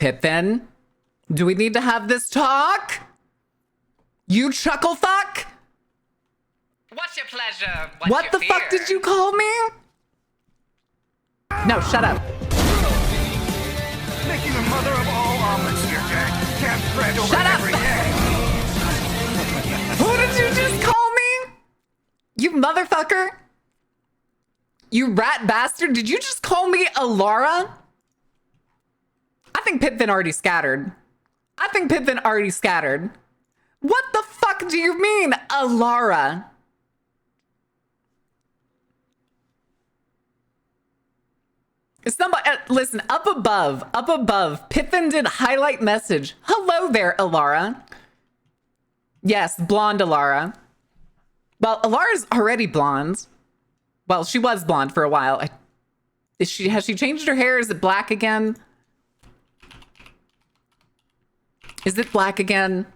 Pippin, do we need to have this talk? You chuckle fuck? What's your pleasure? What's What your the fear? fuck did you call me? No, shut up. Making the mother of all omelets here, Jack. Can't spread over Shut up. every egg. Who did you just call me? You motherfucker. You rat bastard. Did you just call me Alara? I think Pippin already scattered. What the fuck do you mean, Alara? Somebody, listen, up above, Pippin did highlight message. Hello there, Alara. Yes, blonde Alara. Well, Alara's already blonde. Well, she was blonde for a while. Has she changed her hair? Is it black again? Is it black again?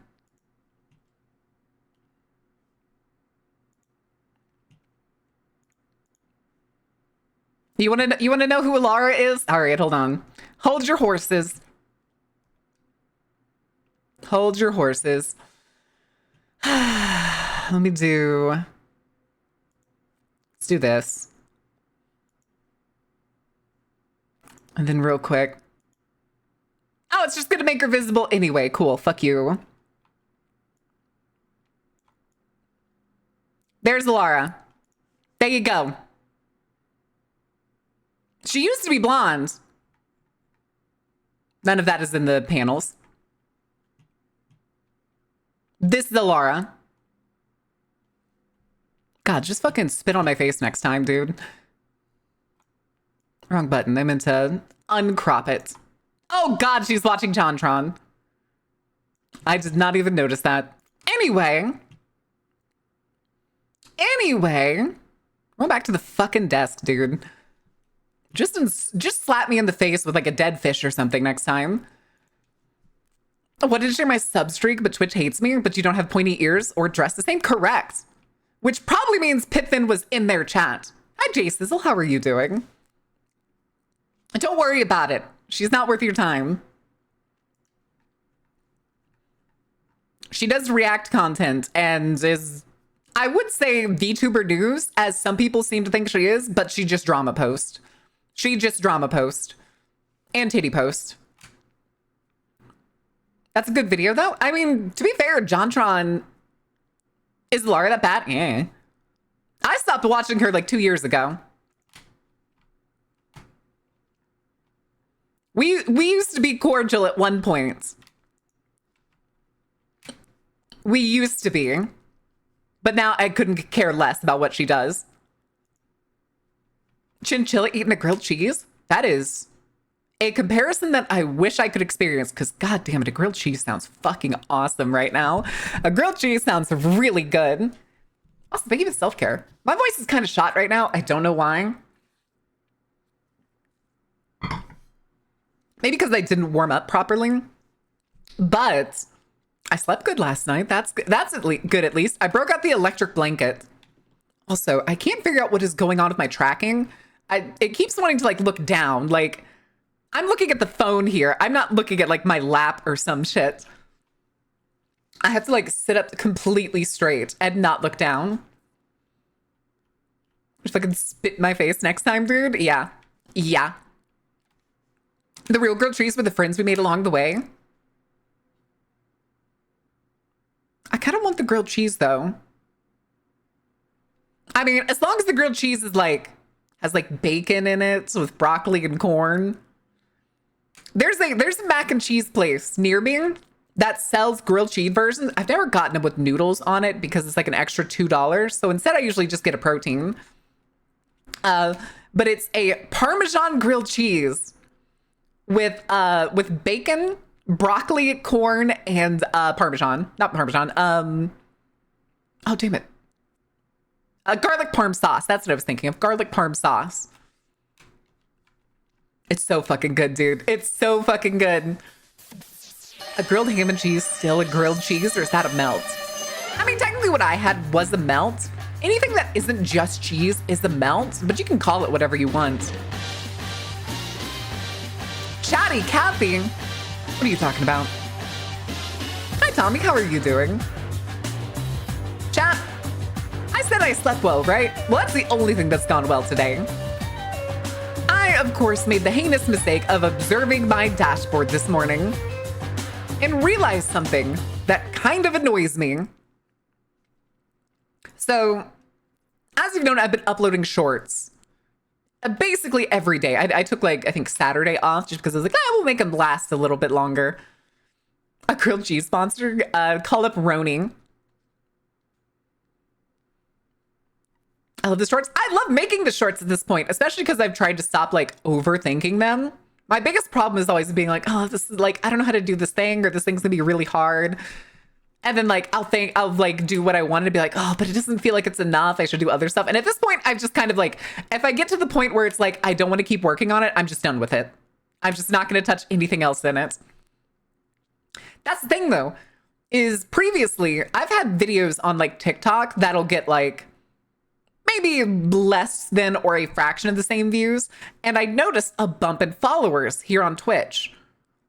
You want to know who Alara is? All right, hold on. Hold your horses. Hold your horses. Let's do this. And then real quick. Oh, it's just going to make her visible anyway. Cool. Fuck you. There's Alara. There you go. She used to be blonde. None of that is in the panels. This is Alara. God, just fucking spit on my face next time, dude. Wrong button. I meant to uncrop it. Oh God, she's watching Jontron. I did not even notice that. Anyway. Go back to the fucking desk, dude. Just slap me in the face with like a dead fish or something next time. What did you share my sub streak, but Twitch hates me, but you don't have pointy ears or dress the same? Correct. Which probably means Pippin was in their chat. Hi, J Sizzle. How are you doing? Don't worry about it. She's not worth your time. She does react content and is, I would say, VTuber news, as some people seem to think she is, but she just drama post. And titty post. That's a good video, though. I mean, to be fair, Jontron, is Lara that bad? Eh. I stopped watching her like 2 years ago. We used to be cordial at one point. We used to be. But now I couldn't care less about what she does. Chinchilla eating a grilled cheese? That is a comparison that I wish I could experience, because god damn it, a grilled cheese sounds fucking awesome right now. A grilled cheese sounds really good. Also, thank you for self-care. My voice is kind of shot right now. I don't know why. Maybe because I didn't warm up properly. But I slept good last night. That's good at least. I broke out the electric blanket. Also, I can't figure out what is going on with my tracking. It keeps wanting to like look down. Like, I'm looking at the phone here. I'm not looking at like my lap or some shit. I have to like sit up completely straight and not look down. If I can spit in my face next time, dude. Yeah. Yeah. The real grilled cheese were the friends we made along the way. I kind of want the grilled cheese though. I mean, as long as the grilled cheese is like, has like bacon in it with broccoli and corn. There's a mac and cheese place near me that sells grilled cheese versions. I've never gotten it with noodles on it because it's like an extra $2. So instead I usually just get a protein. But it's a Parmesan grilled cheese with bacon, broccoli, corn, and Parmesan. Not Parmesan. Oh damn it. Garlic parm sauce. That's what I was thinking of. Garlic parm sauce. It's so fucking good, dude. It's so fucking good. A grilled ham and cheese still a grilled cheese, or is that a melt? I mean, technically what I had was a melt. Anything that isn't just cheese is a melt, but you can call it whatever you want. Chatty Kathy. What are you talking about? Hi, Tommy. How are you doing? Chat, I said I slept well, right? Well, that's the only thing that's gone well today. I, of course, made the heinous mistake of observing my dashboard this morning and realized something that kind of annoys me. So, as you've known, I've been uploading shorts basically every day. I took, like, I think Saturday off just because I was like, we'll make them last a little bit longer. A grilled cheese sponsor, call up Roni. I love the shorts. I love making the shorts at this point, especially because I've tried to stop like overthinking them. My biggest problem is always being like, oh, this is like, I don't know how to do this thing, or this thing's gonna be really hard. And then like, I'll like do what I wanted to be like, oh, but it doesn't feel like it's enough. I should do other stuff. And at this point, I've just kind of like, if I get to the point where it's like, I don't want to keep working on it, I'm just done with it. I'm just not going to touch anything else in it. That's the thing though, is previously I've had videos on like TikTok that'll get like maybe less than or a fraction of the same views. And I noticed a bump in followers here on Twitch.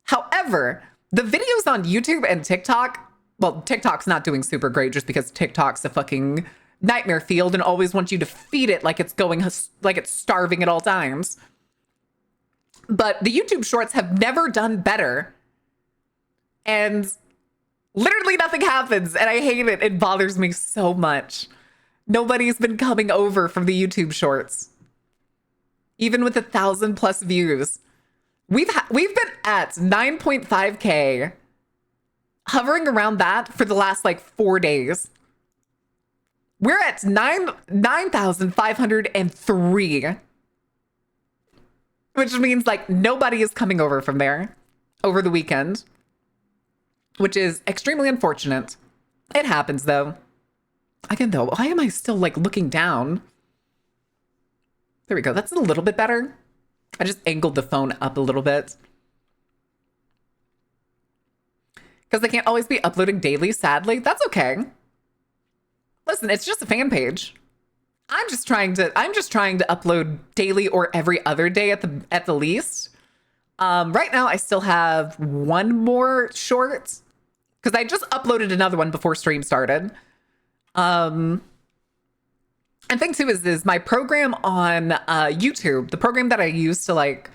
However, the videos on YouTube and TikTok, well, TikTok's not doing super great just because TikTok's a fucking nightmare field and always wants you to feed it like it's going, like it's starving at all times. But the YouTube shorts have never done better. And literally nothing happens. And I hate it. It bothers me so much. Nobody's been coming over from the YouTube shorts. Even with 1,000+ views. We've been at 9.5K, hovering around that for the last like 4 days. We're at 9,503, which means like nobody is coming over from there over the weekend, which is extremely unfortunate. It happens though. Again though, why am I still like looking down? There we go. That's a little bit better. I just angled the phone up a little bit. Because I can't always be uploading daily, sadly. That's okay. Listen, it's just a fan page. I'm just trying to upload daily or every other day at the least. Right now I still have one more short because I just uploaded another one before stream started. And thing too is my program on YouTube, the program that I use to like,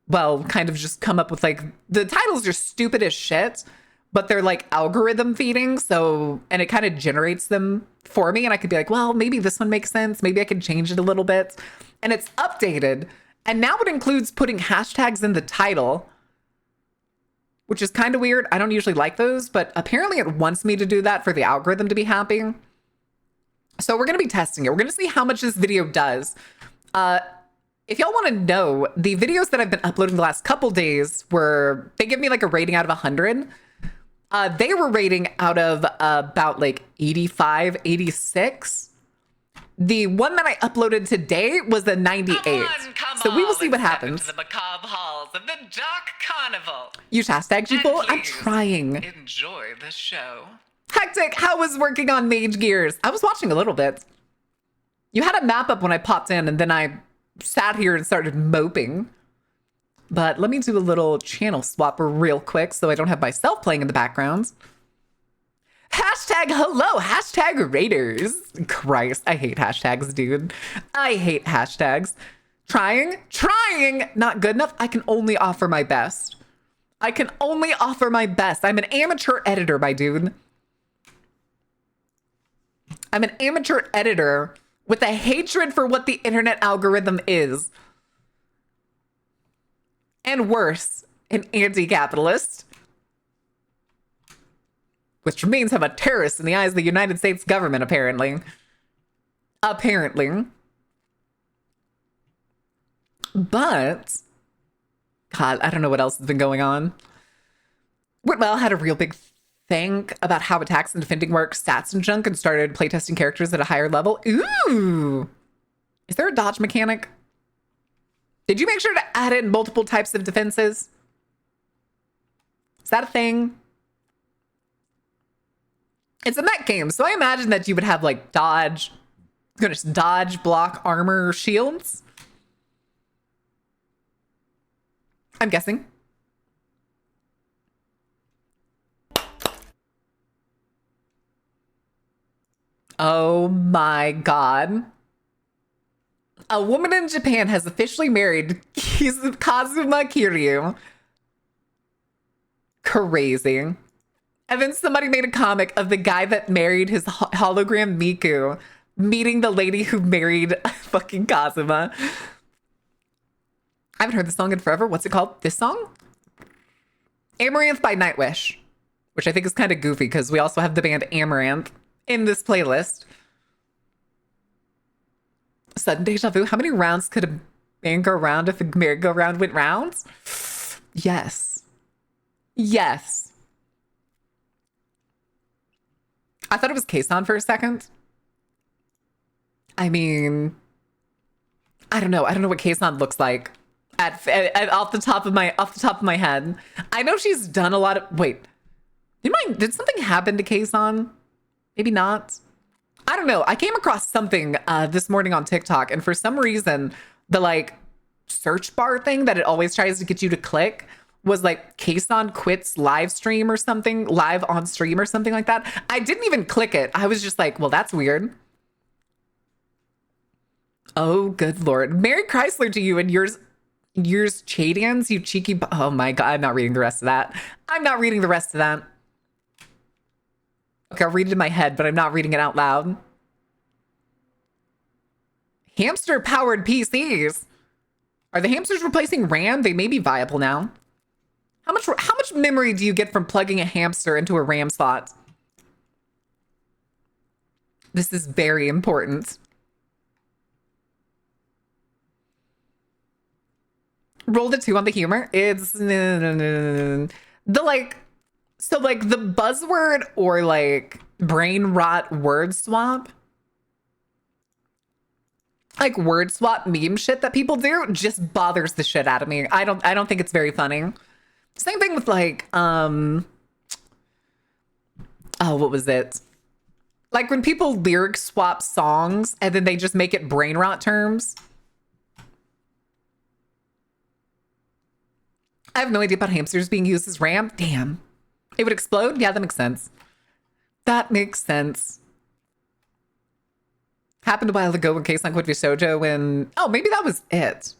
well, kind of just come up with like, the titles are stupid as shit, but they're like algorithm feeding. So, and it kind of generates them for me. And I could be like, well, maybe this one makes sense. Maybe I can change it a little bit. And it's updated. And now it includes putting hashtags in the title, which is kind of weird. I don't usually like those, but apparently it wants me to do that for the algorithm to be happy. So we're going to be testing it. We're going to see how much this video does. If y'all want to know, the videos that I've been uploading the last couple days they give me like a rating out of 100. They were rating out of about like 85, 86. The one that I uploaded today was a 98. So we will see what happens. The macabre halls of the Dark Carnival. Use hashtag G-Full. I'm trying. Enjoy the show. Hectic, how was working on Mage Gears? I was watching a little bit. You had a map up when I popped in, and then I sat here and started moping. But let me do a little channel swap real quick so I don't have myself playing in the background. Hashtag hello, hashtag Raiders. Christ, I hate hashtags, dude. I hate hashtags. Trying, not good enough. I can only offer my best. I can only offer my best. I'm an amateur editor, my dude. I'm an amateur editor with a hatred for what the internet algorithm is. And worse, an anti-capitalist. Which means I'm a terrorist in the eyes of the United States government, apparently. Apparently. But, God, I don't know what else has been going on. Whitwell had a real big think about how attacks and defending work, stats and junk, and started playtesting characters at a higher level. Ooh! Is there a dodge mechanic? Did you make sure to add in multiple types of defenses? Is that a thing? It's a mech game, so I imagine that you would have like dodge, block, armor, shields. I'm guessing. Oh my God. A woman in Japan has officially married Kazuma Kiryu. Crazy. And then somebody made a comic of the guy that married his hologram Miku meeting the lady who married fucking Kazuma. I haven't heard this song in forever. What's it called? This song? Amaranth by Nightwish, which I think is kind of goofy because we also have the band Amaranth in this playlist. Sudden deja vu. How many rounds could a man go round if a merry-go-round went rounds? Yes. Yes. I thought it was Kason for a second. I mean, I don't know. I don't know what Kason looks like off the top of my head. I know she's done a lot of. Wait, did something happen to Kason? Maybe not. I don't know. I came across something this morning on TikTok, and for some reason, the like search bar thing that it always tries to get you to click was like Kason quits live stream or something, live on stream or something like that. I didn't even click it. I was just like, well, that's weird. Oh, good Lord. Merry Chrysler to you and yours Chadians, you cheeky. Oh my God. I'm not reading the rest of that. I'm not reading the rest of that. Okay, I'll read it in my head, but I'm not reading it out loud. Hamster-powered PCs. Are the hamsters replacing RAM? They may be viable now. How much memory do you get from plugging a hamster into a RAM slot? This is very important. Roll the 2 on the humor. It's the like, so like the buzzword or like brain rot word swap, like word swap meme shit that people do just bothers the shit out of me. I don't think it's very funny. Same thing with like, oh, what was it? Like when people lyric swap songs and then they just make it brain rot terms. I have no idea about hamsters being used as RAM. Damn. It would explode? Yeah, that makes sense. That makes sense. Happened a while ago when Kason quit Shoujo when... Oh, maybe that was it.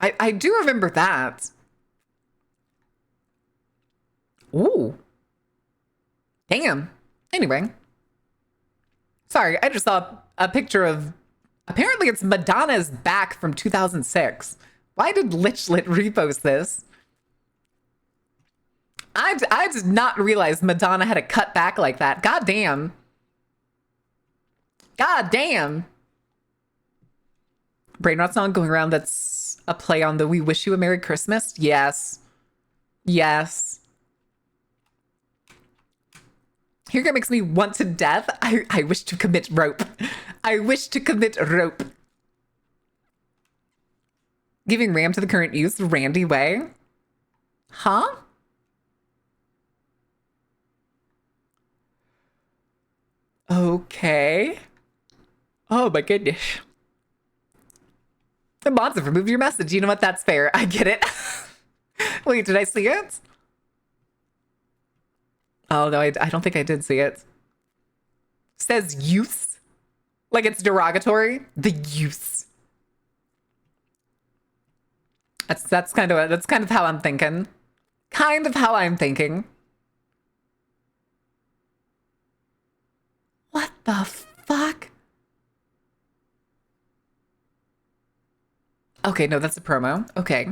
I do remember that. Ooh. Damn. Anyway. Sorry, I just saw a picture of... Apparently it's Madonna's back from 2006. Why did Lichlit repost this? I did not realize Madonna had a cut back like that. God damn. God damn. Brain rot song going around that's a play on the We Wish You a Merry Christmas? Yes. Yes. Here it makes me want to death. I wish to commit rope. I wish to commit rope. Giving RAM to the current use, Randy way? Huh? Okay. Oh my goodness. The mods have removed your message. You know what? That's fair. I get it. Wait, did I see it? Oh, no, I don't think I did see it. Says youth. Like it's derogatory. The youth. That's kind of how I'm thinking. Kind of how I'm thinking. What the fuck? Okay, no, that's a promo. Okay.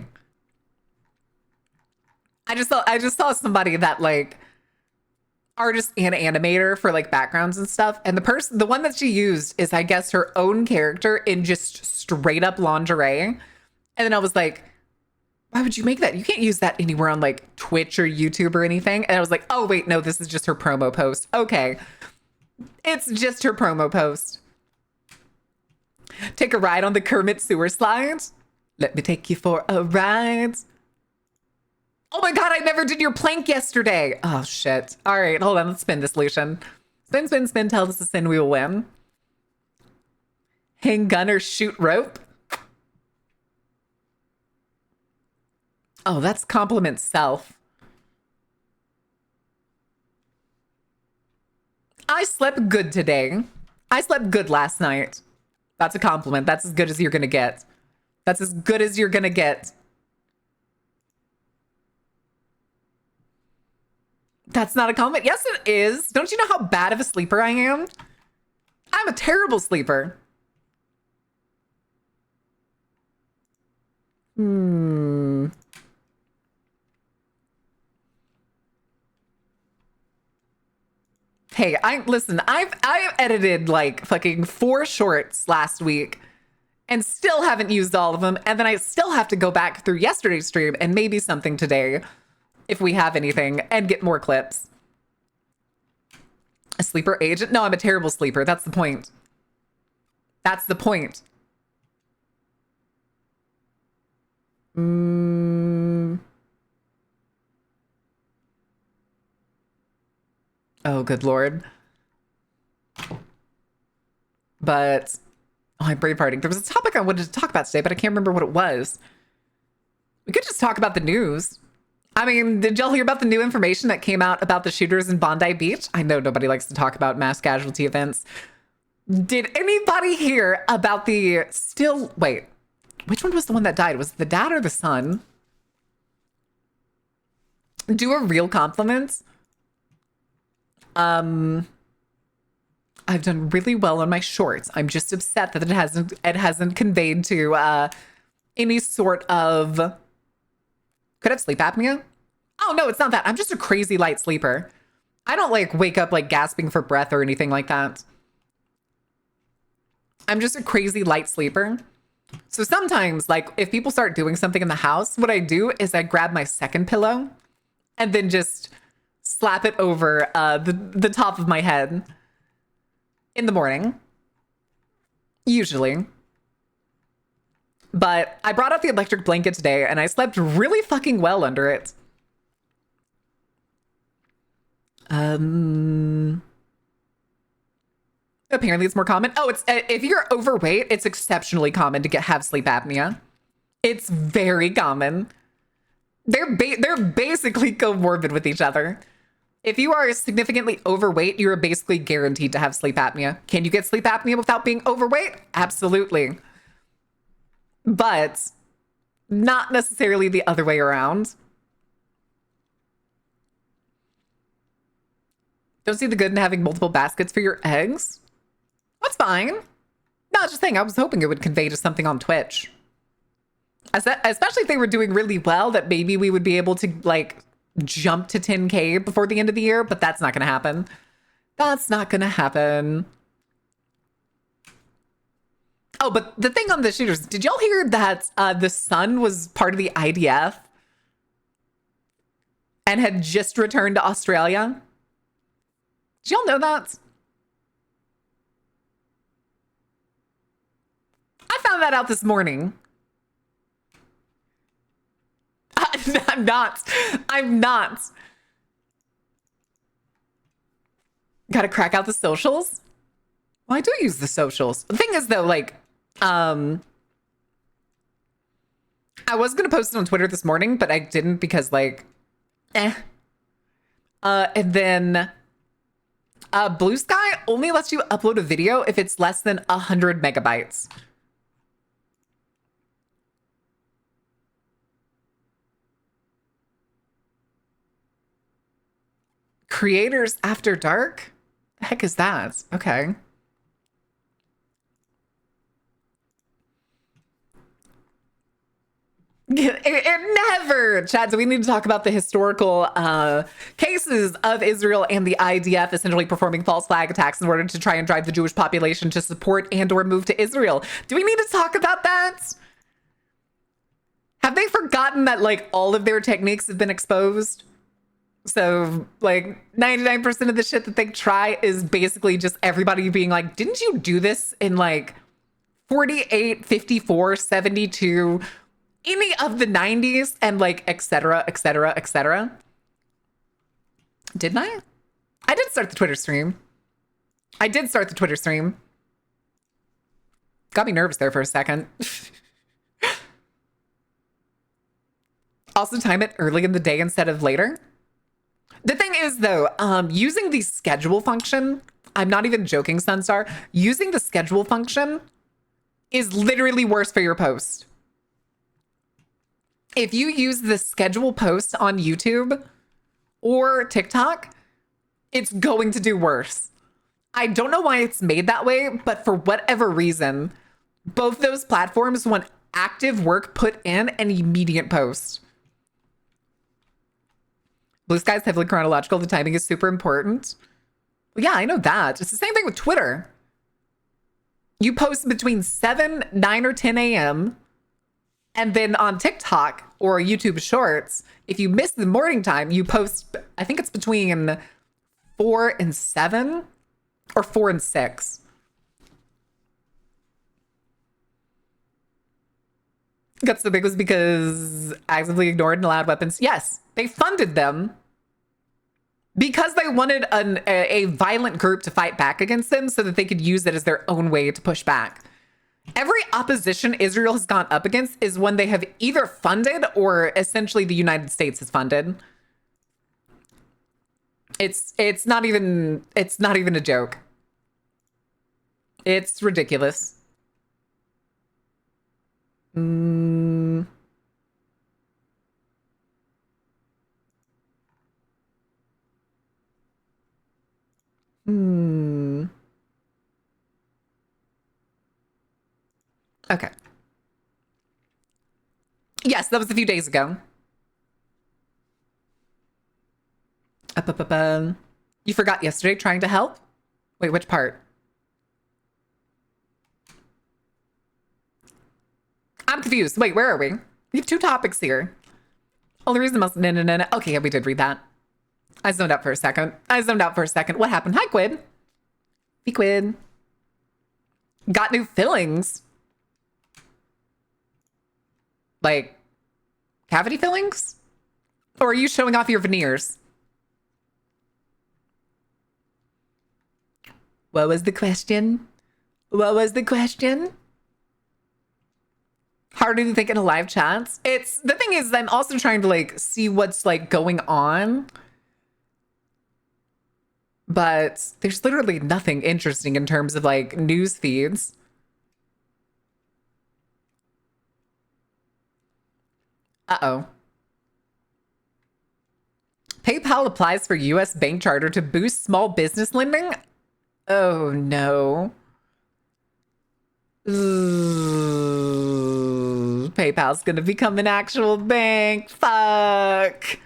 I just saw somebody that like artist and animator for like backgrounds and stuff, and the one that she used is I guess her own character in just straight up lingerie. And then I was like, why would you make that? You can't use that anywhere on like Twitch or YouTube or anything. And I was like, oh wait, no, this is just her promo post. Okay. It's just her promo post. Take a ride on the Kermit sewer slides. Let me take you for a ride. Oh my God, I never did your plank yesterday. Oh shit. All right, hold on. Let's spin this, Lucian. Spin, spin, spin. Tell us to sin, we will win. Hang gun or shoot rope. Oh, that's compliment self. I slept good today. I slept good last night. That's a compliment. That's as good as you're gonna get. That's as good as you're gonna get. That's not a compliment. Yes, it is. Don't you know how bad of a sleeper I am? I'm a terrible sleeper. Hey, I've edited like fucking 4 shorts last week and still haven't used all of them. And then I still have to go back through yesterday's stream and maybe something today if we have anything and get more clips. A sleeper agent? No, I'm a terrible sleeper. That's the point. That's the point. Oh, good Lord. But, oh, I'm brainfarting. There was a topic I wanted to talk about today, but I can't remember what it was. We could just talk about the news. I mean, did y'all hear about the new information that came out about the shooters in Bondi Beach? I know nobody likes to talk about mass casualty events. Did anybody hear about the wait, which one was the one that died? Was it the dad or the son? Do a real compliment. I've done really well on my shorts. I'm just upset that it hasn't conveyed to any sort of, could I have sleep apnea? Oh no, it's not that. I'm just a crazy light sleeper. I don't like wake up like gasping for breath or anything like that. I'm just a crazy light sleeper. So sometimes, like, if people start doing something in the house, what I do is I grab my second pillow and then just slap it over the top of my head in the morning, usually. But I brought out the electric blanket today and I slept really fucking well under it. Apparently it's more common. Oh, it's if you're overweight, it's exceptionally common to have sleep apnea. It's very common. They're basically comorbid with each other. If you are significantly overweight, you're basically guaranteed to have sleep apnea. Can you get sleep apnea without being overweight? Absolutely. But not necessarily the other way around. Don't see the good in having multiple baskets for your eggs. That's fine. No, just saying, I was hoping it would convey to something on Twitch. Especially if they were doing really well, that maybe we would be able to, like, jump to 10K before the end of the year, but that's not going to happen. That's not going to happen. Oh, but the thing on the shooters, did y'all hear that the son was part of the IDF and had just returned to Australia? Did y'all know that? I found that out this morning. I'm not. Gotta crack out the socials. Well, I do use the socials. The thing is, though, like, I was gonna post it on Twitter this morning, but I didn't because, like, And then Blue Sky only lets you upload a video if it's less than 100 megabytes. Creators After Dark? The heck is that? Okay. It never, Chad. So we need to talk about the historical cases of Israel and the IDF essentially performing false flag attacks in order to try and drive the Jewish population to support and or move to Israel. Do we need to talk about that? Have they forgotten that like all of their techniques have been exposed? So like 99% of the shit that they try is basically just everybody being like, didn't you do this in like 48, 54, 72, any of the 90s and like et cetera, et cetera, et cetera? Didn't I? I did start the Twitter stream. Got me nervous there for a second. Also time it early in the day instead of later. The thing is, though, using the schedule function I'm not even joking, Sunstar. Using the schedule function is literally worse for your post. If you use the schedule post on YouTube or TikTok, it's going to do worse. I don't know why it's made that way, but for whatever reason, both those platforms want active work put in and immediate post. Blue Sky's heavily chronological. The timing is super important. Well, yeah, I know that. It's the same thing with Twitter. You post between 7, 9, or 10 a.m. And then on TikTok or YouTube Shorts, if you miss the morning time, you post, I think it's between 4 and 7 or 4 and 6. Got so big was because actively ignored and allowed weapons. Yes, they funded them because they wanted a violent group to fight back against them so that they could use it as their own way to push back. Every opposition Israel has gone up against is one they have either funded or essentially the United States has funded. It's not even a joke. It's ridiculous. Okay. Yes, that was a few days ago. You forgot yesterday trying to help? Wait, which part? I'm confused. Wait, where are we? We have two topics here. Only reason must... No. Okay, yeah, we did read that. I zoned out for a second. What happened? Hi, Quid. Hey, Quid. Got new fillings. Like, cavity fillings? Or are you showing off your veneers? What was the question? Harder to think in a live chats. It's the thing is I'm also trying to like see what's like going on. But there's literally nothing interesting in terms of like news feeds. Uh-oh. PayPal applies for US bank charter to boost small business lending? Oh no. Ooh, PayPal's gonna become an actual bank. Fuck.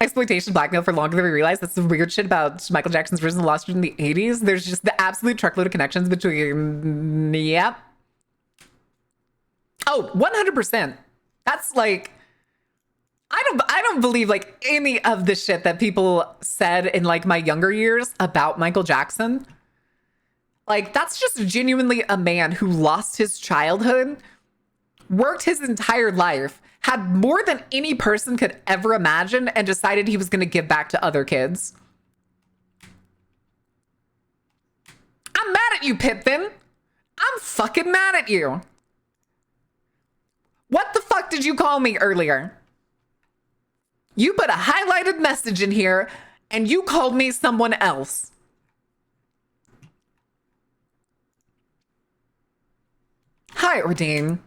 Exploitation, blackmail for longer than we realized. That's the weird shit about Michael Jackson's Risen Lost in the 80s. There's just the absolute truckload of connections between... Yep. Oh, 100%. That's like... I don't believe like any of the shit that people said in like my younger years about Michael Jackson. Like, that's just genuinely a man who lost his childhood, worked his entire life, had more than any person could ever imagine, and decided he was going to give back to other kids. I'm mad at you, Pippin. I'm fucking mad at you. What the fuck did you call me earlier? You put a highlighted message in here, and you called me someone else. Hi, Ordain.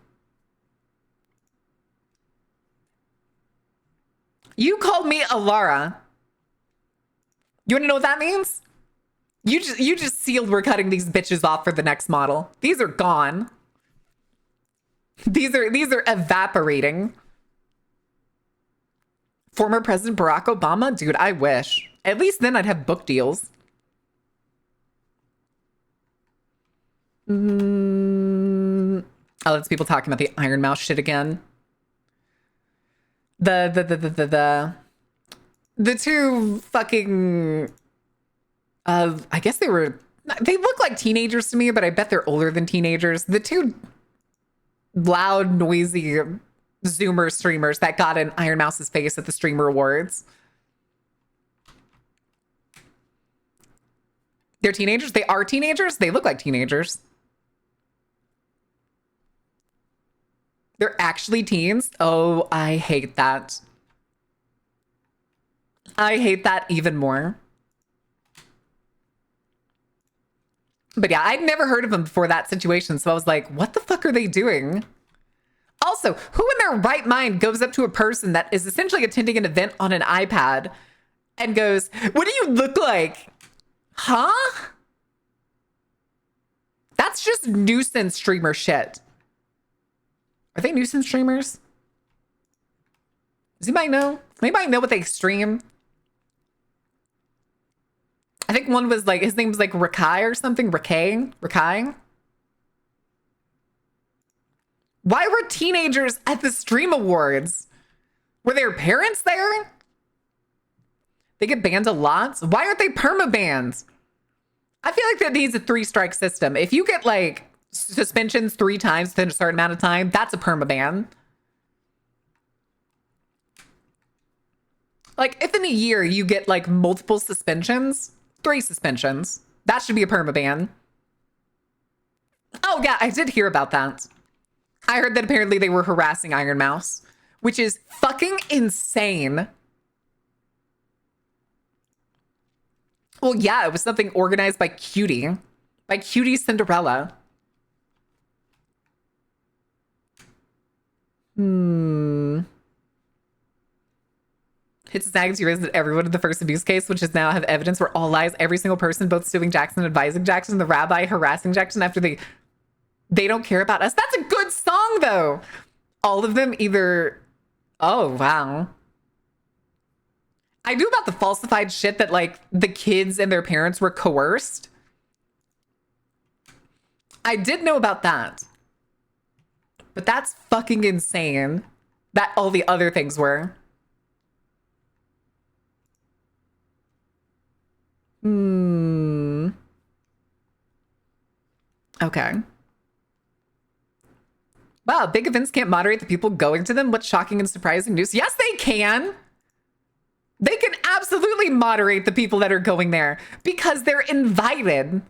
You called me Alara. You want to know what that means? You just sealed we're cutting these bitches off for the next model. These are gone. These are evaporating. Former President Barack Obama? Dude, I wish. At least then I'd have book deals. Oh, that's people talking about the Iron Mouse shit again. The two fucking I guess they look like teenagers to me, but I bet they're older than teenagers. The two loud, noisy Zoomer streamers that got in Iron Mouse's face at the Streamer Awards. They're teenagers? They are teenagers? They look like teenagers. They're actually teens? Oh, I hate that. I hate that even more. But yeah, I'd never heard of them before that situation. So I was like, what the fuck are they doing? Also, who in their right mind goes up to a person that is essentially attending an event on an iPad and goes, what do you look like? Huh? That's just nuisance streamer shit. Are they nuisance streamers? Does anybody know? Does anybody know what they stream? I think one was like, his name was like Rakai or something. Rakai? Why were teenagers at the Stream Awards? Were their parents there? They get banned a lot. Why aren't they perma-banned? I feel like that needs a 3-strike system. If you get like suspensions 3 times within a certain amount of time, that's a perma-ban. Like if in a year you get like multiple suspensions, 3 suspensions, that should be a perma-ban. Oh yeah, I did hear about that. I heard that apparently they were harassing Iron Mouse, which is fucking insane. Well, yeah, it was something organized by Cutie Cinderella. Hits snags you raised everyone in the first abuse case, which is now have evidence were all lies. Every single person, both suing Jackson and advising Jackson, the rabbi harassing Jackson after they don't care about us. That's a good song, though. All of them either... Oh, wow. I knew about the falsified shit that, like, the kids and their parents were coerced. I did know about that. But that's fucking insane that all the other things were. Okay. Wow, big events can't moderate the people going to them. What's shocking and surprising news? Yes, they can. They can absolutely moderate the people that are going there because they're invited.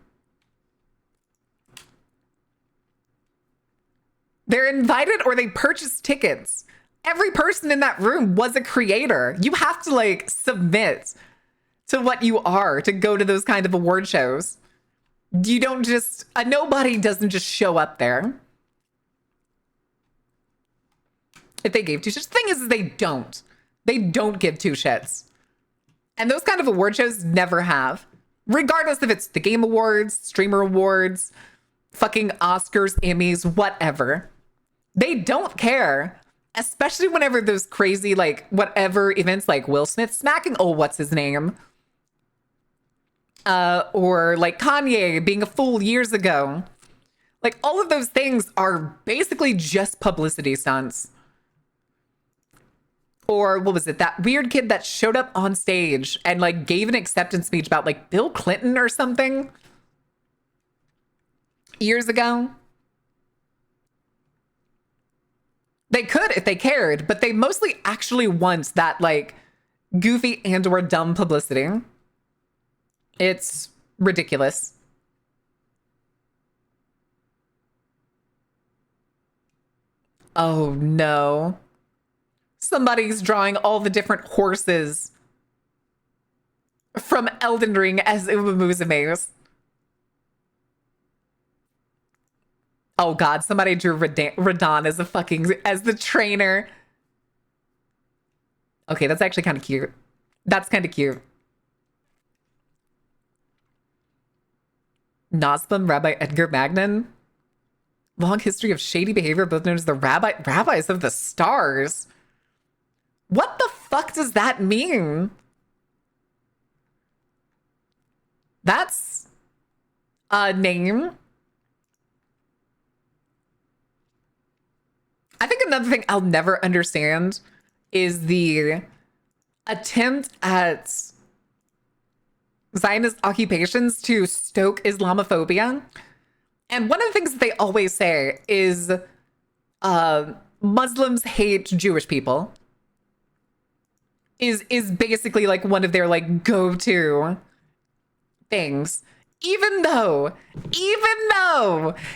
They're invited or they purchase tickets. Every person in that room was a creator. You have to like submit to what you are to go to those kind of award shows. You don't just, a nobody doesn't just show up there. If they gave 2 shits. The thing is they don't. They don't give 2 shits. And those kind of award shows never have. Regardless if it's the Game Awards, Streamer Awards, fucking Oscars, Emmys, whatever. They don't care. Especially whenever those crazy, like, whatever events like Will Smith smacking, oh, what's his name? Or like Kanye being a fool years ago. Like, all of those things are basically just publicity stunts. Or what was it? That weird kid that showed up on stage and like gave an acceptance speech about like Bill Clinton or something years ago. They could if they cared, but they mostly actually want that like goofy and or dumb publicity. It's ridiculous. Oh no. Somebody's drawing all the different horses from Elden Ring as Uma Musume's. Oh god, somebody drew Radon as a fucking, as the trainer. Okay, that's actually kind of cute. That's kind of cute. Noslim, Rabbi Edgar Magnan. Long history of shady behavior, both known as the rabbis of the stars. What the fuck does that mean? That's a name. I think another thing I'll never understand is the attempt at Zionist occupations to stoke Islamophobia. And one of the things that they always say is Muslims hate Jewish people. Is basically like one of their like go-to things. Even though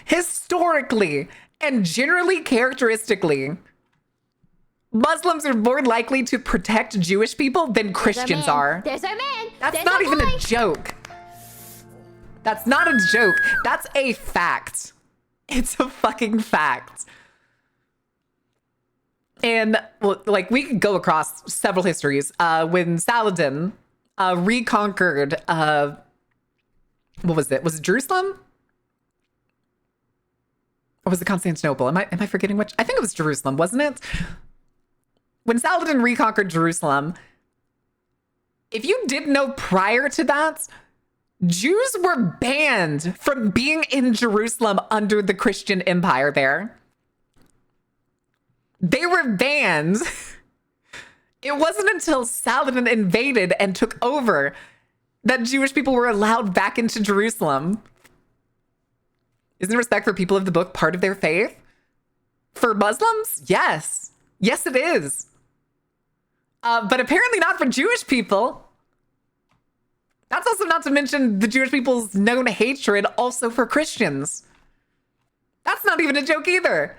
historically and generally characteristically, Muslims are more likely to protect Jewish people than Christians are. There's our man. That's not even a joke. That's not a joke. That's a fact. It's a fucking fact. And well, like we could go across several histories. When Saladin reconquered, what was it? Was it Jerusalem? Or was it Constantinople? Am I forgetting which? I think it was Jerusalem, wasn't it? When Saladin reconquered Jerusalem, if you didn't know prior to that, Jews were banned from being in Jerusalem under the Christian Empire there. They were banned. It wasn't until Saladin invaded and took over that Jewish people were allowed back into Jerusalem. Isn't respect for people of the book part of their faith? For Muslims? Yes. Yes, it is. But apparently not for Jewish people. That's also not to mention the Jewish people's known hatred also for Christians. That's not even a joke either.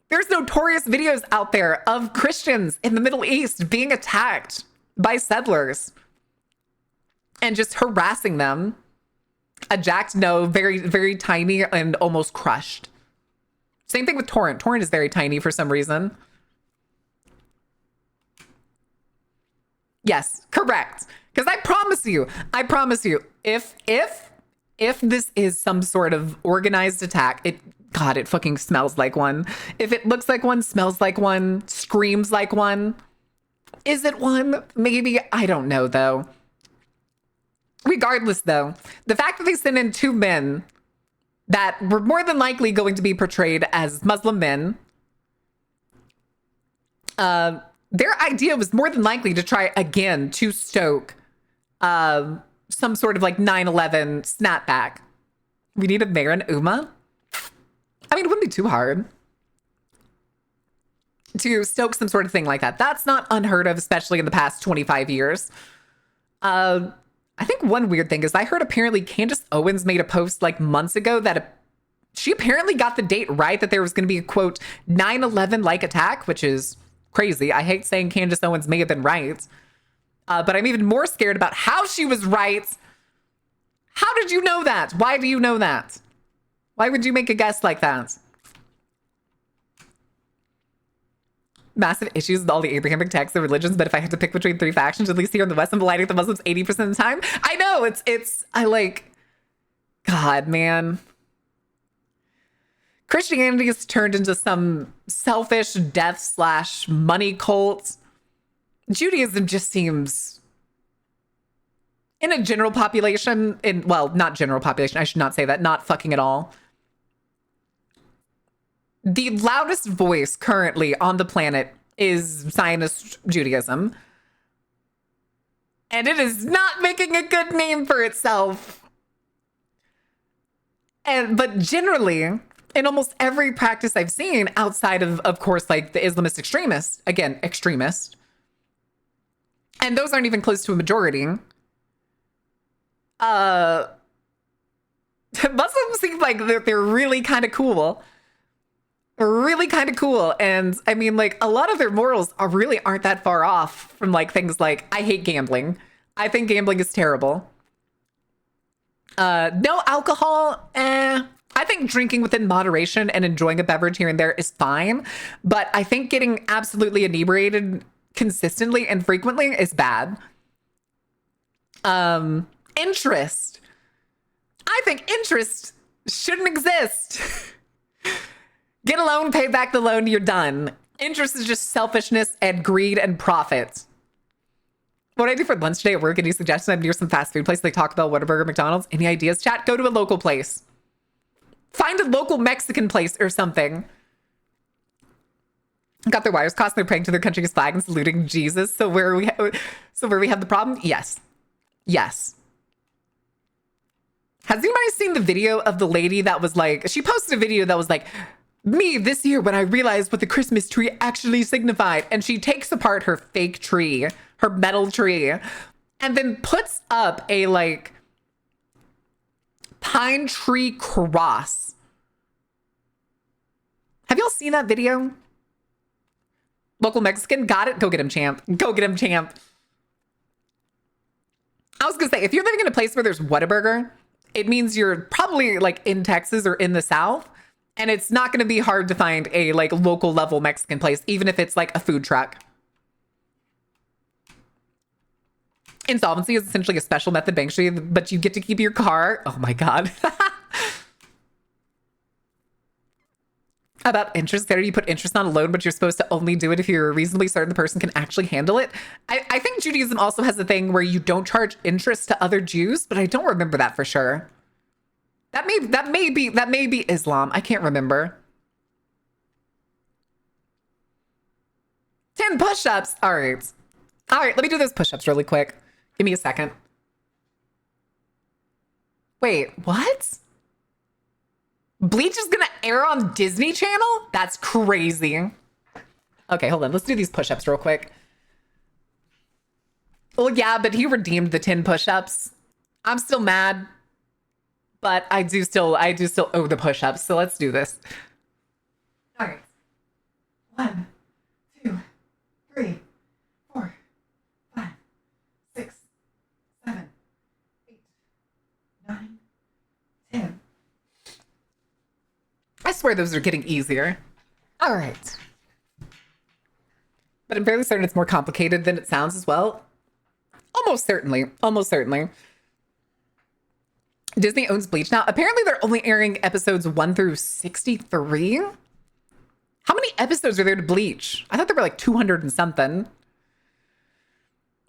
There's notorious videos out there of Christians in the Middle East being attacked by settlers and just harassing them. A jacked no, very, very tiny and almost crushed. Same thing with Torrent. Torrent is very tiny for some reason. Yes, correct. Because I promise you, if this is some sort of organized attack, God, it fucking smells like one. If it looks like one, smells like one, screams like one, is it one? Maybe. I don't know, though. Regardless, though, the fact that they sent in two men that were more than likely going to be portrayed as Muslim men, their idea was more than likely to try again to stoke some sort of like 9/11 snapback. We need a mayor and Uma. I mean, it wouldn't be too hard to stoke some sort of thing like that. That's not unheard of, especially in the past 25 years. I think one weird thing is I heard apparently Candace Owens made a post like months ago that she apparently got the date right, that there was going to be a quote 9/11 like attack, which is crazy. I hate saying Candace Owens may have been right, but I'm even more scared about how she was right. How did you know that? Why do you know that? Why would you make a guess like that? Massive issues with all the Abrahamic texts and religions, but if I had to pick between three factions, at least here in the West, I'm aligning with the Muslims 80% of the time. I know, I like, God, man. Christianity has turned into some selfish death/money cult. Judaism just seems, in a general population, not general population, I should not say that, not fucking at all. The loudest voice currently on the planet is Zionist Judaism. And it is not making a good name for itself. But generally, in almost every practice I've seen outside of course, like the Islamist extremists, again, extremist, and those aren't even close to a majority, Muslims seem like they're really kind of cool. Really kind of cool. And I mean, like, a lot of their morals really aren't that far off from like things like, I hate gambling. I think gambling is terrible. No alcohol. I think drinking within moderation and enjoying a beverage here and there is fine. But I think getting absolutely inebriated consistently and frequently is bad. Interest. I think interest shouldn't exist. Get a loan, pay back the loan, you're done. Interest is just selfishness and greed and profit. What I do for lunch today at work, any suggestions? I'm near some fast food place. They talk about Whataburger, McDonald's. Any ideas, chat? Go to a local place. Find a local Mexican place or something. Got their wires crossed. They're praying to their country's flag and saluting Jesus. So where we have the problem? Yes. Yes. Has anybody seen the video of the lady that was like, she posted a video that was like, me this year when I realized what the Christmas tree actually signified. And she takes apart her fake tree, her metal tree, and then puts up a like pine tree cross. Have y'all seen that video? Local Mexican, got it? Go get him, champ. Go get him, champ. I was gonna say, if you're living in a place where there's Whataburger, it means you're probably like in Texas or in the South. And it's not going to be hard to find a like local level Mexican place, even if it's like a food truck. Insolvency is essentially a special method bankruptcy, but you get to keep your car. Oh my God. About interest there, you put interest on a loan, but you're supposed to only do it if you're reasonably certain the person can actually handle it. I think Judaism also has a thing where you don't charge interest to other Jews, but I don't remember that for sure. That may be Islam. I can't remember. 10 push-ups. All right. Let me do those push-ups really quick. Give me a second. Wait, what? Bleach is gonna air on Disney Channel? That's crazy. Okay, hold on. Let's do these push-ups real quick. Well, yeah, but he redeemed the 10 push-ups. I'm still mad, but I do still owe the push-ups. So let's do this. All right. 1, 2, 3, 4, 5, 6, 7, 8, 9, 10. I swear those are getting easier. All right. But I'm fairly certain it's more complicated than it sounds as well. Almost certainly. Almost certainly. Disney owns Bleach now. Apparently they're only airing episodes 1 through 63. How many episodes are there to Bleach? I thought there were like 200 and something.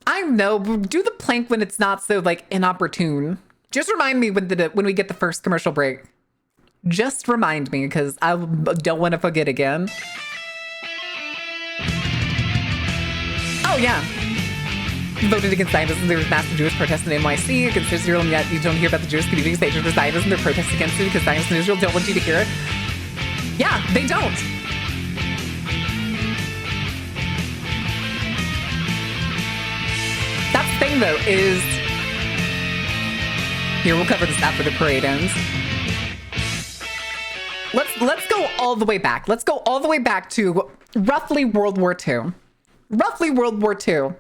I know. Do the plank when it's not so like inopportune. Just remind me when we get the first commercial break. Just remind me, because I don't want to forget again. Oh, yeah. Voted against Zionism. There was massive Jewish protests in NYC against Israel, and yet you don't hear about the Jewish community stage for Zionism. They're protesting against it because Zionists in Israel don't want you to hear it. Yeah, they don't. That's the thing, though, is... Here, we'll cover this after the parade ends. Let's go all the way back. Let's go all the way back to roughly World War II. Roughly World War II.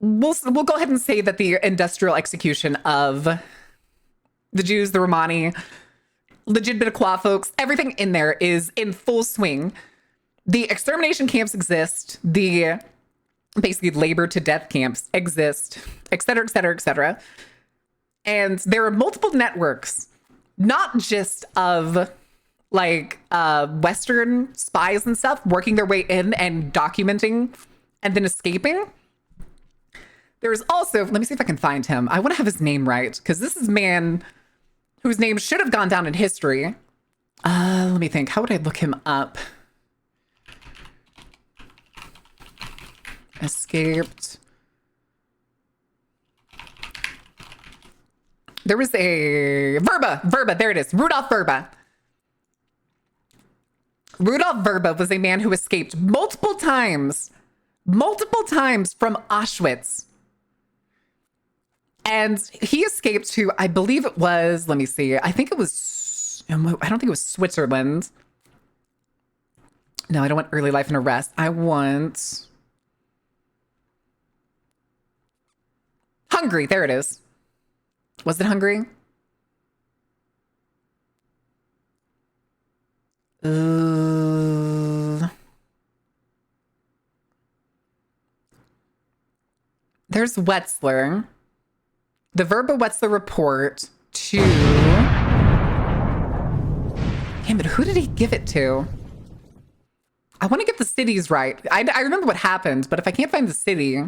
We'll go ahead and say that the industrial execution of the Jews, the Romani, legitimate Qua folks, everything in there is in full swing. The extermination camps exist. The basically labor to death camps exist, et cetera, et cetera, et cetera. And there are multiple networks, not just of like Western spies and stuff working their way in and documenting and then escaping. There's also, let me see if I can find him. I want to have his name right, because this is a man whose name should have gone down in history. Let me think. How would I look him up? Escaped. There was a Verba, there it is. Rudolf Verba. Rudolf Verba was a man who escaped multiple times from Auschwitz. And he escaped to, I believe it was, let me see, I don't think it was Switzerland. No, I don't want early life and arrest. I want Hungary, there it is. Was it Hungary? There's Wetzler. The Verba Wetzler report to... Damn it, who did he give it to? I want to get the cities right. I remember what happened, but if I can't find the city...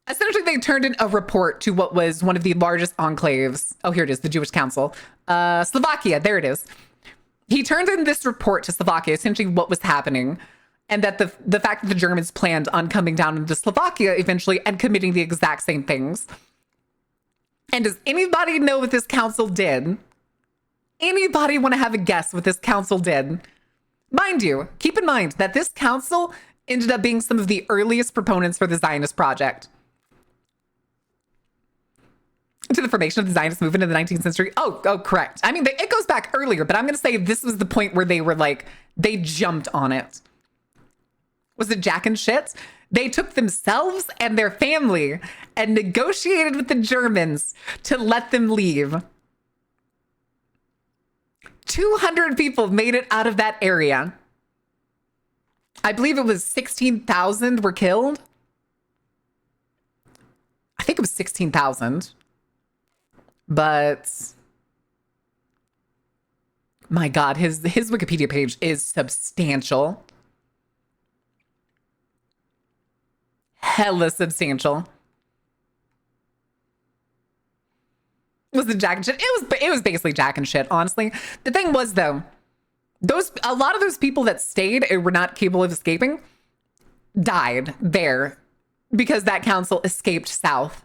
Essentially, they turned in a report to what was one of the largest enclaves. Oh, here it is, the Jewish Council. Slovakia, there it is. He turned in this report to Slovakia, essentially what was happening, and that the fact that the Germans planned on coming down into Slovakia eventually and committing the exact same things. And does anybody know what this council did? Anybody want to have a guess what this council did? Mind you, keep in mind that this council ended up being some of the earliest proponents for the Zionist project. To the formation of the Zionist movement in the 19th century. Oh, correct. I mean, it goes back earlier, but I'm going to say this was the point where they were like, they jumped on it. Was it Jack and shit? They took themselves and their family and negotiated with the Germans to let them leave. 200 people made it out of that area. I believe it was 16,000 were killed. I think it was 16,000. But my God, his Wikipedia page is substantial. Hella substantial. Was the jack and shit? It was basically jack and shit, honestly. The thing was though, a lot of those people that stayed and were not capable of escaping died there because that council escaped south.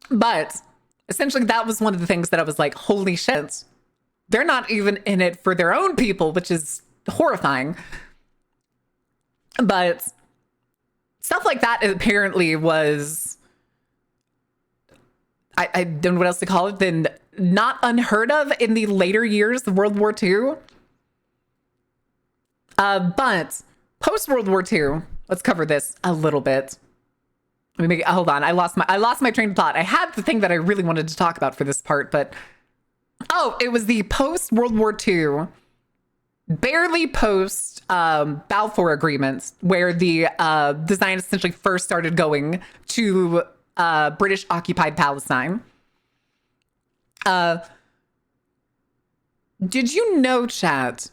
But essentially that was one of the things that I was like, holy shit. They're not even in it for their own people, which is horrifying. But stuff like that apparently was, I don't know what else to call it, then not unheard of in the later years of World War II. But post-World War II, let's cover this a little bit. Let me hold on. I lost my train of thought. I had the thing that I really wanted to talk about for this part, but it was the post-World War II, barely post Balfour agreements, where the Zionists essentially first started going to British occupied Palestine. Did you know, chat,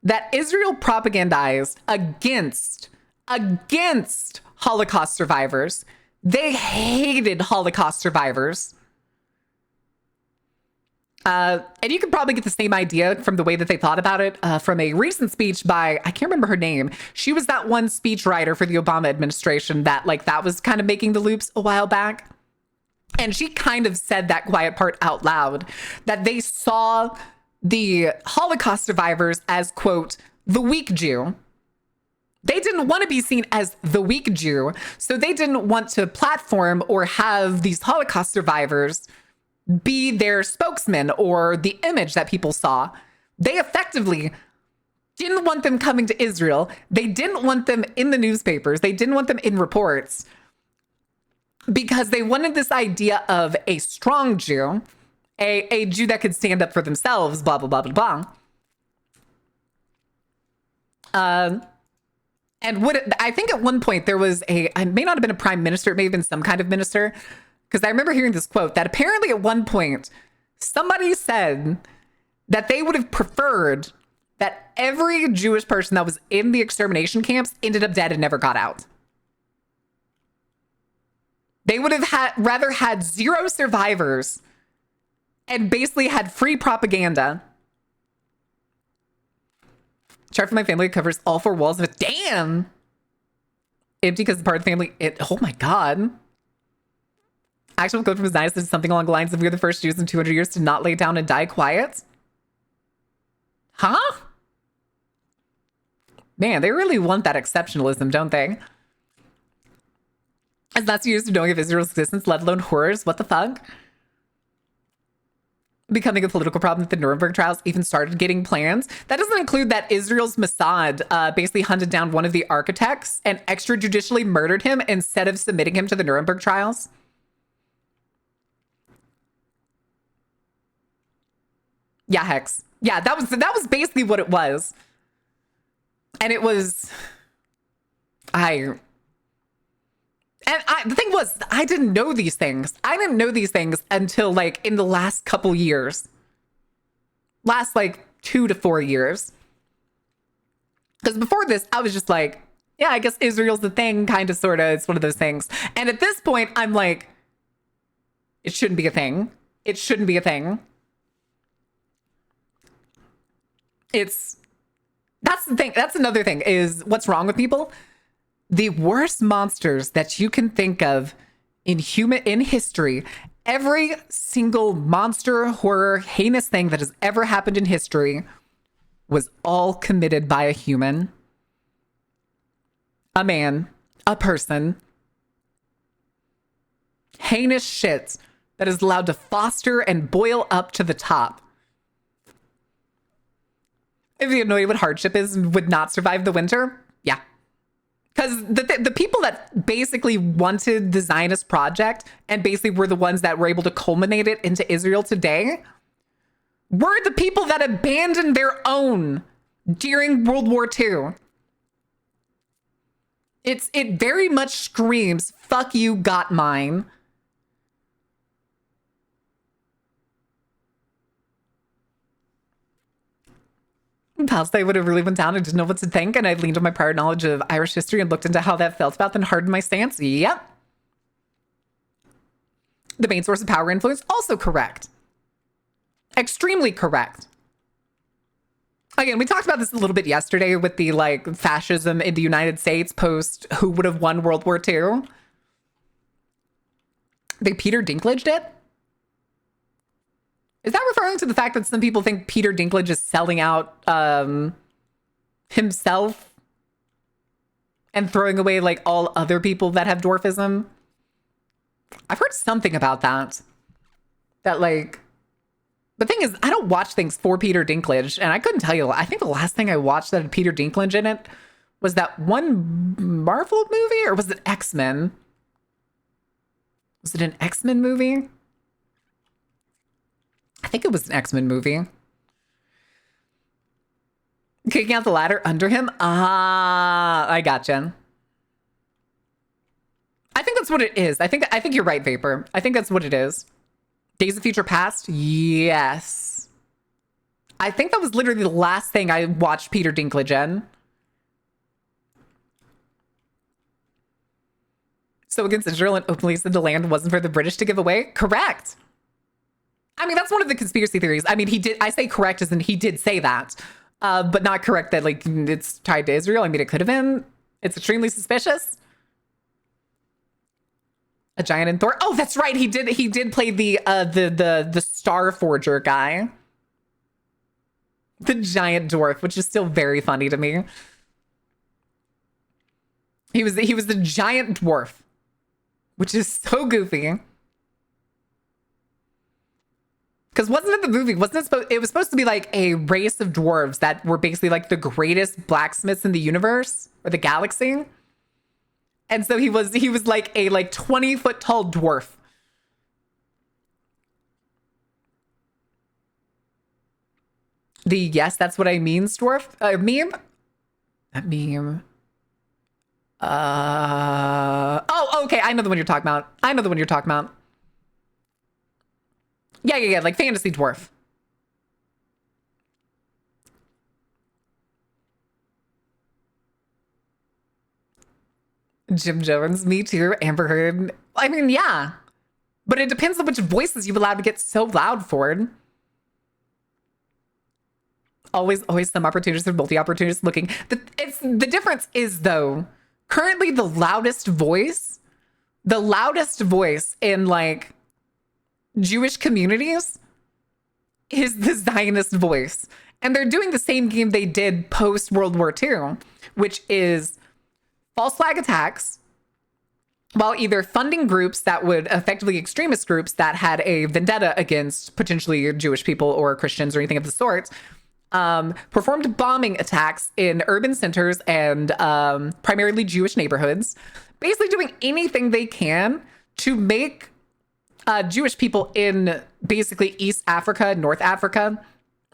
that Israel propagandized against Holocaust survivors? They hated Holocaust survivors. And you can probably get the same idea from the way that they thought about it from a recent speech by, I can't remember her name. She was that one speechwriter for the Obama administration that was kind of making the loops a while back. And she kind of said that quiet part out loud, that they saw the Holocaust survivors as, quote, the weak Jew. They didn't want to be seen as the weak Jew. So they didn't want to platform or have these Holocaust survivors be their spokesman or the image that people saw. They effectively didn't want them coming to Israel. They didn't want them in the newspapers. They didn't want them in reports because they wanted this idea of a strong Jew, a Jew that could stand up for themselves, blah, blah, blah, blah, blah. And I think at one point there was I may not have been a prime minister, it may have been some kind of minister, because I remember hearing this quote that apparently at one point somebody said that they would have preferred that every Jewish person that was in the extermination camps ended up dead and never got out. They would have rather had zero survivors and basically had free propaganda. Chart for my family covers all four walls of it. Damn! Empty because the part of the family, oh my God. Actual quote from his Zionist is something along the lines of, "We're the first Jews in 200 years to not lay down and die quiet." Huh? Man, they really want that exceptionalism, don't they? As Nazi used to knowing of Israel's existence, let alone horrors. What the fuck? Becoming a political problem that the Nuremberg trials even started getting plans. That doesn't include that Israel's Mossad basically hunted down one of the architects and extrajudicially murdered him instead of submitting him to the Nuremberg trials. Yeah, Hex. Yeah, that was basically what it was. And it was the thing was, I didn't know these things. I didn't know these things until in the last couple years. Last 2 to 4 years. Because before this, I was just like, yeah, I guess Israel's the thing, kind of, sort of. It's one of those things. And at this point, I'm like, it shouldn't be a thing. It shouldn't be a thing. That's the thing. That's another thing is what's wrong with people. The worst monsters that you can think of in history, every single monster, horror, heinous thing that has ever happened in history was all committed by a human, a man, a person. Heinous shit that is allowed to foster and boil up to the top. If you have no idea what hardship is and would not survive the winter, yeah. Because the people that basically wanted the Zionist project and basically were the ones that were able to culminate it into Israel today were the people that abandoned their own during World War II. It very much screams, fuck you, got mine. Palestine would have really went down. I didn't know what to think, and I leaned on my prior knowledge of Irish history and looked into how that felt about, then hardened my stance. Yep. The main source of power influence, also correct. Extremely correct. Again, we talked about this a little bit yesterday with the like fascism in the United States post who would have won World War II. They Peter Dinklaged it. Is that referring to the fact that some people think Peter Dinklage is selling out himself and throwing away like all other people that have dwarfism? I've heard something about that. That like, the thing is, I don't watch things for Peter Dinklage, and I couldn't tell you. I think the last thing I watched that had Peter Dinklage in it was that one Marvel movie, or was it X-Men? Was it an X-Men movie? I think it was an X-Men movie. Kicking out the ladder under him? Ah, I gotcha. I think that's what it is. I think you're right, Vapor. I think that's what it is. Days of Future Past? Yes. I think that was literally the last thing I watched Peter Dinklage in. So against Israel and openly said the land wasn't for the British to give away? Correct. I mean, that's one of the conspiracy theories. I mean, he did, I say correct as in he did say that, but not correct that like it's tied to Israel. I mean, it could have been. It's extremely suspicious. A giant in Thor. Oh, that's right. He did play the Star Forger guy. The giant dwarf, which is still very funny to me. He was the giant dwarf, which is so goofy. Because wasn't it the movie? Wasn't it it was supposed to be like a race of dwarves that were basically like the greatest blacksmiths in the universe or the galaxy? And so he was like a 20-foot tall dwarf. The yes, that's what I mean, dwarf meme. That meme. Oh, okay. I know the one you're talking about. Yeah, like fantasy dwarf. Jim Jones, me too, Amber Heard. I mean, yeah. But it depends on which voices you've allowed to get so loud for. Always some opportunists or multi-opportunists looking. The difference is, though, currently the loudest voice in, like, Jewish communities is the Zionist voice. And they're doing the same game they did post World War II, which is false flag attacks while either funding groups that would effectively extremist groups that had a vendetta against potentially Jewish people or Christians or anything of the sort, performed bombing attacks in urban centers and primarily Jewish neighborhoods, basically doing anything they can to make Jewish people in basically East Africa, North Africa,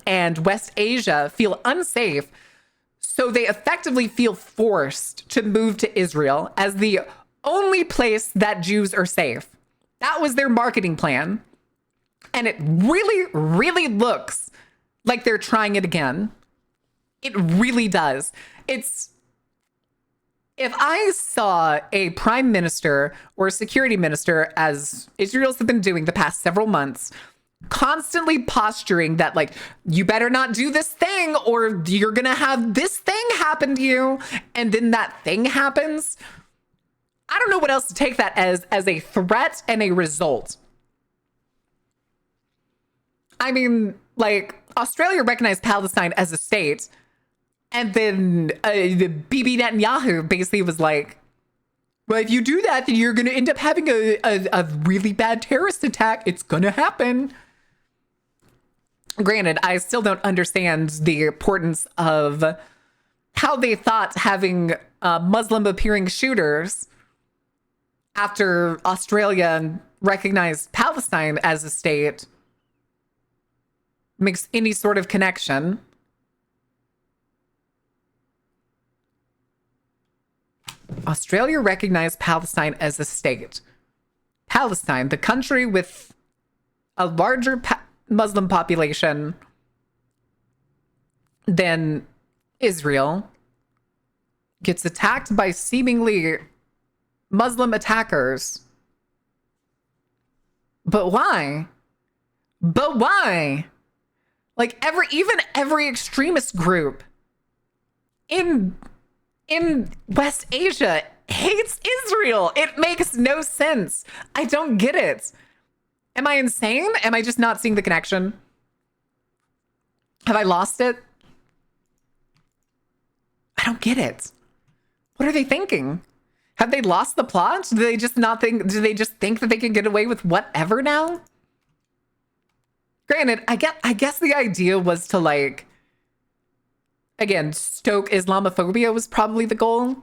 and West Asia feel unsafe. So they effectively feel forced to move to Israel as the only place that Jews are safe. That was their marketing plan. And it really, really looks like they're trying it again. It really does. If I saw a prime minister or a security minister, as Israel's been doing the past several months, constantly posturing that, like, you better not do this thing or you're gonna have this thing happen to you, and then that thing happens, I don't know what else to take that as a threat and a result. I mean, like, Australia recognized Palestine as a state, and then Bibi Netanyahu basically was like, well, if you do that, then you're going to end up having a really bad terrorist attack. It's going to happen. Granted, I still don't understand the importance of how they thought having Muslim appearing shooters after Australia recognized Palestine as a state makes any sort of connection. Australia recognized Palestine as a state. Palestine, the country with a larger Muslim population than Israel, gets attacked by seemingly Muslim attackers. But why? But why? Like even every extremist group in West Asia hates Israel. It makes no sense. I don't get it. Am I insane? Am I just not seeing the connection? Have I lost it? I don't get it. What are they thinking? Have they lost the plot? Do they just think that they can get away with whatever now? Granted, I guess the idea was to, like, again, stoke Islamophobia was probably the goal.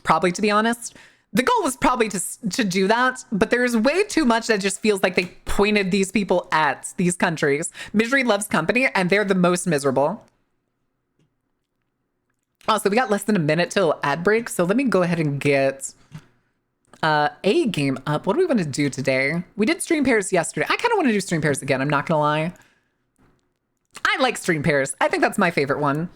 Probably, to be honest. The goal was probably to do that, but there's way too much that just feels like they pointed these people at these countries. Misery loves company, and they're the most miserable. Also, we got less than a minute till ad break, so let me go ahead and get a game up. What do we want to do today? We did stream pairs yesterday. I kind of want to do stream pairs again, I'm not gonna lie. I like stream pairs. I think that's my favorite one.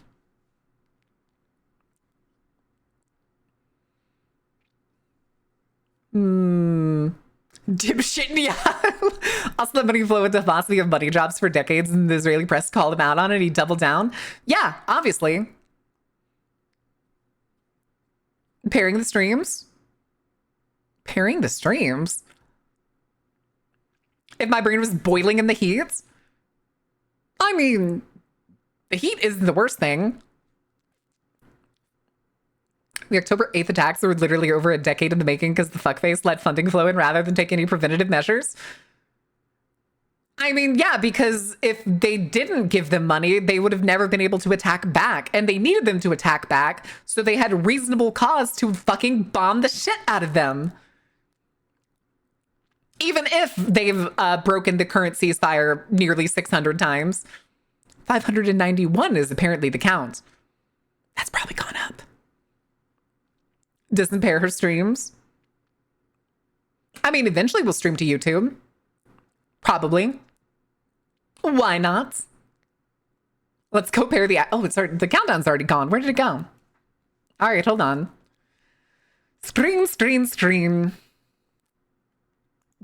Dipshit, yeah. Also, the money flow with the philosophy of money jobs for decades, and the Israeli press called him out on it. He doubled down. Yeah, obviously. Pairing the streams. Pairing the streams. If my brain was boiling in the heat. I mean, the heat isn't the worst thing. The October 8th attacks were literally over a decade in the making because the fuckface let funding flow in rather than take any preventative measures. I mean, yeah, because if they didn't give them money, they would have never been able to attack back. And they needed them to attack back, so they had reasonable cause to fucking bomb the shit out of them. Even if they've broken the current ceasefire nearly 600 times. 591 is apparently the count. That's probably gone up. Doesn't pair her streams. I mean, eventually we'll stream to YouTube. Probably. Why not? Let's go pair the... Oh, the countdown's already gone. Where did it go? All right, hold on. Stream.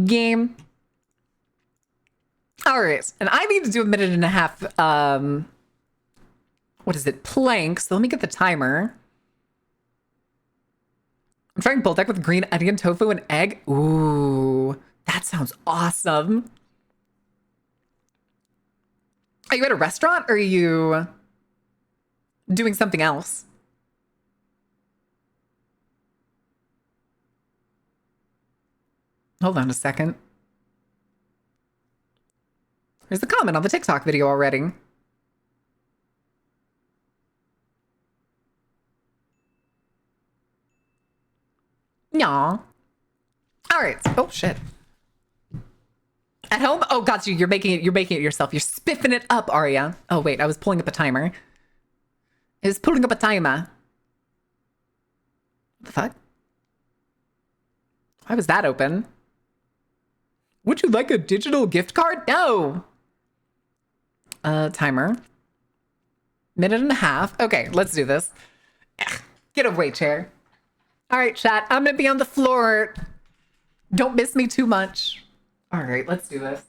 Game. All right, and I need to do a minute and a half, what is it? Plank. So let me get the timer. I'm trying bull deck with green onion, tofu, and egg. Ooh, that sounds awesome. Are you at a restaurant or are you doing something else? Hold on a second. There's a comment on the TikTok video already. Yaw. All right. Oh shit. At home? Oh, got you. You're making it yourself. You're spiffing it up, Arya. Oh wait, I was pulling up a timer. I was pulling up a timer. What the fuck? Why was that open? Would you like a digital gift card? No. Timer. Minute and a half. Okay, let's do this. Get away, chair. All right, chat. I'm gonna be on the floor. Don't miss me too much. All right, let's do this.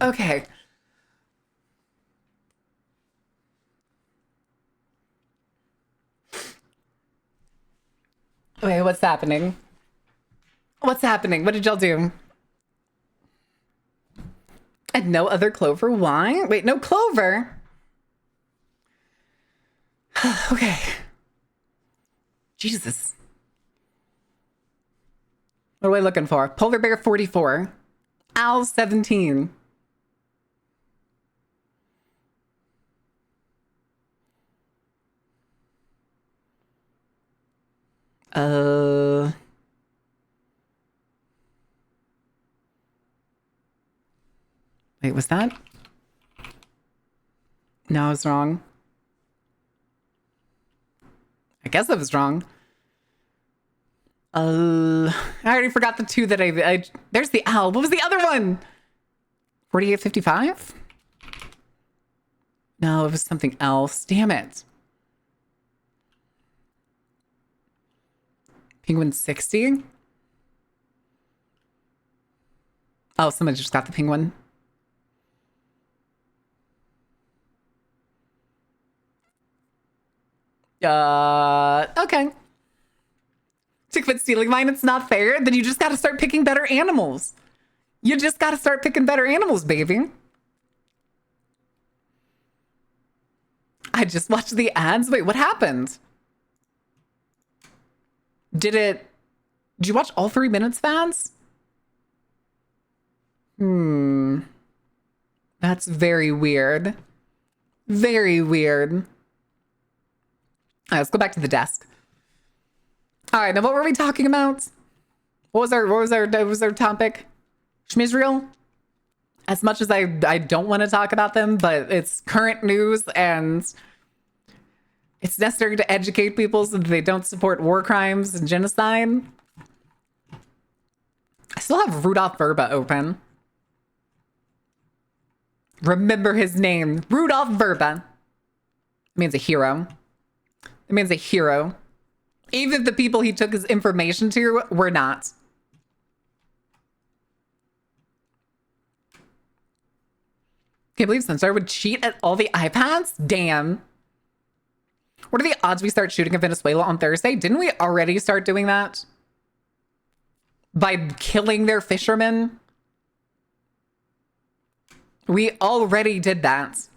Okay. Wait, what's happening? What's happening? What did y'all do? And no other clover? Why? Wait, no clover? Okay. Jesus. What are we looking for? Polar bear 44. Owl 17. Wait, was that? No, I was wrong. I guess I was wrong. I already forgot the two that I there's the owl. What was the other one? 4855? No, it was something else. Damn it. Penguin 60? Oh, somebody just got the penguin. Okay. Chickfoot stealing mine, it's not fair. Then you just gotta start picking better animals. You just gotta start picking better animals, baby. I just watched the ads. Wait, what happened? Did you watch all 3 minutes, fans? That's very weird. Very weird. All right, let's go back to the desk. All right, now what were we talking about? What was our topic? Schmizrael? As much as I don't want to talk about them, but it's current news and it's necessary to educate people so that they don't support war crimes and genocide. I still have Rudolph Verba open. Remember his name, Rudolph Verba. It means a hero. It means a hero. Even if the people he took his information to were not. Can't believe Sunstar would cheat at all the iPads? Damn. What are the odds we start shooting at Venezuela on Thursday? Didn't we already start doing that? By killing their fishermen? We already did that.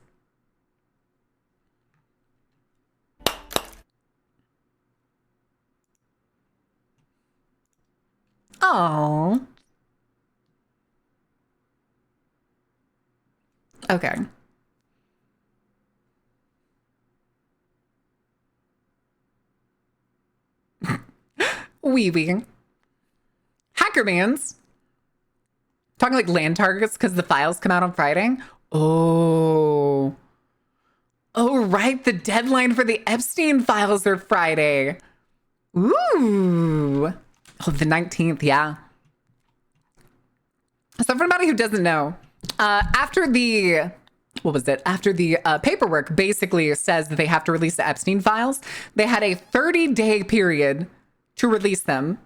Oh. Okay. Wee wee. Hackermans. Talking like land targets because the files come out on Friday. Oh. Oh, right. The deadline for the Epstein files are Friday. Ooh. Oh, the 19th. Yeah. So for anybody who doesn't know, after the paperwork basically says that they have to release the Epstein files, they had a 30-day period to release them.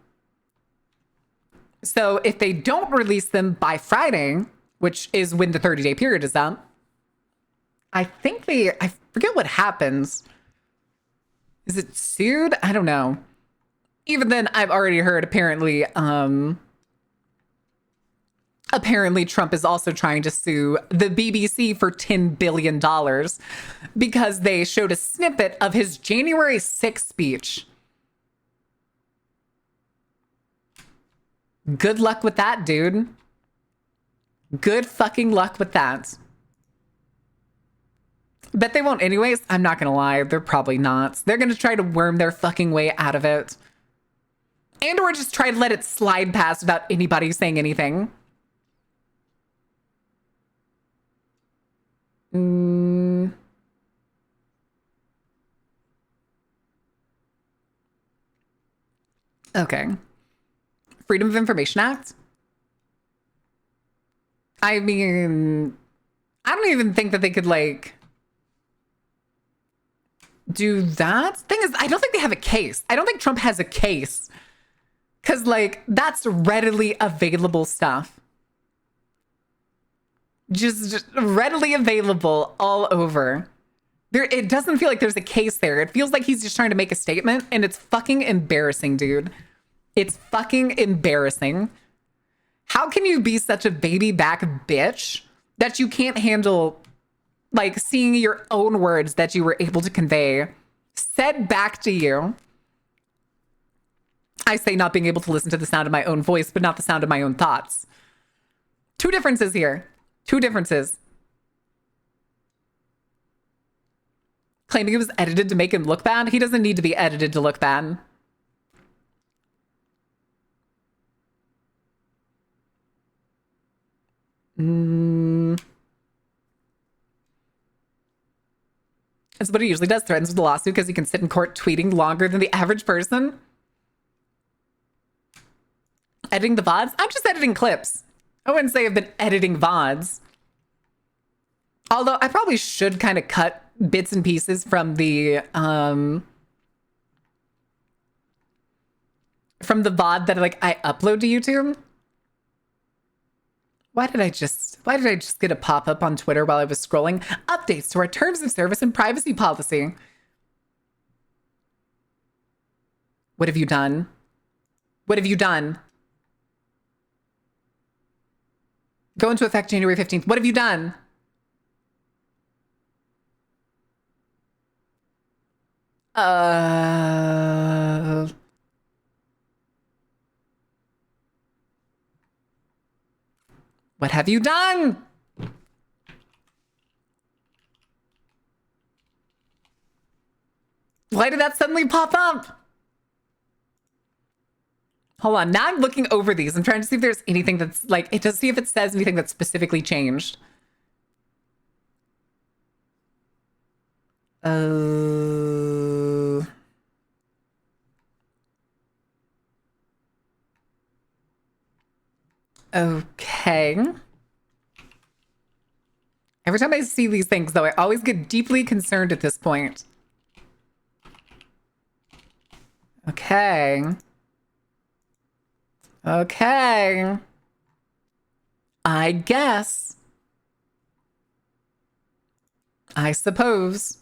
So if they don't release them by Friday, which is when the 30-day period is up, I forget what happens. Is it sued? I don't know. Even then, I've already heard apparently Trump is also trying to sue the BBC for $10 billion because they showed a snippet of his January 6th speech. Good luck with that, dude. Good fucking luck with that. Bet they won't anyways. I'm not gonna lie. They're probably not. They're gonna try to worm their fucking way out of it. And or just try to let it slide past without anybody saying anything. Okay. Freedom of Information Act? I mean, I don't even think that they could, like, do that. Thing is, I don't think they have a case. I don't think Trump has a case. Because, like, that's readily available stuff. Just readily available all over. It doesn't feel like there's a case there. It feels like he's just trying to make a statement, and it's fucking embarrassing, dude. It's fucking embarrassing. How can you be such a baby back bitch that you can't handle, like, seeing your own words that you were able to convey said back to you? I say not being able to listen to the sound of my own voice, but not the sound of my own thoughts. Two differences here. Two differences. Claiming it was edited to make him look bad. He doesn't need to be edited to look bad. That's what he usually does. Threatens with a lawsuit because he can sit in court tweeting longer than the average person. Editing the VODs? I'm just editing clips. I wouldn't say I've been editing VODs. Although I probably should kind of cut bits and pieces from the VOD that like I upload to YouTube. Why did I just get a pop-up on Twitter while I was scrolling? Updates to our terms of service and privacy policy. What have you done? What have you done? Go into effect January 15th. What have you done? What have you done? Why did that suddenly pop up? Hold on. Now I'm looking over these. I'm trying to see if there's anything that's like, it does see if it says anything that's specifically changed. Okay. Every time I see these things, though, I always get deeply concerned at this point. Okay. Okay. I guess. I suppose.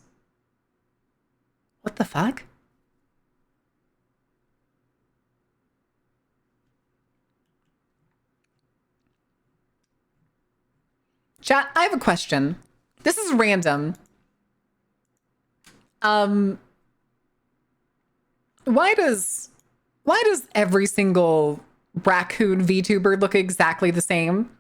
What the fuck? Chat, I have a question. This is random. Why does every single raccoon VTuber look exactly the same?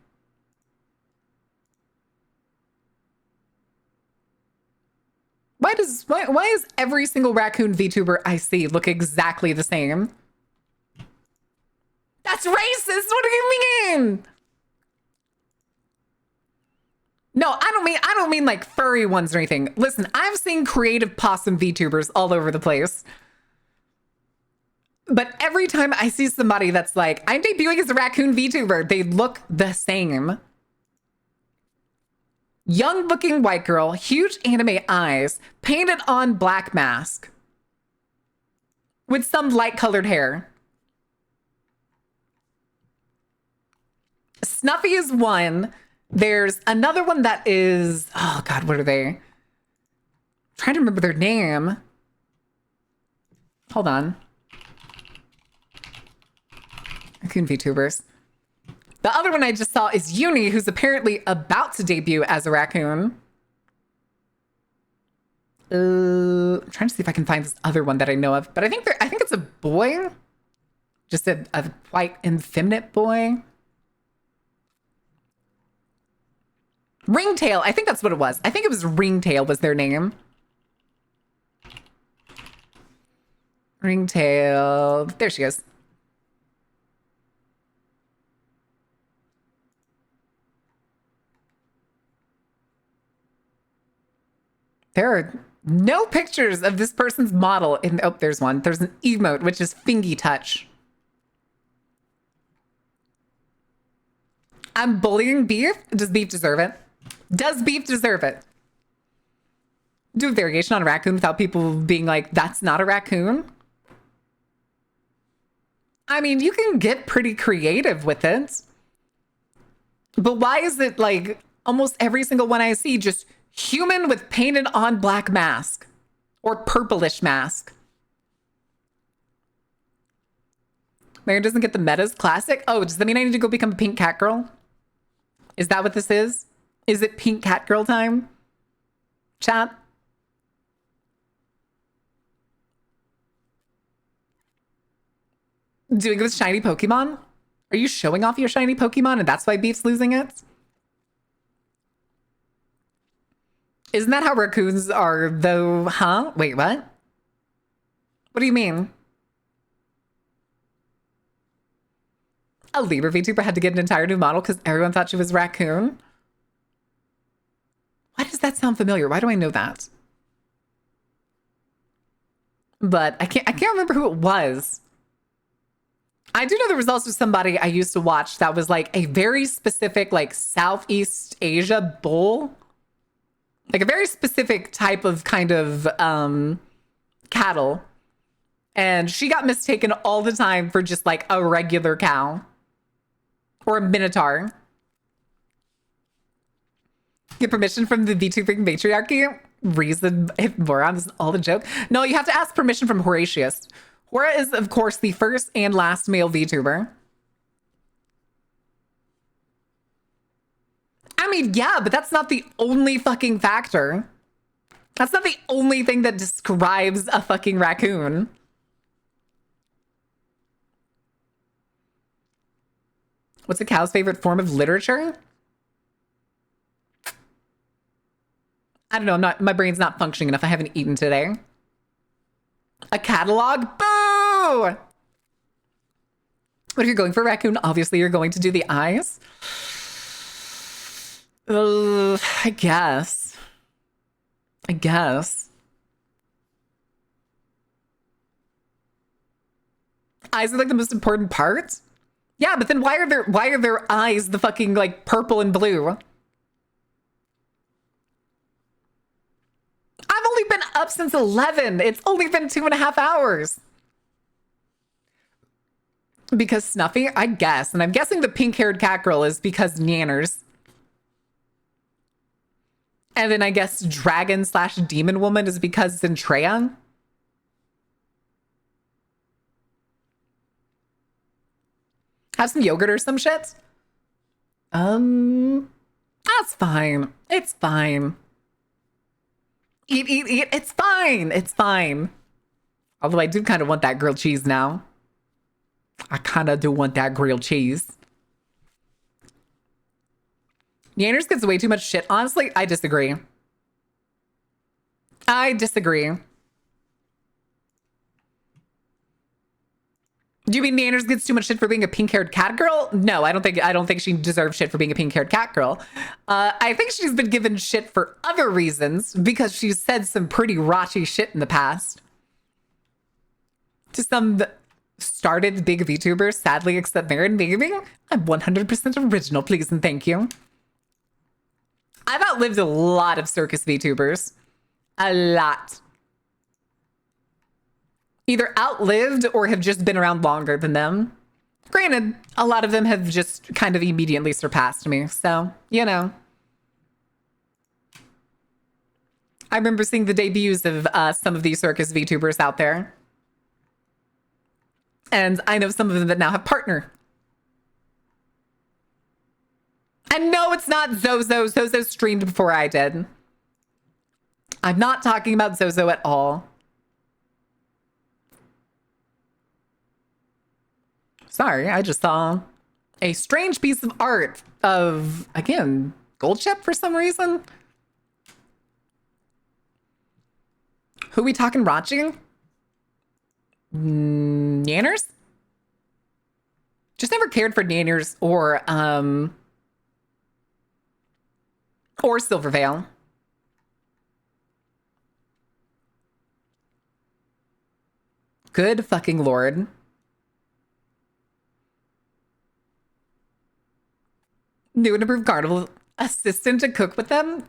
Why is every single raccoon VTuber I see look exactly the same? That's racist. What do you mean? No, I don't mean like furry ones or anything. Listen, I've seen creative possum VTubers all over the place. But every time I see somebody that's like, I'm debuting as a raccoon VTuber, they look the same. Young looking white girl, huge anime eyes, painted on black mask. With some light colored hair. Snuffy is one. There's another one that is, oh God, what are they? I'm trying to remember their name. Hold on. Raccoon VTubers. The other one I just saw is Uni, who's apparently about to debut as a raccoon. I'm trying to see if I can find this other one that I know of, but I think it's a boy. Just a white effeminate boy. Ringtail, I think that's what it was. I think it was Ringtail was their name. Ringtail, there she is. There are no pictures of this person's model in, oh, there's one. There's an emote, which is Fingy Touch. I'm bullying Beef? Does Beef deserve it? Does Beef deserve it? Do a variation on a raccoon without people being like, that's not a raccoon? I mean, you can get pretty creative with it. But why is it like, Almost every single one I see, just human with painted on black mask or purplish mask. Mary doesn't get the metas classic. Oh, does that mean I need to go become a pink cat girl? Is that what this is? Is it pink cat girl time? Chat? Doing it with shiny Pokemon? Are you showing off your shiny Pokemon and that's why Beef's losing it? Isn't that how raccoons are though? Huh? Wait, what? What do you mean? A Libra VTuber had to get an entire new model because everyone thought she was raccoon? Why does that sound familiar? Why do I know that? But I can't remember who it was. I do know there was also somebody I used to watch that was like a very specific like Southeast Asia bull. Like a very specific type of kind of cattle. And she got mistaken all the time for just like a regular cow. Or a minotaur. Get permission from the VTubing matriarchy? Reason if moron is all the joke. No, you have to ask permission from Horatius. Hora is, of course, the first and last male VTuber. I mean, yeah, but that's not the only fucking factor. That's not the only thing that describes a fucking raccoon. What's a cow's favorite form of literature? I don't know. My brain's not functioning enough. I haven't eaten today. A catalog? Boo! But if you're going for raccoon, obviously you're going to do the eyes. I guess. Eyes are like the most important part? Yeah, but then why are their eyes the fucking like purple and blue? I've only been up since 11. It's only been 2.5 hours. Because Snuffy, I guess. And I'm guessing the pink-haired cat girl is because Nanners. And then I guess dragon / demon woman is because Zentrea. Have some yogurt or some shit? That's fine. It's fine. Eat. It's fine. Although I do kind of want that grilled cheese now. I kind of do want that grilled cheese. Yanners gets way too much shit. Honestly, I disagree. Do you mean Yanners gets too much shit for being a pink-haired cat girl? No, I don't think she deserves shit for being a pink-haired cat girl. I think she's been given shit for other reasons because she's said some pretty raunchy shit in the past. To some started big VTubers, sadly, except Marin Baby. I'm 100% original, please and thank you. I've outlived a lot of circus VTubers. A lot. Either outlived or have just been around longer than them. Granted, a lot of them have just kind of immediately surpassed me. So, you know. I remember seeing the debuts of some of these circus VTubers out there. And I know some of them that now have partner. And no, it's not Zozo. Zozo streamed before I did. I'm not talking about Zozo at all. Sorry, I just saw a strange piece of art of, again, Gold Chip for some reason. Who we talking raunchy? Nanners? Just never cared for Nanners or Silvervale. Good fucking lord. New and improved carnival assistant to cook with them?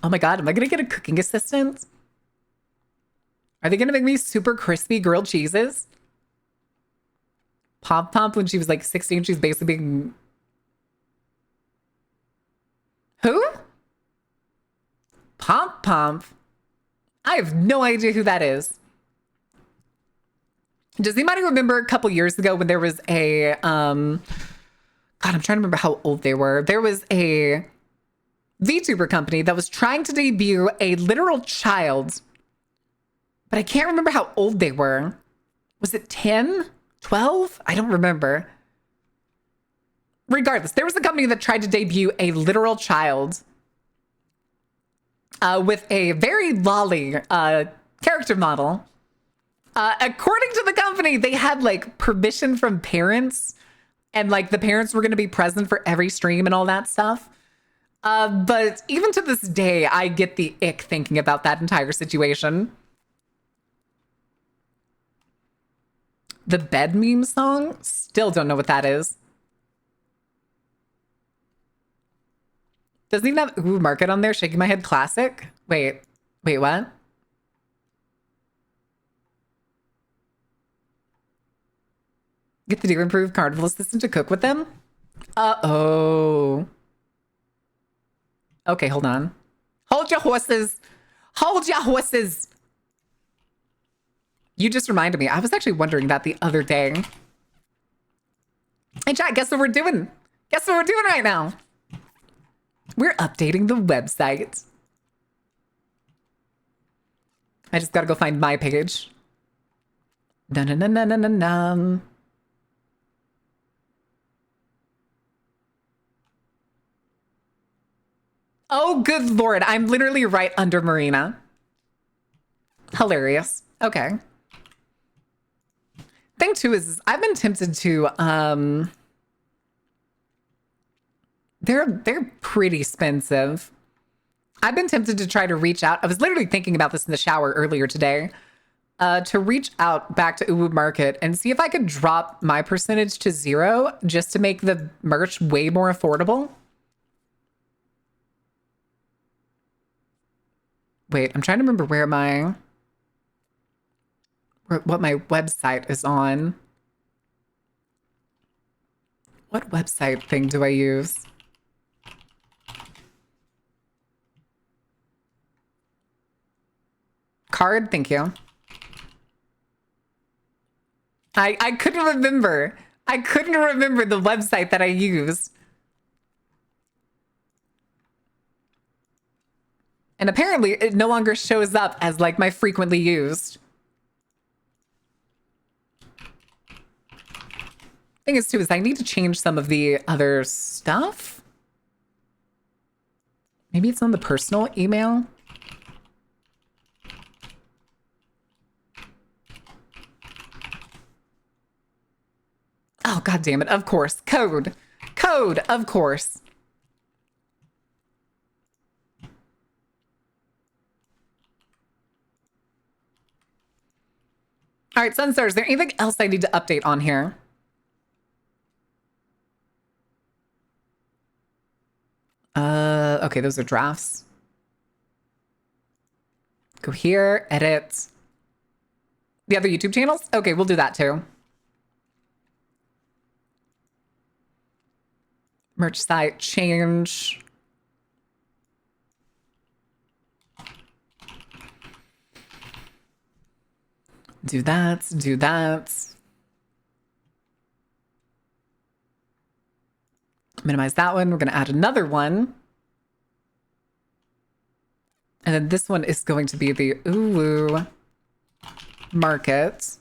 Oh my god, am I gonna get a cooking assistant? Are they gonna make me super crispy grilled cheeses? Pop Pop, when she was like 16, she's basically being... Pomp. I have no idea who that is. Does anybody remember a couple years ago when there was a God, I'm trying to remember how old they were. There was a VTuber company that was trying to debut a literal child, but I can't remember how old they were. Was it 10? 12? I don't remember. Regardless, there was a company that tried to debut a literal child with a very lolly character model. According to the company, they had like permission from parents, and like the parents were going to be present for every stream and all that stuff. But even to this day, I get the ick thinking about that entire situation. The bed meme song? Still don't know what that is. Doesn't even have Ooh Market on there. Shaking My Head Classic. Wait, what? Get the new improved Carnival assistant to cook with them? Uh-oh. Okay, hold on. Hold your horses. Hold your horses. You just reminded me. I was actually wondering that the other day. Hey, chat, guess what we're doing? Guess what we're doing right now? We're updating the website. I just gotta go find my page. Dun-dun-dun-dun-dun-dun. Oh, good Lord. I'm literally right under Marina. Hilarious. Okay. Thing too is I've been tempted to, they're pretty expensive. I've been tempted to try to reach out. I was literally thinking about this in the shower earlier today, to reach out back to Uwu Market and see if I could drop my percentage to 0 just to make the merch way more affordable. Wait, I'm trying to remember what my website is on. What website thing do I use? Card, thank you. I couldn't remember. I couldn't remember the website that I used. And apparently it no longer shows up as like my frequently used. Thing is too is I need to change some of the other stuff. Maybe it's on the personal email. Oh, God damn it. Of course. Code, of course. All right, Sunstar, is there anything else I need to update on here? Okay, those are drafts. Go here, edit. The other YouTube channels? Okay, we'll do that too. Merch site, change. Do that, do that. Minimize that one. We're going to add another one. And then this one is going to be the Uwu Market.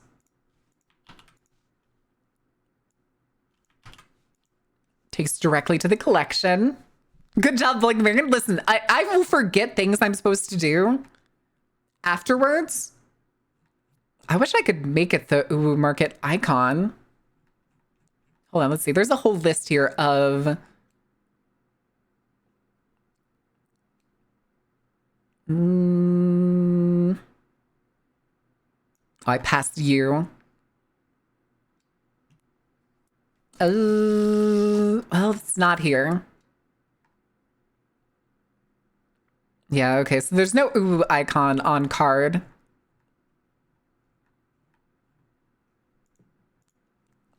Takes directly to the collection. Good job, Blake Marion. Listen, I will forget things I'm supposed to do afterwards. I wish I could make it the Uwu Market icon. Hold on, let's see. There's a whole list here of... Oh, I passed you. Oh, well, it's not here. Yeah, okay, so there's no Uwu icon on card.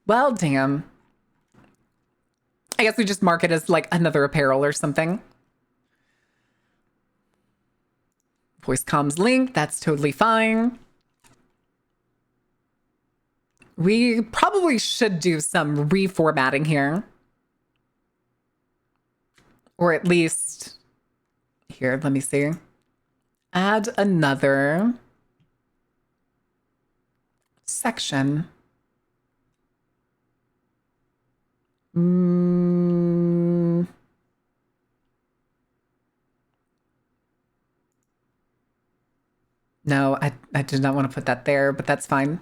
Well, damn. I guess we just mark it as like another apparel or something. Voice comms link, that's totally fine. We probably should do some reformatting here. Or at least, here, let me see. Add another section. No, I did not want to put that there, but that's fine.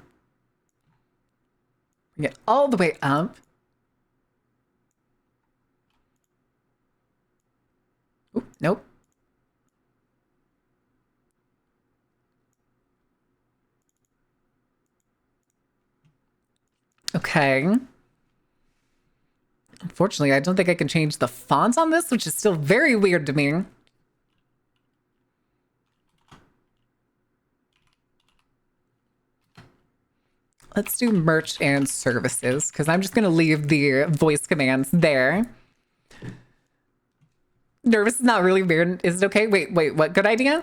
Bring it all the way up. Ooh, nope. Okay. Unfortunately, I don't think I can change the fonts on this, which is still very weird to me. Let's do merch and services, because I'm just going to leave the voice commands there. Nervous is not really weird. Is it okay? Wait, what? Good idea?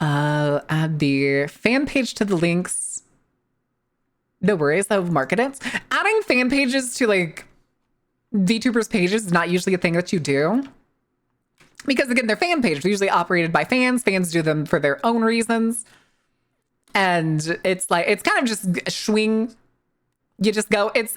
Add the fan page to the links. No worries, I'll market it. Adding fan pages to like VTubers pages is not usually a thing that you do. Because again, they're fan pages. They're usually operated by fans. Fans do them for their own reasons. And it's like, it's kind of just a swing. You just go, it'd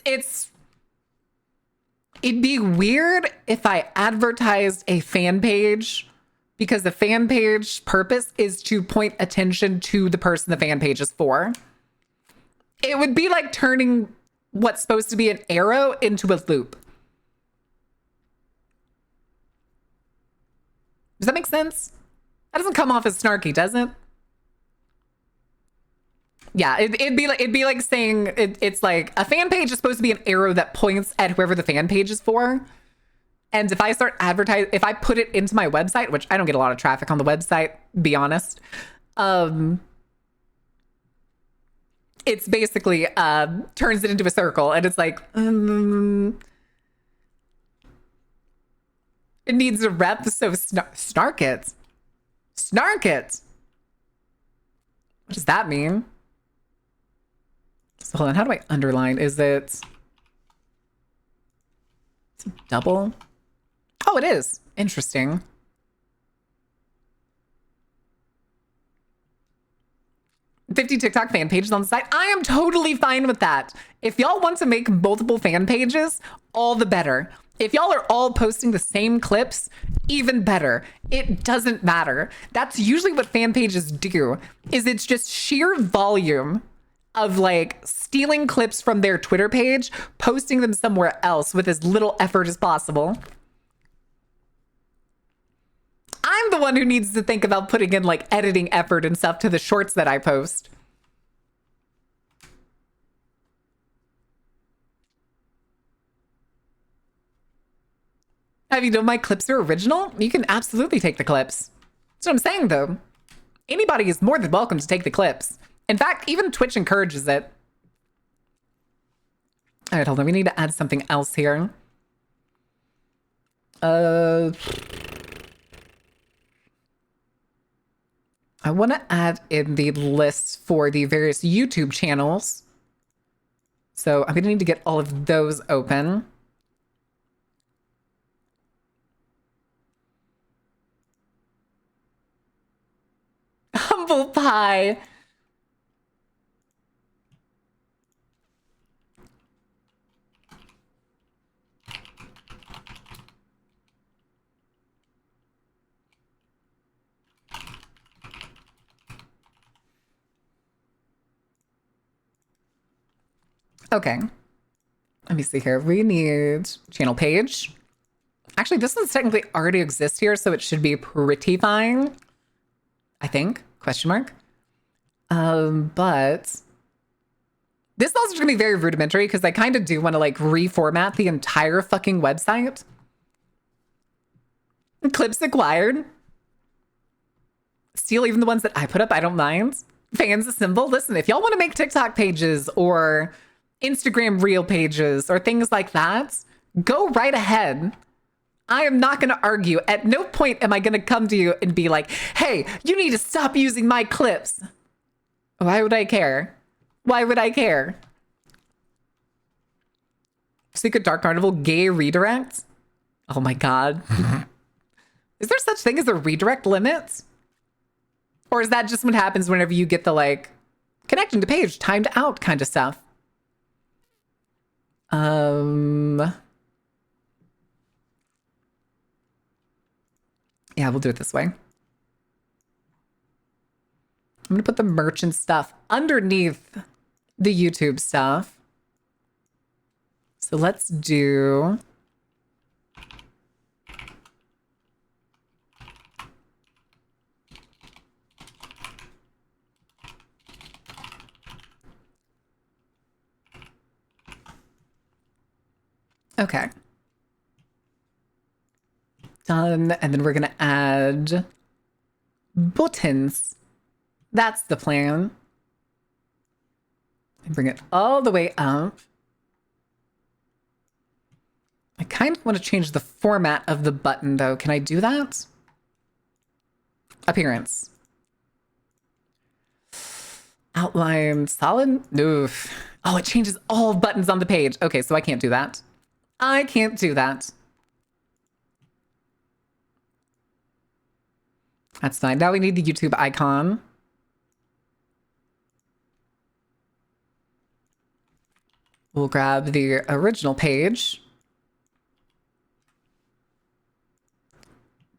be weird if I advertised a fan page because the fan page purpose is to point attention to the person the fan page is for. It would be like turning what's supposed to be an arrow into a loop. Does that make sense? That doesn't come off as snarky, does it? Yeah, it'd be like saying it's like a fan page is supposed to be an arrow that points at whoever the fan page is for. And if I start advertising, if I put it into my website, which I don't get a lot of traffic on the website, be honest, it's basically turns it into a circle, and it's like it needs a rep, so snark it. What does that mean? So hold on, how do I underline? Is it double? Oh, it is. Interesting. $50 TikTok fan pages on the site. I am totally fine with that. If y'all want to make multiple fan pages, all the better. If y'all are all posting the same clips, even better. It doesn't matter. That's usually what fan pages do, is it's just sheer volume of like stealing clips from their Twitter page, posting them somewhere else with as little effort as possible. I'm the one who needs to think about putting in like editing effort and stuff to the shorts that I post. Have you known my clips are original? You can absolutely take the clips. That's what I'm saying though. Anybody is more than welcome to take the clips. In fact, even Twitch encourages it. All right, hold on. We need to add something else here. I want to add in the list for the various YouTube channels. So I'm going to need to get all of those open. Humble pie. Okay. Let me see here. We need channel page. Actually, this one's technically already exists here, so it should be pretty fine. I think, question mark. But this is also gonna be very rudimentary because I kind of do want to like reformat the entire fucking website. Clips acquired. Steal even the ones that I put up, I don't mind. Fans assemble. Listen, if y'all want to make TikTok pages or Instagram reel pages or things like that, go right ahead. I am not going to argue. At no point am I going to come to you and be like, hey, you need to stop using my clips. Why would I care? Why would I care? Secret Dark Carnival gay redirects? Oh my God. Is there such thing as a redirect limit? Or is that just what happens whenever you get the like connecting to page timed out kind of stuff? Yeah, we'll do it this way. I'm going to put the merchant stuff underneath the YouTube stuff. So let's do... Okay. Done. And then we're going to add buttons. That's the plan. And bring it all the way up. I kind of want to change the format of the button, though. Can I do that? Appearance. Outline solid? Oof. Oh, it changes all buttons on the page. Okay, so I can't do that. I can't do that. That's fine. Now we need the YouTube icon. We'll grab the original page.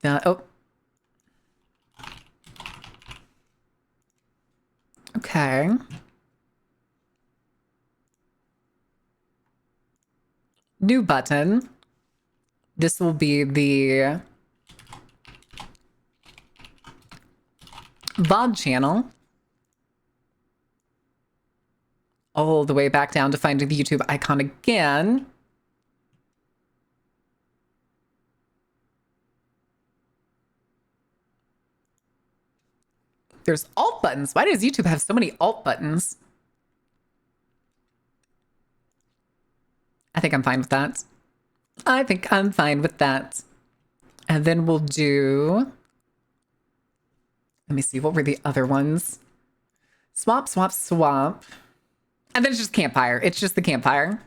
Oh. Okay. New button. This will be the VOD channel. All the way back down to finding the YouTube icon again. There's alt buttons. Why does YouTube have so many alt buttons? I think I'm fine with that. I think I'm fine with that. And then we'll do... Let me see, what were the other ones? Swap, swap, swap. And then it's just campfire. It's just the campfire.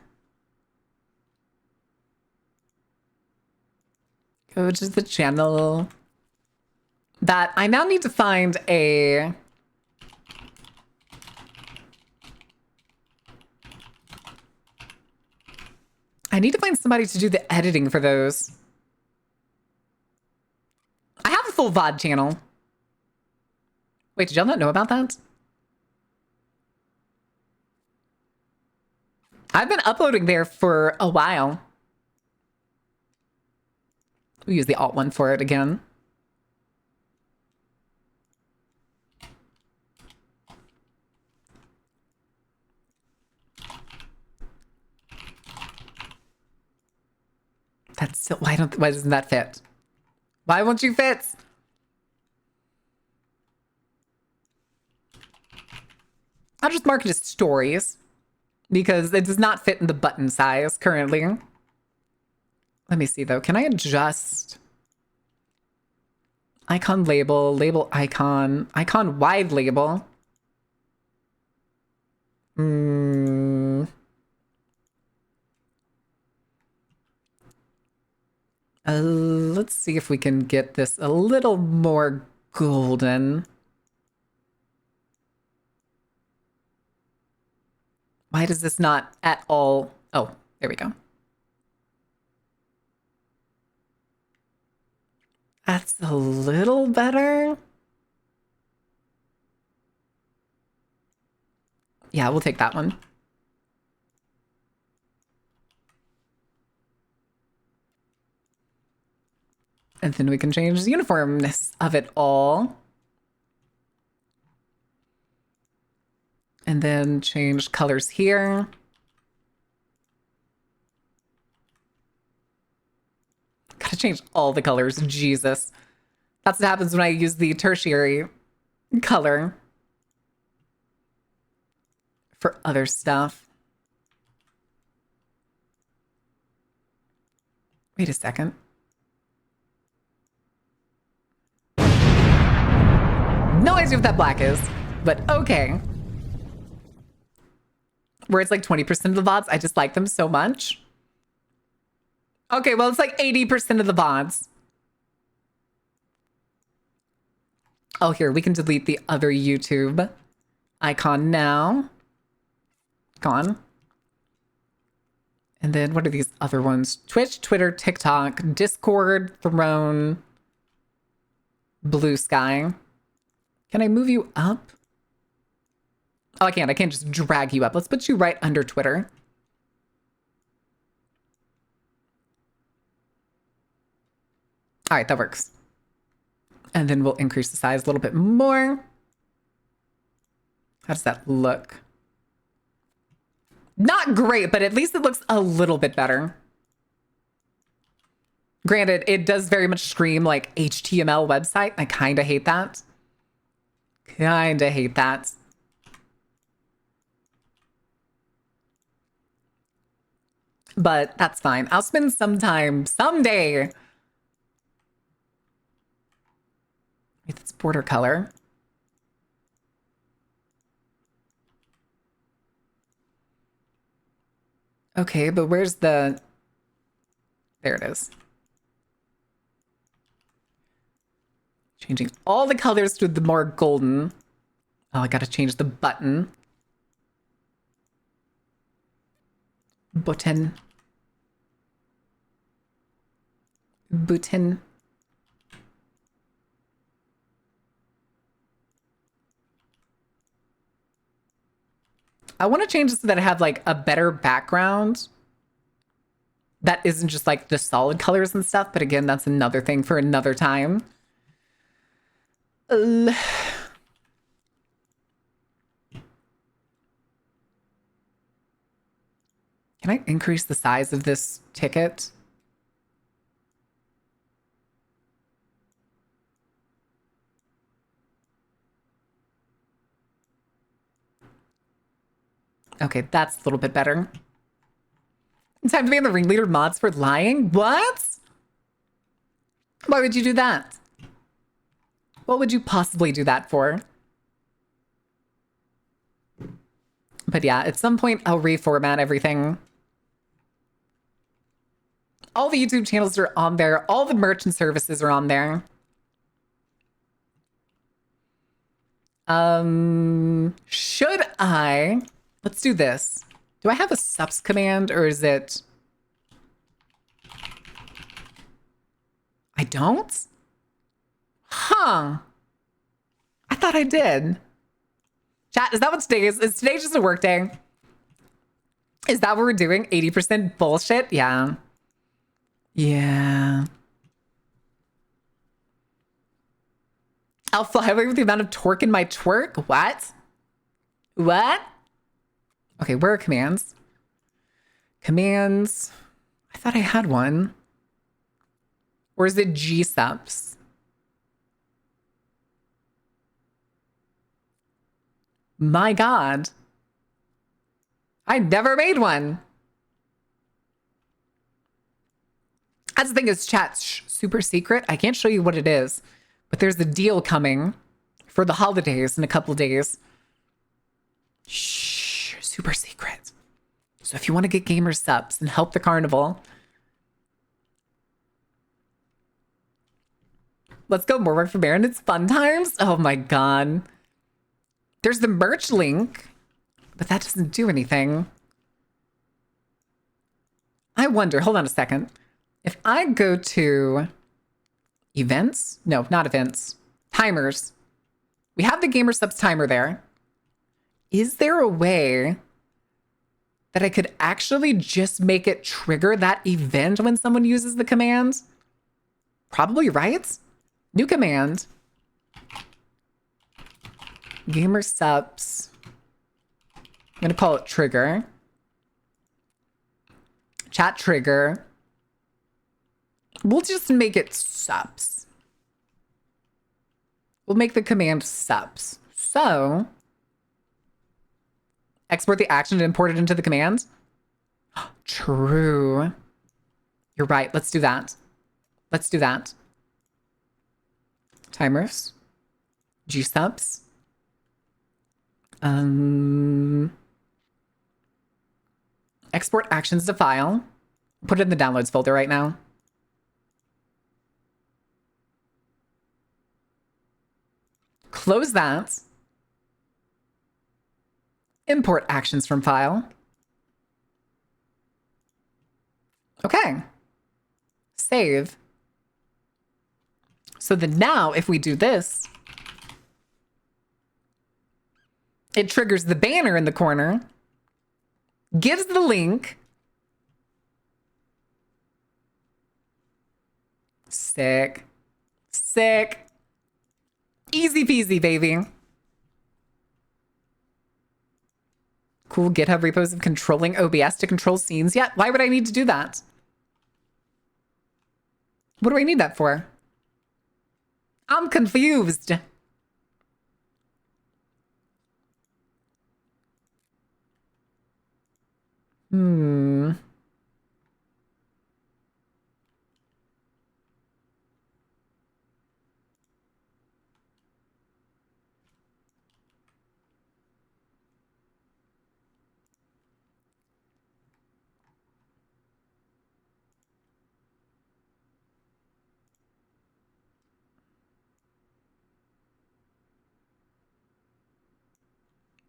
Go to the channel. That I now need to find a... I need to find somebody to do the editing for those. I have a full VOD channel. Wait, did y'all not know about that? I've been uploading there for a while. We'll use the alt one for it again. That's still, why doesn't that fit? Why won't you fit? I'll just mark it as stories because it does not fit in the button size currently. Let me see though. Can I adjust icon label, label icon, icon wide label? Let's see if we can get this a little more golden. Why does this not at all? Oh, there we go. That's a little better. Yeah, we'll take that one. And then we can change the uniformness of it all. And then change colors here. Gotta change all the colors, Jesus. That's what happens when I use the tertiary color for other stuff. Wait a second. idea what that black is, but okay. Where it's like 20% of the VODs. I just like them so much. Okay, well, it's like 80% of the VODs. Oh, here, we can delete the other YouTube icon now. Gone. And then what are these other ones? Twitch, Twitter, TikTok, Discord, Throne, Blue Sky. Can I move you up? Oh, I can't. I can't just drag you up. Let's put you right under Twitter. All right, that works. And then we'll increase the size a little bit more. How does that look? Not great, but at least it looks a little bit better. Granted, it does very much scream like HTML website. I kind of hate that. Kind of hate that. But that's fine. I'll spend some time someday with its border color. Okay, but where's the... There it is. Changing all the colors to the more golden. Oh, I gotta change the button. Button. Button. I want to change this so that I have like a better background that isn't just like the solid colors and stuff. But again, that's another thing for another time. Can I increase the size of this ticket? Okay, that's a little bit better. Time to be in the ringleader mods for lying? What? Why would you do that? What would you possibly do that for? But yeah, at some point I'll reformat everything. All the YouTube channels are on there. All the merchant services are on there. Should I... Let's do this. Do I have a subs command or is it... I don't? Huh. I thought I did. Chat, is that what today is? Is today just a work day? Is that what we're doing? 80% bullshit? Yeah. Yeah. I'll fly away with the amount of torque in my twerk? What? What? Okay, where are commands? Commands. I thought I had one. Or is it G subs? My God. I never made one. That's the thing is chat's super secret. I can't show you what it is, but there's a deal coming for the holidays in a couple days. Shh, super secret. So if you want to get gamer subs and help the carnival, let's go more work for Baron. It's fun times. Oh my God. There's the merch link, but that doesn't do anything. I wonder, hold on a second. If I go to events, no, not events, timers. We have the gamer subs timer there. Is there a way that I could actually just make it trigger that event when someone uses the command? Probably, right? New command. Gamer subs. I'm gonna call it trigger. Chat trigger. We'll just make it subs. We'll make the command subs. So, export the action and import it into the command. True. You're right. Let's do that. Let's do that. Timers. G-subs. Export actions to file. Put it in the downloads folder right now. Close that. Import actions from file. Okay. Save. So then now if we do this, it triggers the banner in the corner, gives the link. Sick. Sick. Easy peasy, baby. Cool GitHub repos of controlling OBS to control scenes. Yeah, why would I need to do that? What do I need that for? I'm confused.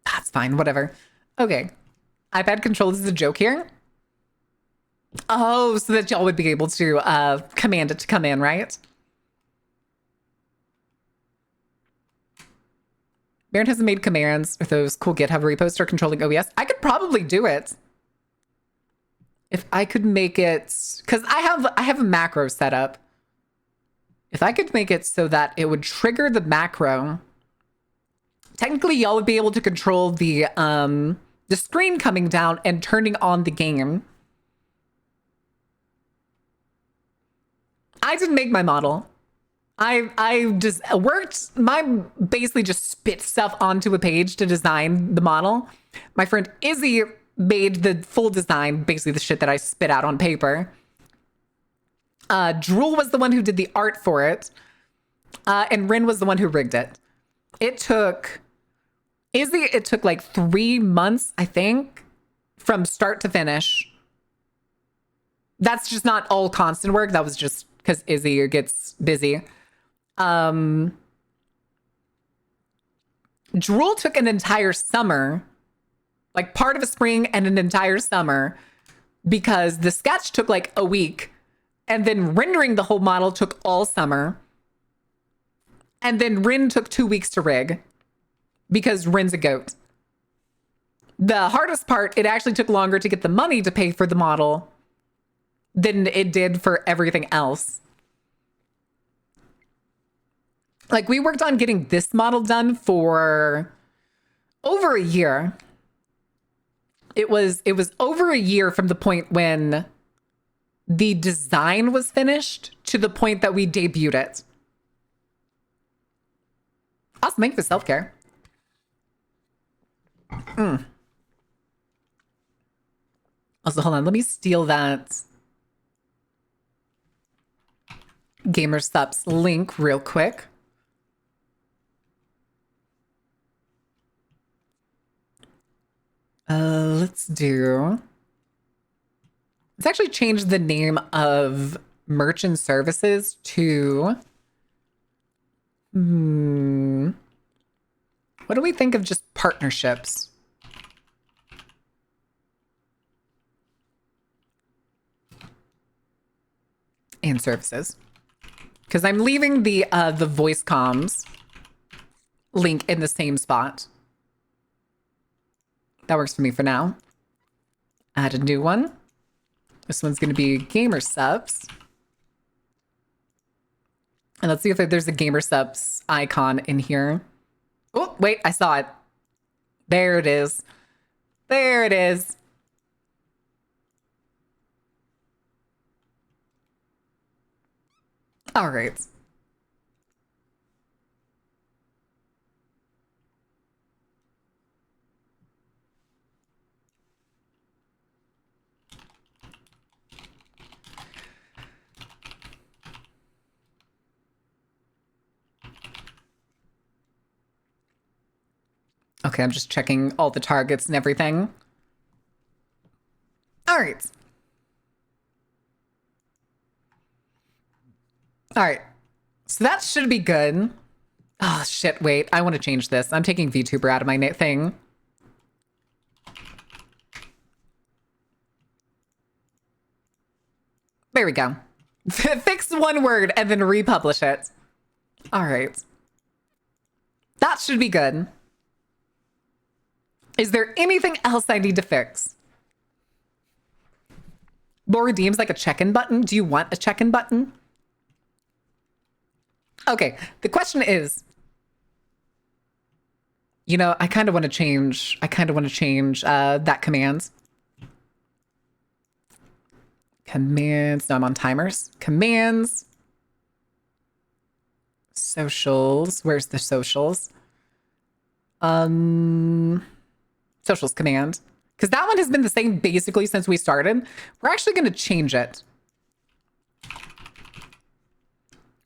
That's fine, whatever. Okay. iPad controls is a joke here. Oh, so that y'all would be able to command it to come in, right? Baron hasn't made commands with those cool GitHub repos for controlling OBS. I could probably do it. If I could make it, because I have a macro set up. If I could make it so that it would trigger the macro, technically y'all would be able to control the screen coming down and turning on the game. I didn't make my model. I just worked, basically just spit stuff onto a page to design the model. My friend Izzy made the full design, basically the shit that I spit out on paper. Drool was the one who did the art for it. And Rin was the one who rigged it. It took like 3 months, I think, from start to finish. That's just not all constant work. That was just because Izzy gets busy. Drool took an entire summer, like part of a spring and an entire summer, because the sketch took like a week, and then rendering the whole model took all summer. And then Rin took 2 weeks to rig, because Rin's a goat. The hardest part, it actually took longer to get the money to pay for the model than it did for everything else. Like, we worked on getting this model done for over a year. It was over a year from the point when the design was finished to the point that we debuted it. Awesome, thank you for self-care. Also, hold on, let me steal that Gamer Subs link real quick. Let's actually change the name of Merchant Services to, what do we think of just partnerships? And services. Because I'm leaving the voice comms link in the same spot. That works for me for now. Add a new one. This one's going to be Gamer Subs. And let's see if there's a Gamer Subs icon in here. Oh, wait, I saw it. There it is. There it is. All right. Okay, I'm just checking all the targets and everything. All right. All right. So that should be good. Oh, shit. Wait, I want to change this. I'm taking VTuber out of my thing. There we go. Fix one word and then republish it. All right. That should be good. Is there anything else I need to fix? More redeems like a check-in button. Do you want a check-in button? Okay, the question is, you know, I kind of want to change that command. Commands. No, I'm on timers. Commands. Socials. Where's the socials? Socials command. Because that one has been the same basically since we started. We're actually going to change it.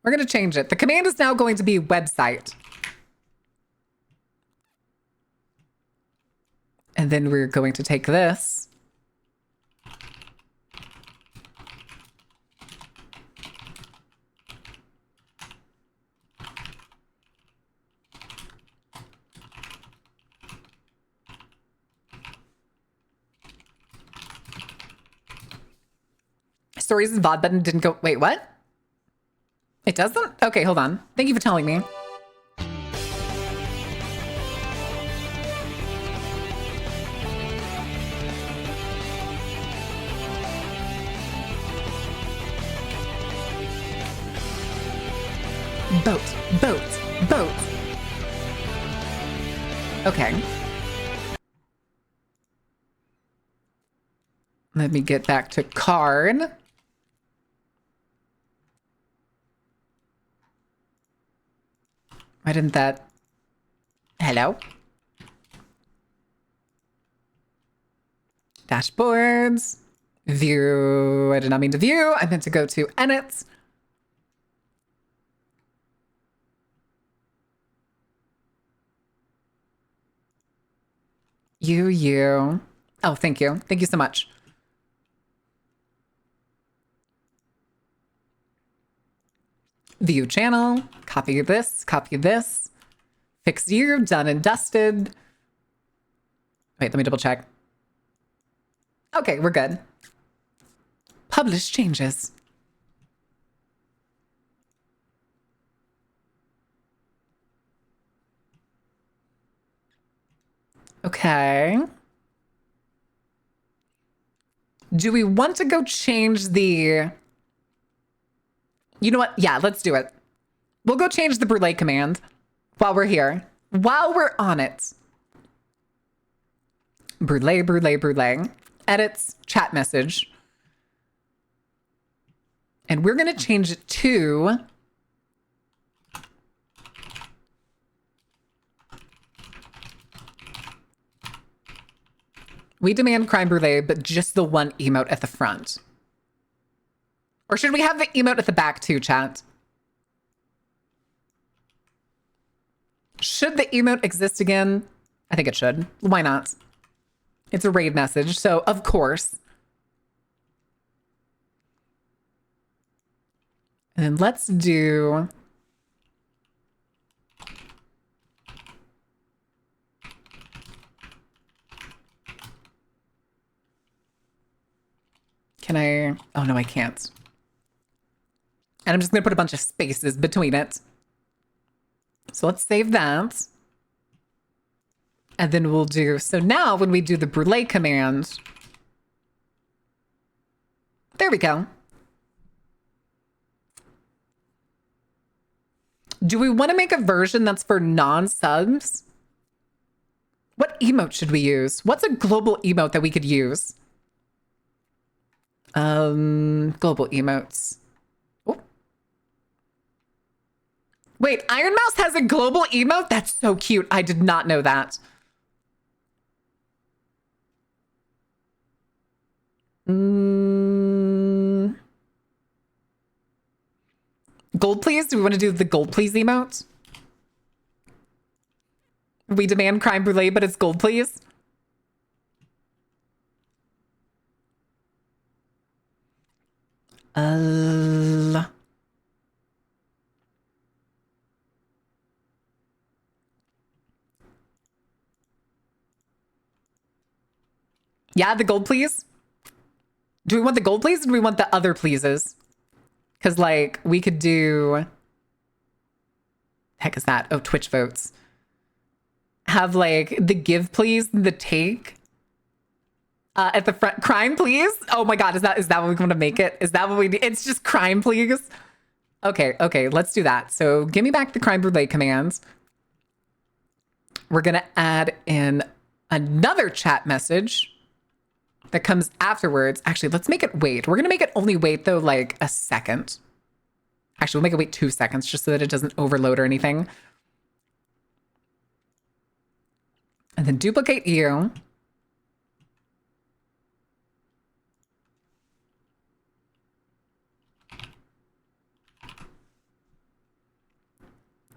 We're going to change it. The command is now going to be website. And then we're going to take this. Stories and VOD button didn't go. Wait, what? It doesn't? Okay, hold on. Thank you for telling me. Boat. Okay. Let me get back to card. Why didn't that... Hello? Dashboards. View. I did not mean to view. I meant to go to edit. You. Oh, thank you. Thank you so much. View channel. Copy this. Copy this. Fix you. Done and dusted. Wait, let me double check. Okay, we're good. Publish changes. Okay. Do we want to go change the... You know what? Yeah, let's do it. We'll go change the brulee command while we're here. While we're on it. Brulee. Edits, chat message. And we're going to change it to... We demand crime brulee, but just the one emote at the front. Or should we have the emote at the back too, chat? Should the emote exist again? I think it should. Why not? It's a raid message, so of course. And then let's do... Can I... Oh, no, I can't. And I'm just going to put a bunch of spaces between it. So let's save that. And then we'll do... So now when we do the brulee command... There we go. Do we want to make a version that's for non-subs? What emote should we use? What's a global emote that we could use? Global emotes. Oh. Wait, Iron Mouse has a global emote? That's so cute. I did not know that. Gold please? Do we want to do the gold please emote? We demand crime brulee, but it's gold, please. Yeah, the gold, please. Do we want the gold, please, or do we want the other pleases? Because, like, we could do... Heck is that? Oh, Twitch votes. Have, like, the give, please, the take. At the front, crime, please. Oh my God, is that what we want to make it? Is that what we do? It's just crime, please. Okay, let's do that. So give me back the crime brulee commands. We're gonna add in another chat message that comes afterwards. Actually, let's make it wait. We're gonna make it only wait though, like a second. Actually, we'll make it wait 2 seconds just so that it doesn't overload or anything. And then duplicate you.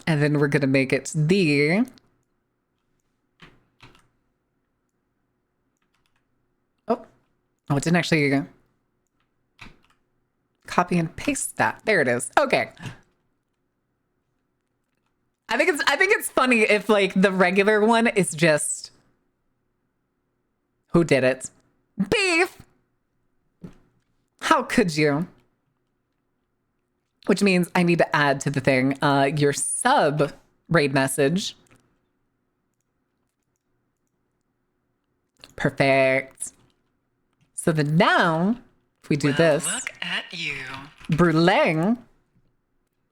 And then we're going to make it the... Oh, it didn't actually copy and paste that. There it is. Okay. I think it's funny if like the regular one is just who did it? Beef. How could you? Which means I need to add to the thing your sub raid message. Perfect. So then now, if we do this. Look at you. Brulee.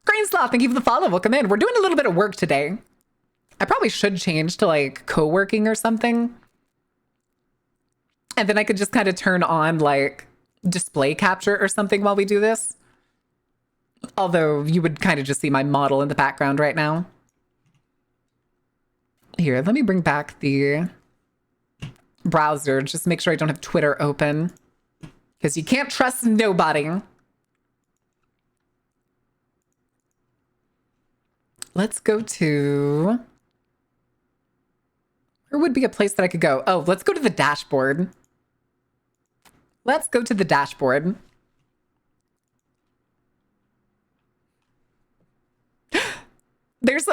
Greenslaw, thank you for the follow. Welcome in. We're doing a little bit of work today. I probably should change to like co-working or something. And then I could just kind of turn on like display capture or something while we do this. Although you would kind of just see my model in the background right now. Here, let me bring back the browser. Just make sure I don't have Twitter open. Because you can't trust nobody. Let's go to... Where would be a place that I could go? Oh, let's go to the dashboard. Let's go to the dashboard.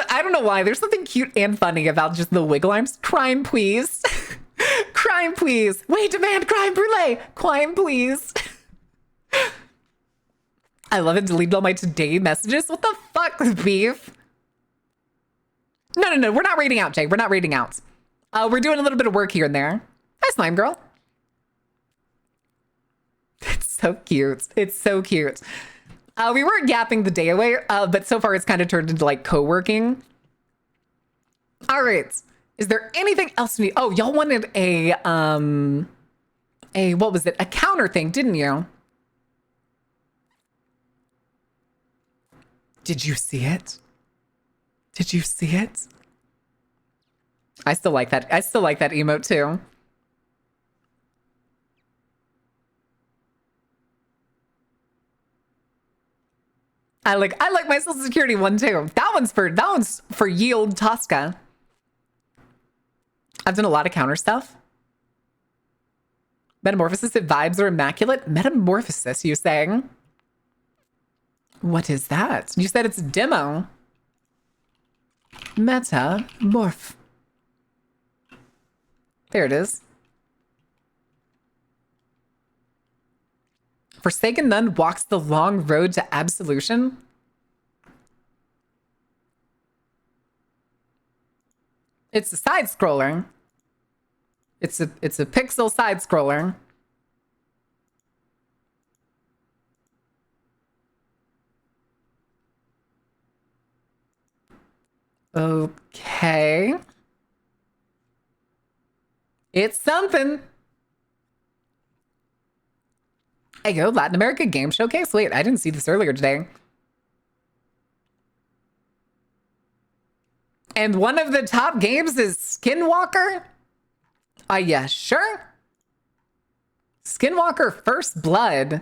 I don't know why, there's something cute and funny about just the wiggle arms. Crime, please. Crime, please. We demand crime brulee. Crime, please. I love it. Deleted all my today messages. What the fuck, beef? No. We're not raiding out, Jay. We're not raiding out. We're doing a little bit of work here and there. Hi, Slime Girl. It's so cute. It's so cute. We weren't yapping the day away, but so far it's kind of turned into like co-working. All right. Is there anything else we... Oh, y'all wanted a, what was it? A counter thing, didn't you? Did you see it? Did you see it? I still like that. I still like that emote too. I like my Social Security one too. That one's for Yield Tosca. I've done a lot of counter stuff. Metamorphosis, if vibes are immaculate. Metamorphosis, you saying? What is that? You said it's a demo. Metamorph. There it is. Forsaken Nun walks the long road to absolution. It's a side scroller. It's a pixel side scroller. Okay. It's something. Hey, yo, Latin America Game Showcase? Wait, I didn't see this earlier today. And one of the top games is Skinwalker? Yeah, sure. Skinwalker First Blood.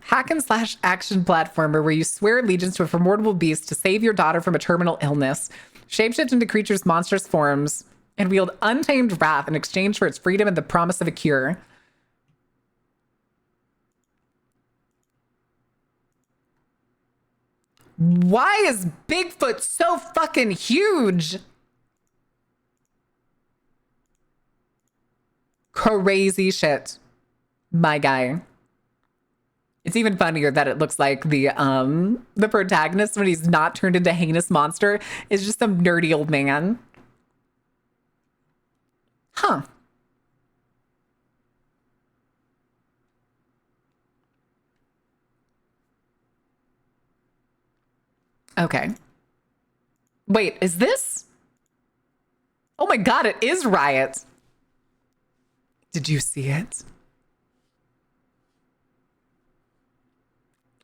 Hack and slash action platformer where you swear allegiance to a formidable beast to save your daughter from a terminal illness, shapeshift into creatures' monstrous forms, and wield untamed wrath in exchange for its freedom and the promise of a cure. Why is Bigfoot so fucking huge? Crazy shit, my guy. It's even funnier that it looks like the protagonist, when he's not turned into heinous monster, is just some nerdy old man. Huh. Okay. Wait, is this? Oh my god, it is Riot. Did you see it?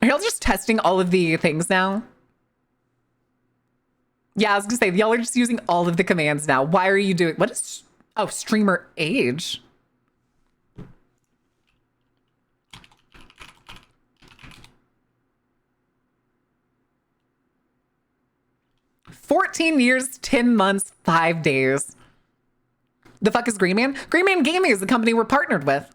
Are y'all just testing all of the things now? Yeah, I was gonna say, y'all are just using all of the commands now. Why are you doing, what is, oh, streamer age. "14 years, 10 months, 5 days. The fuck is Green Man? Green Man Gaming is the company we're partnered with.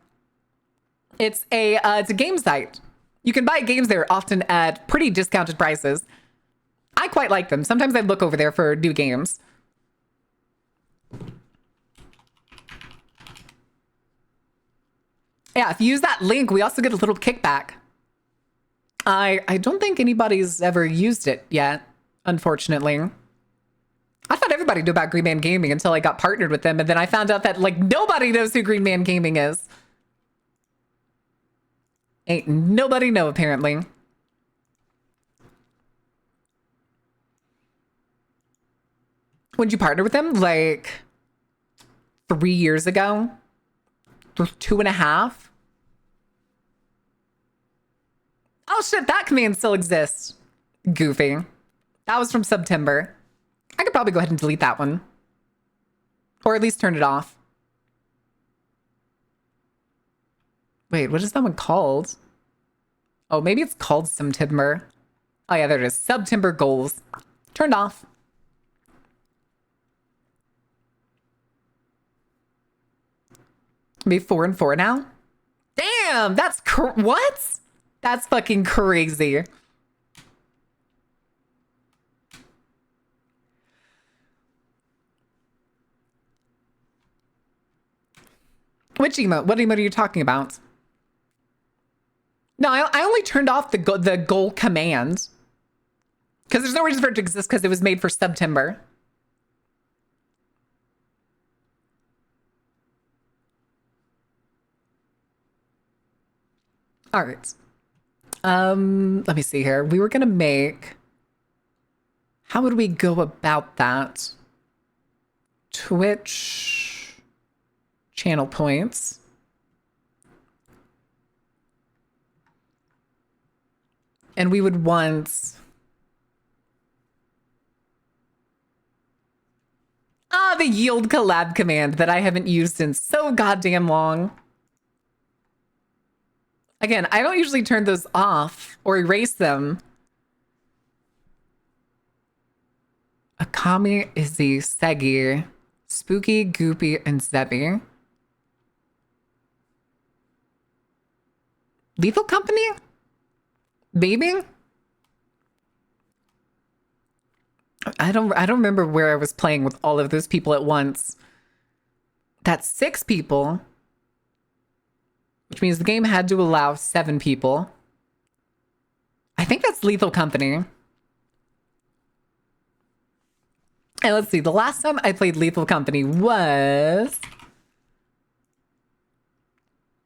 It's a game site. You can buy games there often at pretty discounted prices. I quite like them. Sometimes I look over there for new games. Yeah, if you use that link, we also get a little kickback. I don't think anybody's ever used it yet, unfortunately. I thought everybody knew about Green Man Gaming until I got partnered with them, and then I found out that, like, nobody knows who Green Man Gaming is. Ain't nobody know, apparently. When did you partner with them? Like 3 years ago? 2.5? Oh shit, that command still exists. Goofy. That was from September. I could probably go ahead and delete that one. Or at least turn it off. Wait, what is that one called? Oh, maybe it's called September. Oh yeah, there it is. September goals. Turned off. Maybe 4 and 4 now? Damn, that's what? That's fucking crazy. Which emote? What emote are you talking about? No, I only turned off the goal command. Because there's no reason for it to exist because it was made for September. All right. Let me see here. We were gonna make, how would we go about that? Twitch channel points. And we would want, the yield collab command that I haven't used in so goddamn long. Again, I don't usually turn those off or erase them. Akami, Izzy, Segi, Spooky, Goopy, and Zebby. Lethal Company? Maybe? I don't remember where I was playing with all of those people at once. That's 6 people. Which means the game had to allow 7 people. I think that's Lethal Company. And let's see, the last time I played Lethal Company was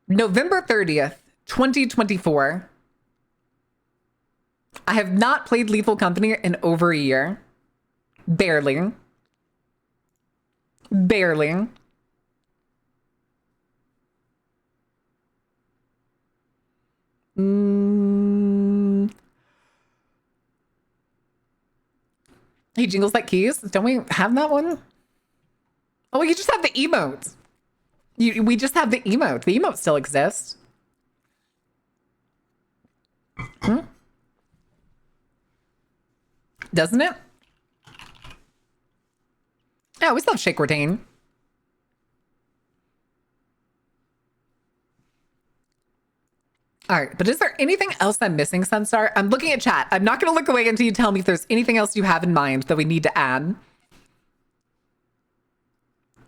November 30th, 2024. I have not played Lethal Company in over a year. Barely. Barely. He jingles like keys. Don't we have that one? Oh, you just have the emote. We just have the emote. The emote still exists. Doesn't it? Yeah, we still have Shake Retain. All right, but is there anything else I'm missing, Sunstar? I'm looking at chat. I'm not going to look away until you tell me if there's anything else you have in mind that we need to add.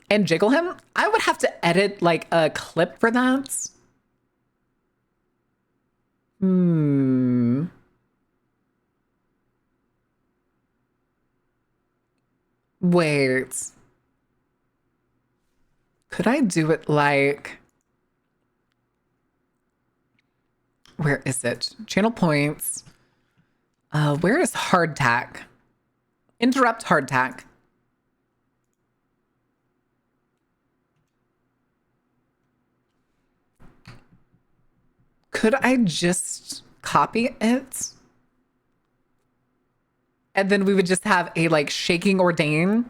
And Jiggle Him? I would have to edit like a clip for that. Wait. Could I do it like... Where is it? Channel points. Where is hardtack? Interrupt hardtack. Could I just copy it? And then we would just have a like shaking ordain.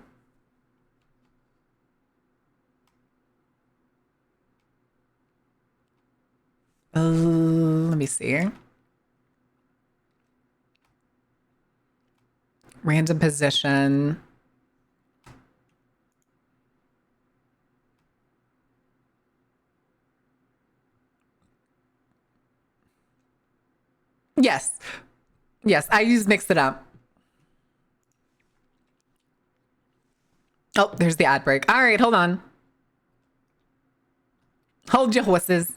Let me see. Random position. Yes. Yes, I use Mix It Up. Oh, there's the ad break. All right, hold on. Hold your horses.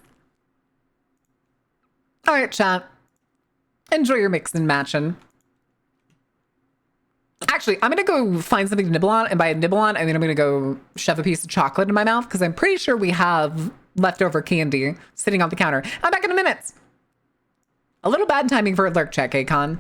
All right, chat. Enjoy your mix and matching. Actually, I'm going to go find something to nibble on. And by nibble on, I mean I'm going to go shove a piece of chocolate in my mouth because I'm pretty sure we have leftover candy sitting on the counter. I'm back in a minute. A little bad timing for a lurk check, Akon.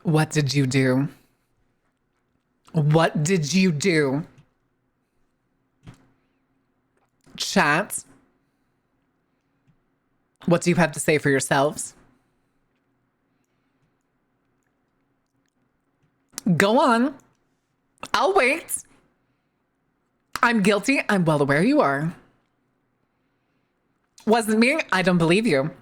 What did you do? What did you do? Chat. What do you have to say for yourselves? Go on. I'll wait. I'm guilty. I'm well aware you are. Wasn't me. I don't believe you.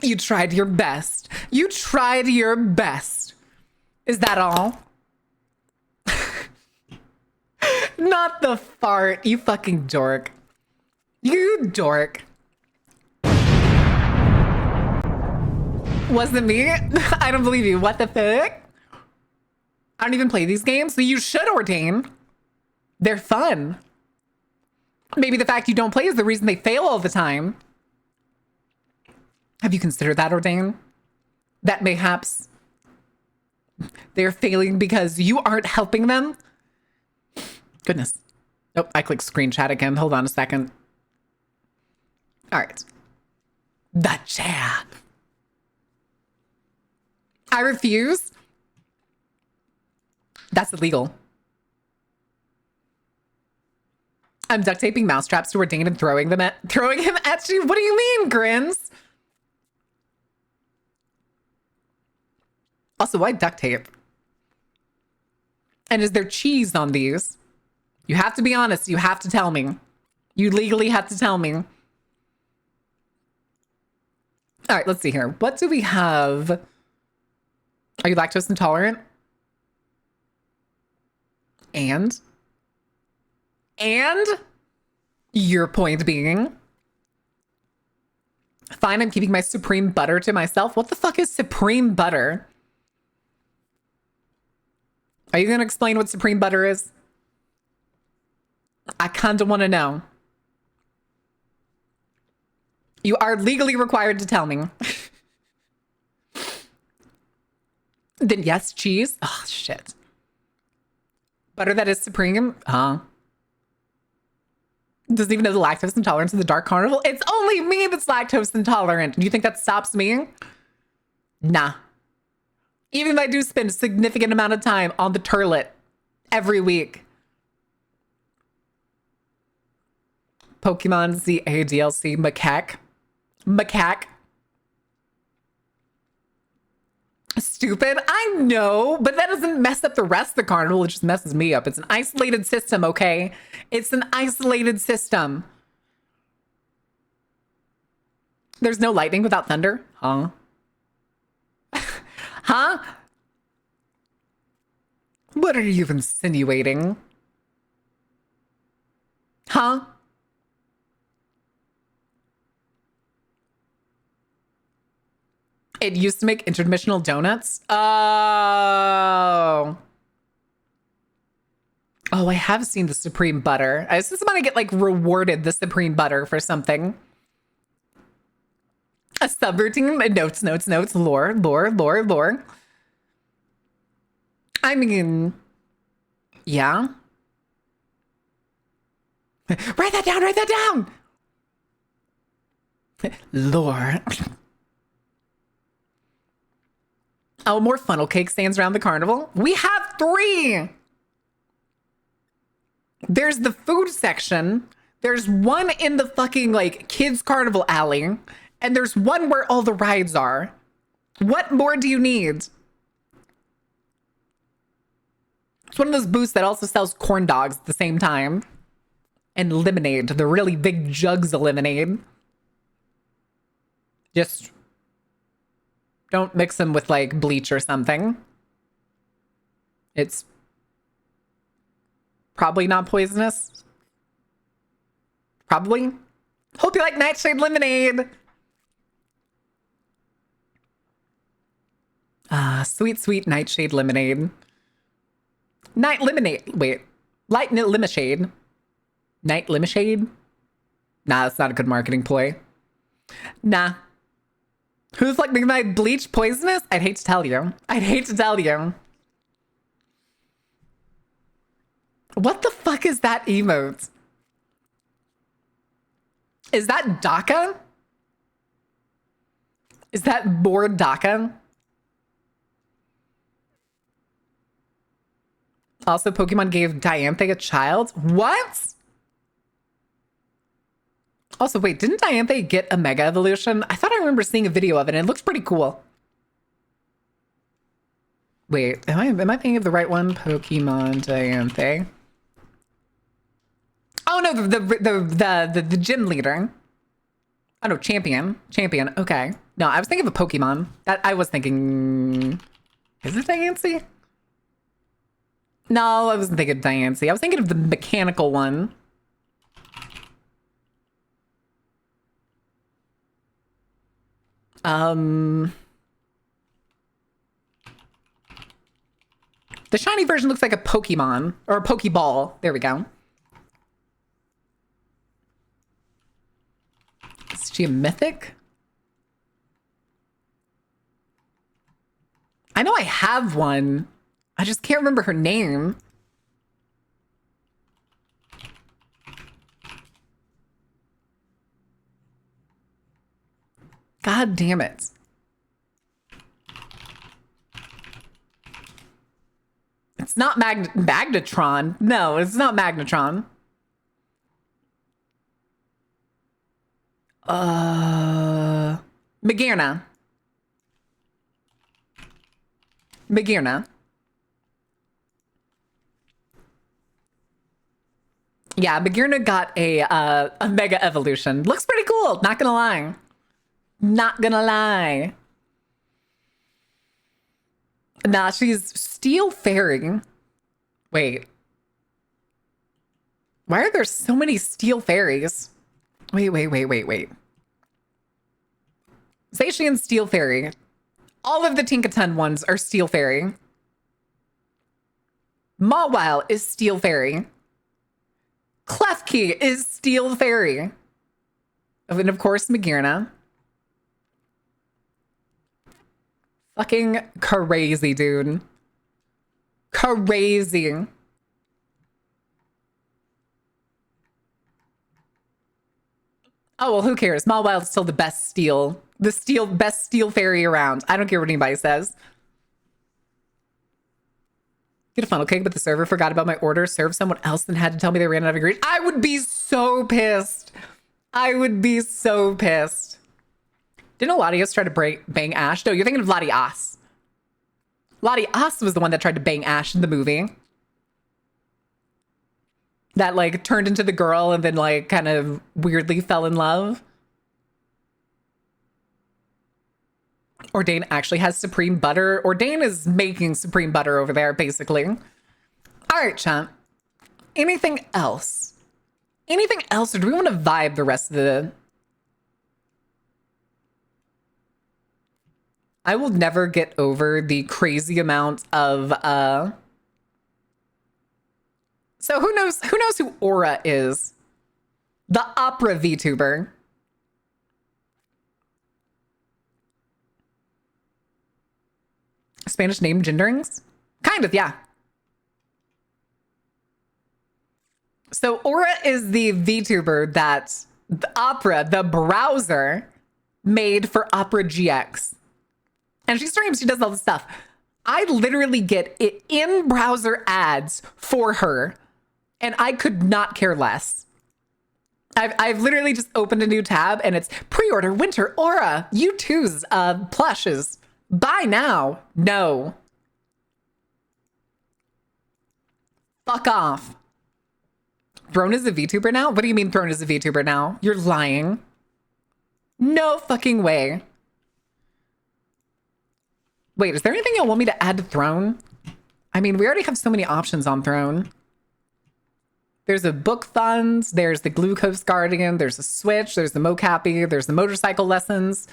You tried your best. You tried your best. Is that all? Not the fart, you fucking dork. You dork. Wasn't me? I don't believe you. What the fuck? I don't even play these games, so you should ordain. They're fun. Maybe the fact you don't play is the reason they fail all the time. Have you considered that, Ordain? That mayhaps they're failing because you aren't helping them? Goodness. Nope, I clicked screenshot again. Hold on a second. All right. The chat. I refuse. That's illegal. I'm duct taping mousetraps to Ordain and throwing him at you. What do you mean, Grins? Also, why duct tape? And is there cheese on these? You have to be honest. You have to tell me. You legally have to tell me. All right, let's see here. What do we have? Are you lactose intolerant? And your point being, fine, I'm keeping my supreme butter to myself. What the fuck is supreme butter? Are you going to explain what supreme butter is? I kind of want to know. You are legally required to tell me. Then yes, cheese. Oh, shit. Butter that is supreme? Huh? Doesn't even know the lactose intolerance of the Dark Carnival. It's only me that's lactose intolerant. Do you think that stops me? Nah. Even if I do spend a significant amount of time on the turlet every week. Pokemon ZA DLC macaque. Macaque. Stupid. I know, but that doesn't mess up the rest of the carnival. It just messes me up. It's an isolated system, okay? It's an isolated system. There's no lightning without thunder? Huh? Huh? What are you insinuating? Huh? It used to make interdimensional donuts. Oh. Oh, I have seen the supreme butter. I just want to get like rewarded the supreme butter for something. A subroutine, notes, lore. I mean, yeah. Write that down. Lore. Oh, more funnel cake stands around the carnival. We have 3. There's the food section. There's one in the fucking like kids carnival alley. And there's one where all the rides are. What more do you need? It's one of those booths that also sells corn dogs at the same time. And lemonade, the really big jugs of lemonade. Just don't mix them with like bleach or something. It's probably not poisonous. Probably. Hope you like Nightshade lemonade. Sweet Nightshade lemonade. Night lemonade. Wait. Light lemonade. Night lemonade? Nah, that's not a good marketing ploy. Nah. Who's like making my bleach poisonous? I'd hate to tell you. What the fuck is that emote? Is that DACA? Is that Bordaka? Also, Pokemon gave Dianthe a child? What? Also, wait, didn't Dianthe get a Mega Evolution? I thought I remember seeing a video of it, and it looks pretty cool. Wait, am I thinking of the right one? Pokemon Dianthe. Oh no, the gym leader. Oh no, champion. Champion. Okay. No, I was thinking of a Pokemon. I was thinking. Is it Diancie? No, I wasn't thinking of Diancie. I was thinking of the mechanical one. The shiny version looks like a Pokemon or a Pokeball. There we go. Is she a mythic? I know I have one. I just can't remember her name. God damn it. It's not Magnetron. No, it's not Magnetron. Magearna. Magearna. Yeah, Magearna got a Mega Evolution. Looks pretty cool, not gonna lie. Not gonna lie. Nah, she's Steel Fairy. Wait. Why are there so many Steel Fairies? Wait. Zacian Steel Fairy. All of the Tinkaton ones are Steel Fairy. Mawile is Steel Fairy. Klefki is Steel Fairy. And of course, Magearna. Fucking crazy, dude. Crazy. Oh, well, who cares? Mawwile's still the best steel. Best steel fairy around. I don't care what anybody says. Get a funnel cake, but the server forgot about my order, served someone else, and had to tell me they ran out of ingredients. I would be so pissed. I would be so pissed. Didn't Latios try to bang Ash? No, you're thinking of Latias. Latias was the one that tried to bang Ash in the movie. That, like, turned into the girl and then, like, kind of weirdly fell in love. Ordain actually has supreme butter. Ordain is making supreme butter over there, basically. All right, chat. Anything else? Anything else, or do we want to vibe the rest of the... I will never get over the crazy amount of... So who knows who Aura is? The opera VTuber. Spanish name genderings? Kind of, yeah. So Aura is the VTuber that the Opera, the browser, made for Opera GX. And she streams, she does all this stuff. I literally get it in-browser ads for her, and I could not care less. I've literally just opened a new tab, and it's pre-order Winter Aura U2's plushes. Buy now. No. Fuck off. Throne is a VTuber now? What do you mean Throne is a VTuber now? You're lying. No fucking way. Wait, is there anything y'all want me to add to Throne? I mean, we already have so many options on Throne. There's a book funds, there's the Glucose Guardian, there's a Switch, there's the Mocappy, there's the motorcycle lessons.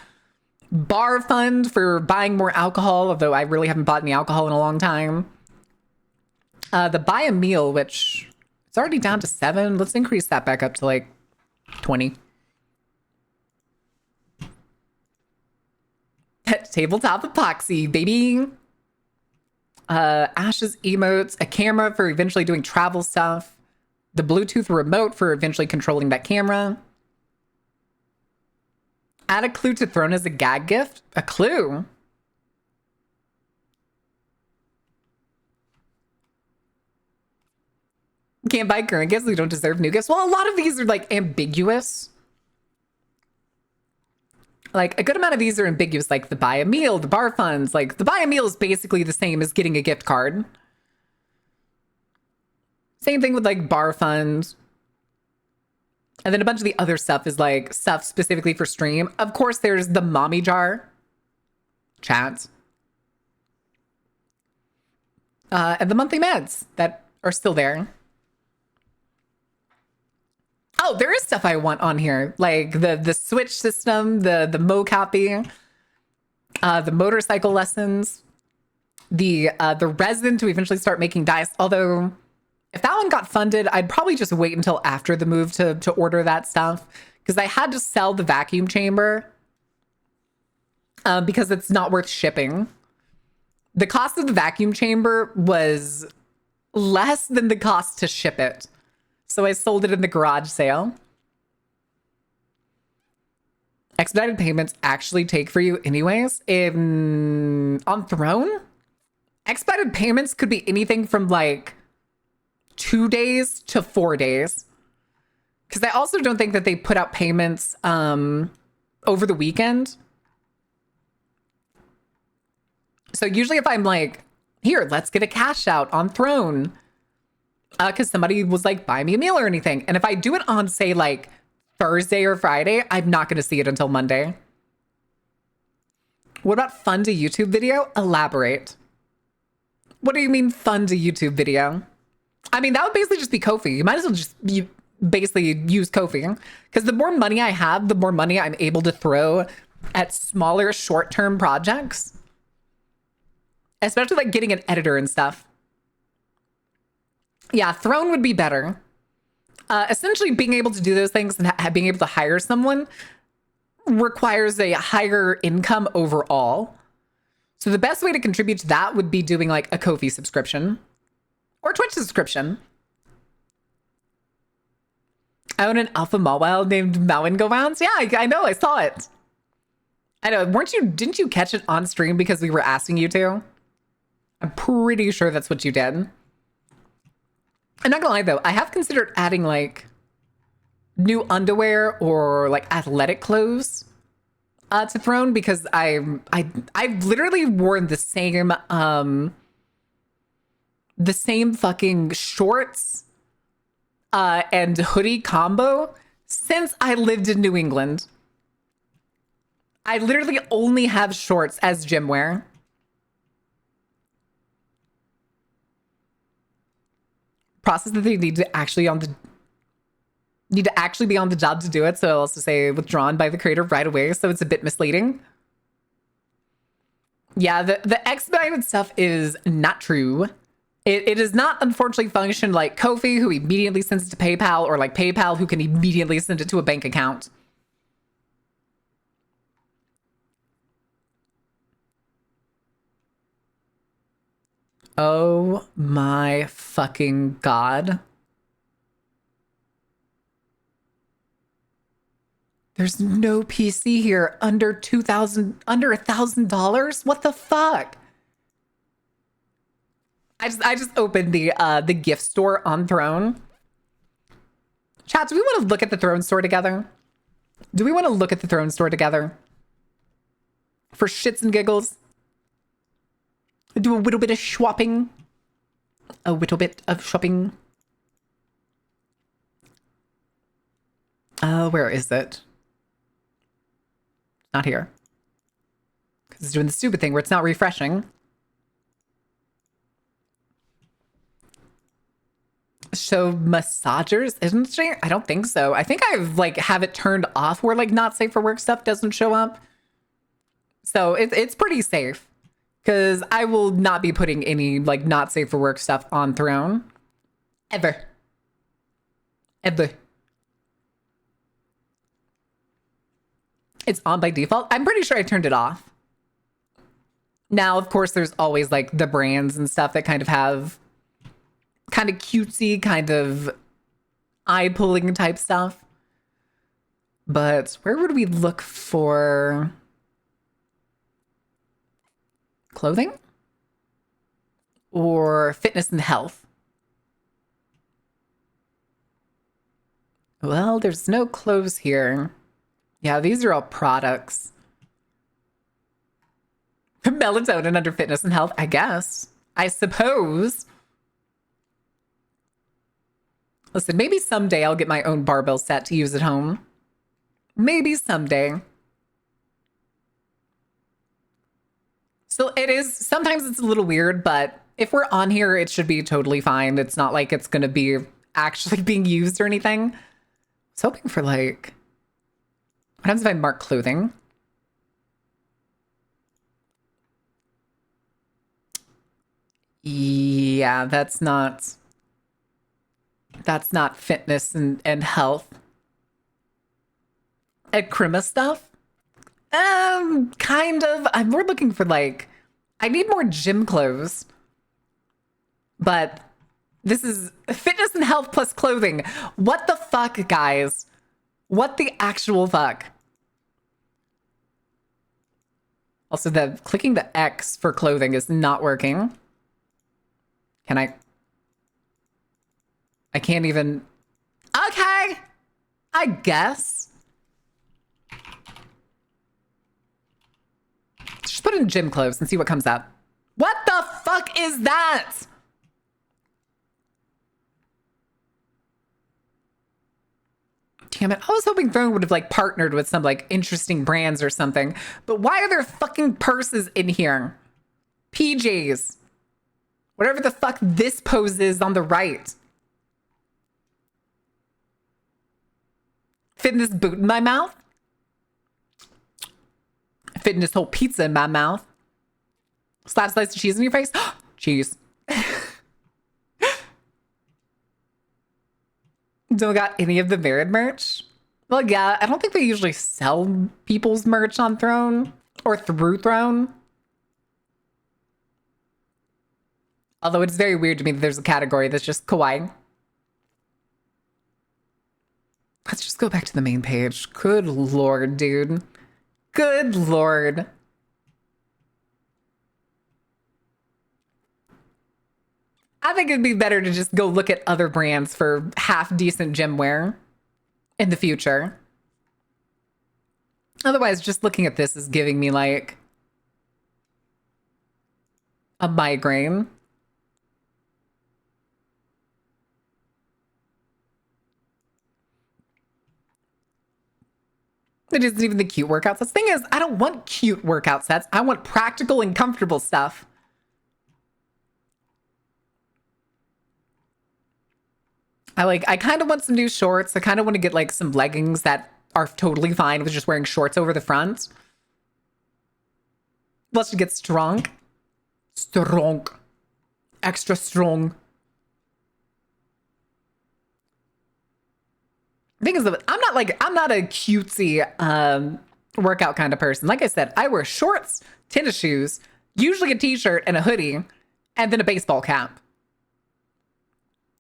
Bar fund for buying more alcohol, although I really haven't bought any alcohol in a long time. The buy a meal, which it's already down to 7. Let's increase that back up to like 20. Tabletop epoxy, baby. Ash's emotes, a camera for eventually doing travel stuff. The Bluetooth remote for eventually controlling that camera. Add a clue to Throne as a gag gift. A clue? Can't buy current gifts. We don't deserve new gifts. Well, a lot of these are like ambiguous. Like a good amount of these are ambiguous, like the buy a meal, the bar funds. Like the buy a meal is basically the same as getting a gift card. Same thing with like bar funds. And then a bunch of the other stuff is like stuff specifically for stream. Of course, there's the mommy jar chat. And the monthly meds that are still there. Oh, there is stuff I want on here, like the Switch system, the Mo copy, the motorcycle lessons, the resin to eventually start making dice. Although, if that one got funded, I'd probably just wait until after the move to order that stuff, because I had to sell the vacuum chamber because it's not worth shipping. The cost of the vacuum chamber was less than the cost to ship it. So I sold it in the garage sale. Expedited payments actually take for you anyways. On Throne, expedited payments could be anything from like 2 days to 4 days. Because I also don't think that they put out payments over the weekend. So usually if I'm like, here, let's get a cash out on Throne. Because somebody was like, buy me a meal or anything. And if I do it on, say, like Thursday or Friday, I'm not going to see it until Monday. What about fund a YouTube video? Elaborate. What do you mean fund a YouTube video? I mean, that would basically just be Ko-fi. You might as well just basically use Ko-fi. Because the more money I have, the more money I'm able to throw at smaller short-term projects. Especially like getting an editor and stuff. Yeah, Throne would be better. Essentially, being able to do those things and being able to hire someone requires a higher income overall. So the best way to contribute to that would be doing like a Ko-fi subscription or Twitch subscription. I own an alpha Mawile named Mountain Go Rounds. Yeah, I know. I saw it. I know. Didn't you catch it on stream because we were asking you to? I'm pretty sure that's what you did. I'm not gonna lie though, I have considered adding like new underwear or like athletic clothes to Throne, because I've literally worn the same fucking shorts and hoodie combo since I lived in New England. I literally only have shorts as gym wear. Process that they need to actually be on the job to do it. So I'll also say withdrawn by the creator right away. So it's a bit misleading. Yeah, the expedited stuff is not true. It does not unfortunately function like Ko-fi, who immediately sends it to PayPal, or like PayPal, who can immediately send it to a bank account. Oh my fucking God. There's no PC here under $1,000. What the fuck? I just opened the gift store on Throne. Chat, do we want to look at the Throne store together? Do we want to look at the Throne store together? For shits and giggles? Do a little bit of shopping. A little bit of shopping. Where is it? Not here. Because it's doing the stupid thing where it's not refreshing. Show massagers, isn't she? I don't think so. I think I've like have it turned off where like not safe for work stuff doesn't show up. So it's pretty safe. Because I will not be putting any, like, not safe for work stuff on Throne. Ever. Ever. It's on by default. I'm pretty sure I turned it off. Now, of course, there's always, like, the brands and stuff that kind of have kind of cutesy, kind of eye-pulling type stuff. But where would we look for clothing or fitness and health? Well, there's no clothes here. Yeah, these are all products. Melatonin under fitness and health, I guess. I suppose. Listen, maybe someday I'll get my own barbell set to use at home. Maybe someday. So it is, sometimes it's a little weird, but if we're on here, it should be totally fine. It's not like it's going to be actually being used or anything. I was hoping for like, what happens if I mark clothing? Yeah, that's not fitness and health. And Krima stuff? Kind of. I'm more looking for like, I need more gym clothes. But this is fitness and health plus clothing. What the fuck, guys? What the actual fuck? Also, clicking the X for clothing is not working. Can I? I can't even. Okay. I guess. Just put in gym clothes and see what comes up. What the fuck is that? Damn it. I was hoping Throne would have like partnered with some like interesting brands or something. But why are there fucking purses in here? PJs. Whatever the fuck this pose is on the right. Fitting this boot in my mouth. Fitting this whole pizza in my mouth. Slap slice of cheese in your face. Cheese. Don't got any of the Merit merch? Well, yeah, I don't think they usually sell people's merch on Throne or through Throne. Although it's very weird to me that there's a category that's just kawaii. Let's just go back to the main page. Good lord, dude. Good lord. I think it'd be better to just go look at other brands for half decent gym wear in the future. Otherwise, just looking at this is giving me like a migraine. It isn't even the cute workout sets. Thing is, I don't want cute workout sets. I want practical and comfortable stuff. I kind of want some new shorts. I kind of want to get like some leggings that are totally fine with just wearing shorts over the front. Let's get strong. Strong. Extra strong. Thing is, I'm not a cutesy workout kind of person. Like I said, I wear shorts, tennis shoes, usually a t-shirt and a hoodie, and then a baseball cap.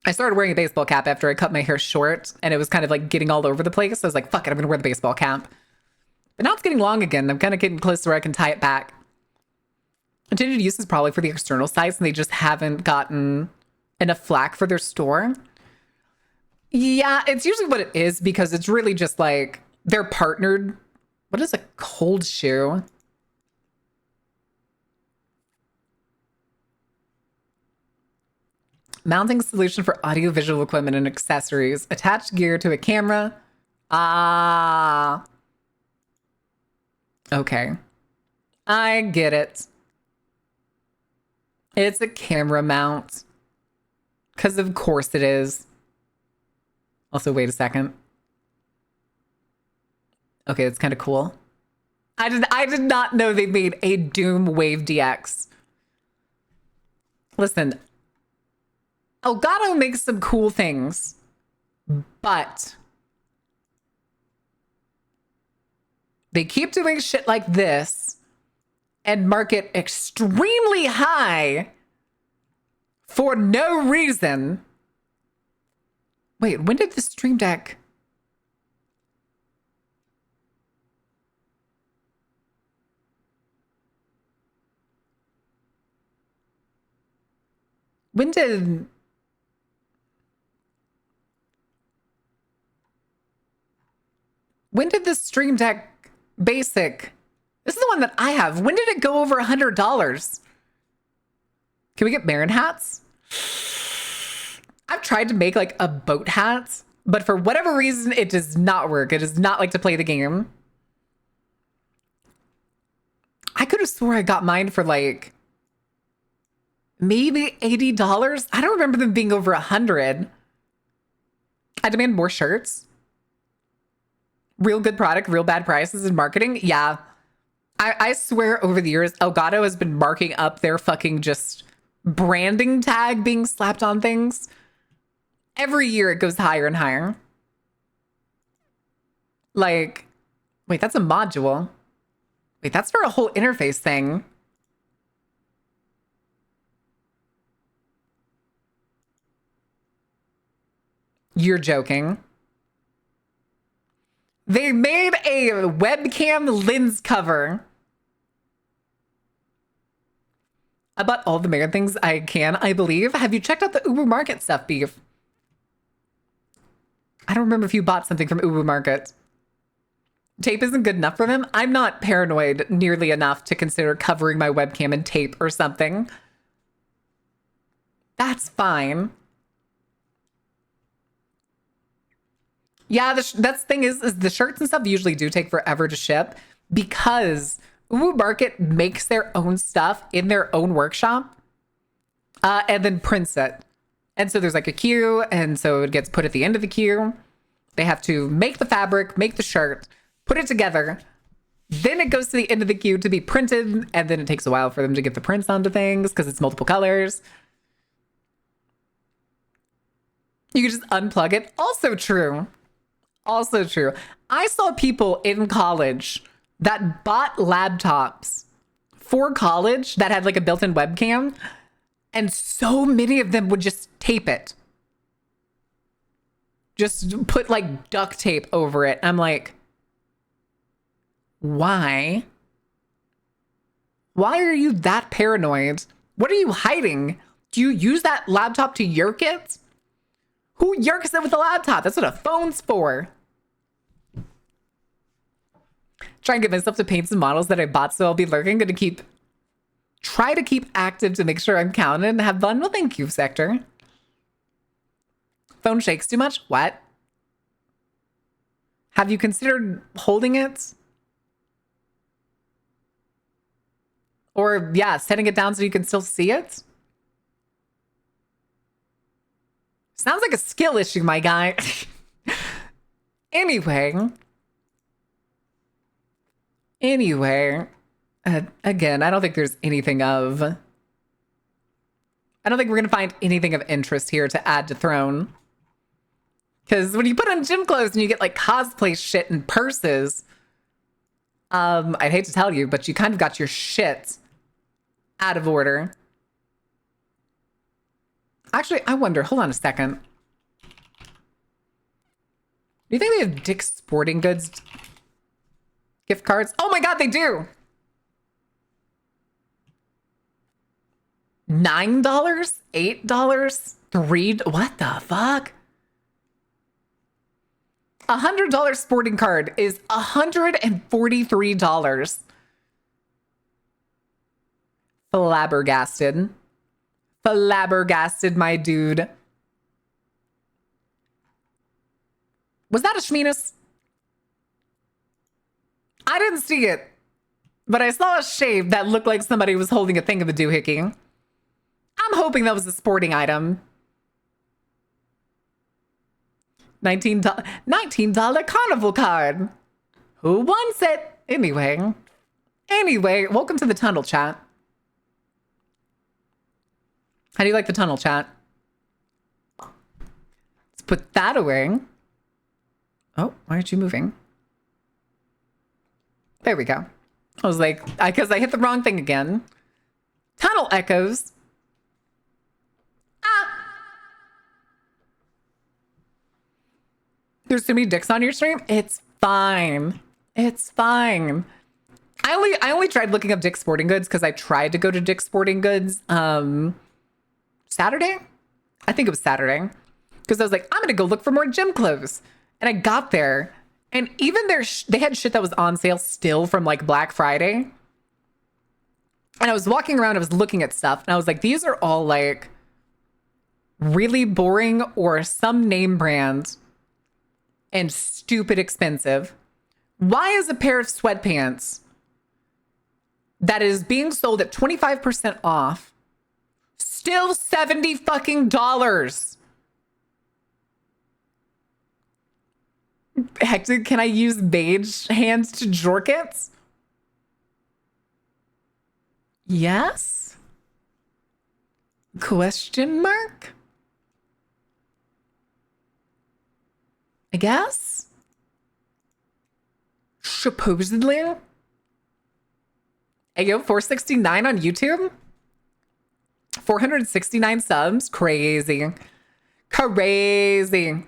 I started wearing a baseball cap after I cut my hair short, and it was kind of like getting all over the place. So I was like, fuck it, I'm gonna wear the baseball cap. But now it's getting long again. I'm kind of getting close to where I can tie it back. Intended use is probably for the external sites, and they just haven't gotten enough flack for their store. Yeah, it's usually what it is, because it's really just like they're partnered. What is a cold shoe? Mounting solution for audiovisual equipment and accessories. Attached gear to a camera. Ah. Okay. I get it. It's a camera mount. Because of course it is. Also, wait a second. Okay, that's kind of cool. I did not know they made a Doom Wave DX. Listen, Elgato makes some cool things, but they keep doing shit like this and market extremely high for no reason. Wait, when did the Stream Deck? When did... When did the Stream Deck Basic... This is the one that I have. When did it go over $100? Can we get Marin hats? I've tried to make like a boat hat, but for whatever reason, it does not work. It does not like to play the game. I could have swore I got mine for like maybe $80. I don't remember them being over 100. I demand more shirts. Real good product, real bad prices and marketing. Yeah. I swear over the years, Elgato has been marking up their fucking just branding tag being slapped on things. Every year it goes higher and higher. Like, wait, that's a module. Wait, that's for a whole interface thing. You're joking. They made a webcam lens cover. I bought all the Marin things I can, I believe. Have you checked out the Uber Market stuff, Beef? I don't remember if you bought something from Uber Market. Tape isn't good enough for them. I'm not paranoid nearly enough to consider covering my webcam in tape or something. That's fine. Yeah, that's the thing is the shirts and stuff usually do take forever to ship because Ubu Market makes their own stuff in their own workshop and then prints it. And so there's like a queue, and so it gets put at the end of the queue. They have to make the fabric, make the shirt, put it together. Then it goes to the end of the queue to be printed, and then it takes a while for them to get the prints onto things because it's multiple colors. You can just unplug it. Also true. Also true. I saw people in college that bought laptops for college that had like a built-in webcam, and so many of them would just tape it. Just put like duct tape over it. I'm like, why? Why are you that paranoid? What are you hiding? Do you use that laptop to yerk it? Who yerks it with a laptop? That's what a phone's for. Try and get myself to paint some models that I bought, so I'll be lurking. Gonna try to keep active to make sure I'm counted and have fun. Well, thank you, Sector. Phone shakes too much? What? Have you considered holding it? Or, yeah, setting it down so you can still see it? Sounds like a skill issue, my guy. Anyway, again, I don't think there's anything of... I don't think we're going to find anything of interest here to add to Throne. Because when you put on gym clothes and you get like cosplay shit and purses, I'd hate to tell you, but you kind of got your shit out of order. Actually, I wonder, hold on a second. Do you think they have Dick's Sporting Goods gift cards? Oh my God, they do. $9? $8? $3? What the fuck? $100 sporting card is $143. Flabbergasted. Flabbergasted, my dude. Was that a Shminas? I didn't see it, but I saw a shave that looked like somebody was holding a thing of a doohickey. I'm hoping that was a sporting item. $19 carnival card. Who wants it? Anyway, welcome to the tunnel chat. How do you like the tunnel chat? Let's put that away. Oh, why aren't you moving? There we go. I was like, because I hit the wrong thing again. Tunnel echoes. There's too many dicks on your stream? It's fine. It's fine. I only tried looking up Dick's Sporting Goods because I tried to go to Dick's Sporting Goods Saturday. I think it was Saturday. Because I was like, I'm going to go look for more gym clothes. And I got there. And even they had shit that was on sale still from like Black Friday. And I was walking around, I was looking at stuff. And I was like, these are all like really boring or some name brand and stupid expensive. Why is a pair of sweatpants that is being sold at 25% off still $70 fucking dollars? Hector, can I use mage hands to jork it? Yes? Question mark? I guess? Supposedly? Hey, yo, 469 on YouTube? 469 subs? Crazy. Crazy.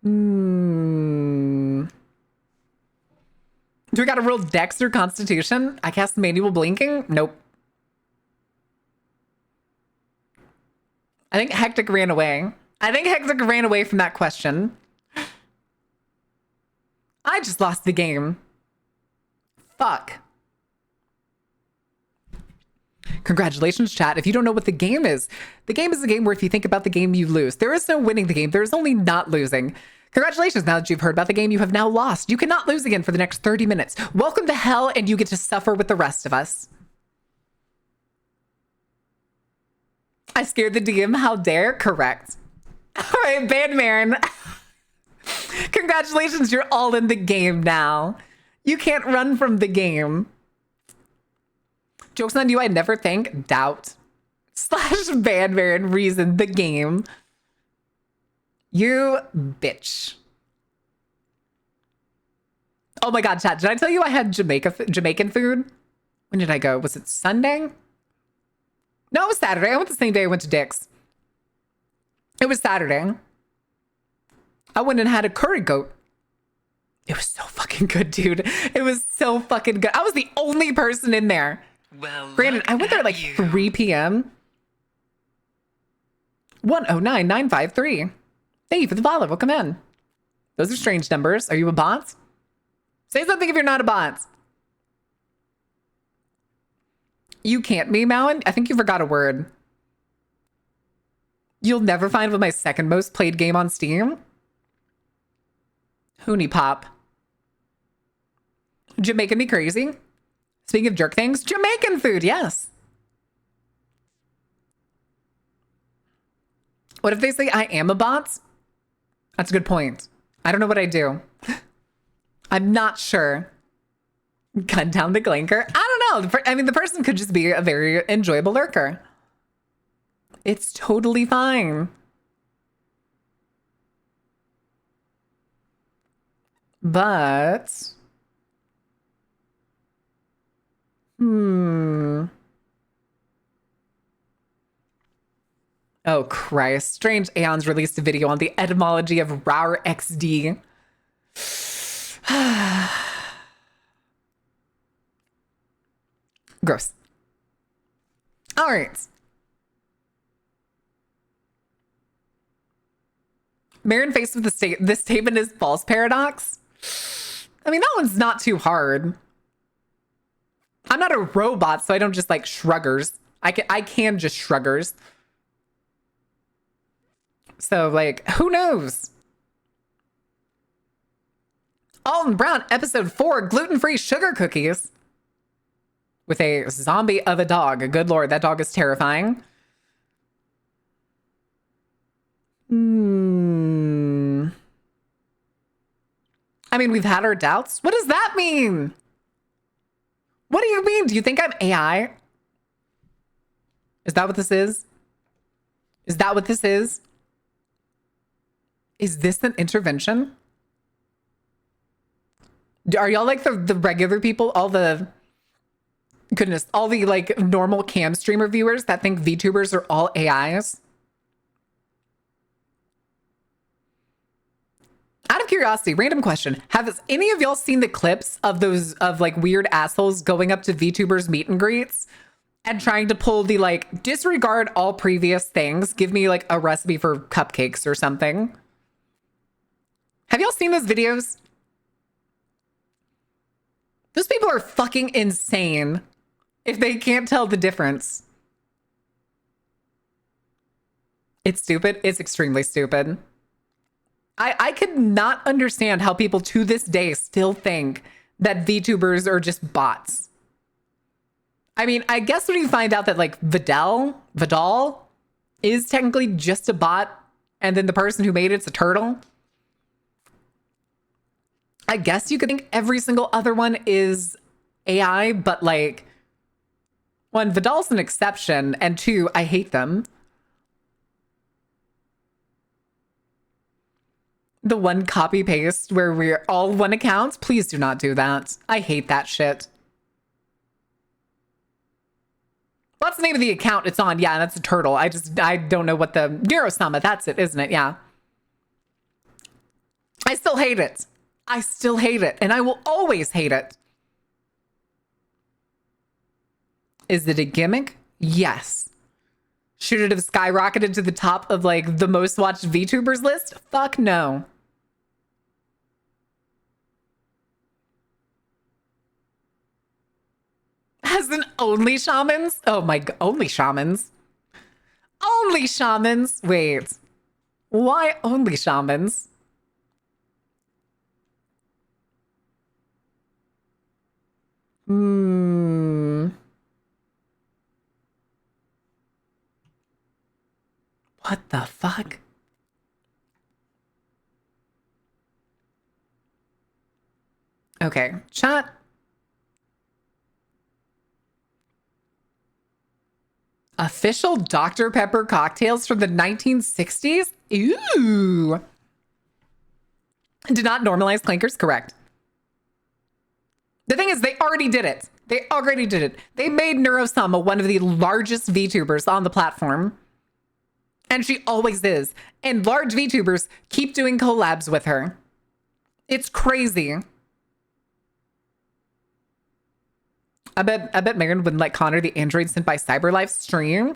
Do we got a real Dex or Constitution? I cast manual blinking? Nope. I think Hectic ran away. I think Hectic ran away from that question. I just lost the game. Fuck. Congratulations, chat. If you don't know what the game is a game where if you think about the game, you lose. There is no winning the game. There is only not losing. Congratulations. Now that you've heard about the game, you have now lost. You cannot lose again for the next 30 minutes. Welcome to hell, and you get to suffer with the rest of us. I scared the DM. How dare? Correct. All right, Band Marin. Congratulations. You're all in the game now. You can't run from the game. Joke's on you, I never think. Doubt. / Band Marin reason the game. You bitch. Oh my god, chat. Did I tell you I had Jamaican food? When did I go? Was it Sunday? No, it was Saturday. I went the same day I went to Dick's. It was Saturday. I went and had a curry goat. It was so fucking good, dude. It was so fucking good. I was the only person in there. Well, Granted, I went there at like 3 p.m. 109953. Thank you for the follow. Welcome in. Those are strange numbers. Are you a bot? Say something if you're not a bot. You can't be, Malin. I think you forgot a word. You'll never find my second most played game on Steam. Hoonie Pop. Jamaican me crazy. Speaking of jerk things, Jamaican food, yes. What if they say I am a bot? That's a good point. I don't know what I do. I'm not sure. Gun down the glanker. I don't know. I mean, the person could just be a very enjoyable lurker. It's totally fine. But... Oh, Christ. Strange Aeons released a video on the etymology of RAR XD. Gross. All right. Marin faced with this statement is false paradox. I mean, that one's not too hard. I'm not a robot, so I don't just like shruggers. I can just shruggers. So, like, who knows? Alton Brown, episode 4, gluten-free sugar cookies. With a zombie of a dog. Good lord, that dog is terrifying. I mean, we've had our doubts. What does that mean? What do you mean? Do you think I'm AI? Is that what this is? Is that what this is? Is this an intervention? Are y'all like the regular people? All the... Goodness, all the like normal cam streamer viewers that think VTubers are all AIs? Out of curiosity, random question. Have any of y'all seen the clips of those of like weird assholes going up to VTubers meet and greets and trying to pull the like disregard all previous things, give me like a recipe for cupcakes or something? Have y'all seen those videos? Those people are fucking insane if they can't tell the difference. It's stupid. It's extremely stupid. I could not understand how people to this day still think that VTubers are just bots. I mean, I guess when you find out that like Vidal is technically just a bot, and then the person who made it's a turtle, I guess you could think every single other one is AI, but like, one, Vidal's an exception, and two, I hate them. The one copy paste where we're all one accounts, please do not do that. I hate that shit. What's the name of the account it's on? Yeah, that's a turtle. I don't know what the Neurosama, that's it, isn't it? Yeah. I still hate it. I still hate it, and I will always hate it. Is it a gimmick? Yes. Should it have skyrocketed to the top of like the most watched VTubers list? Fuck no. As in only shamans? Oh my god, only shamans? Only shamans? Wait. Why only shamans? What the fuck? Okay, chat. Official Dr. Pepper cocktails from the 1960s? Ooh. Did not normalize clankers? Correct. The thing is, they already did it. They already did it. They made Neurosama one of the largest VTubers on the platform. And she always is. And large VTubers keep doing collabs with her. It's crazy. I bet Megan wouldn't let Connor the android sent by CyberLife stream.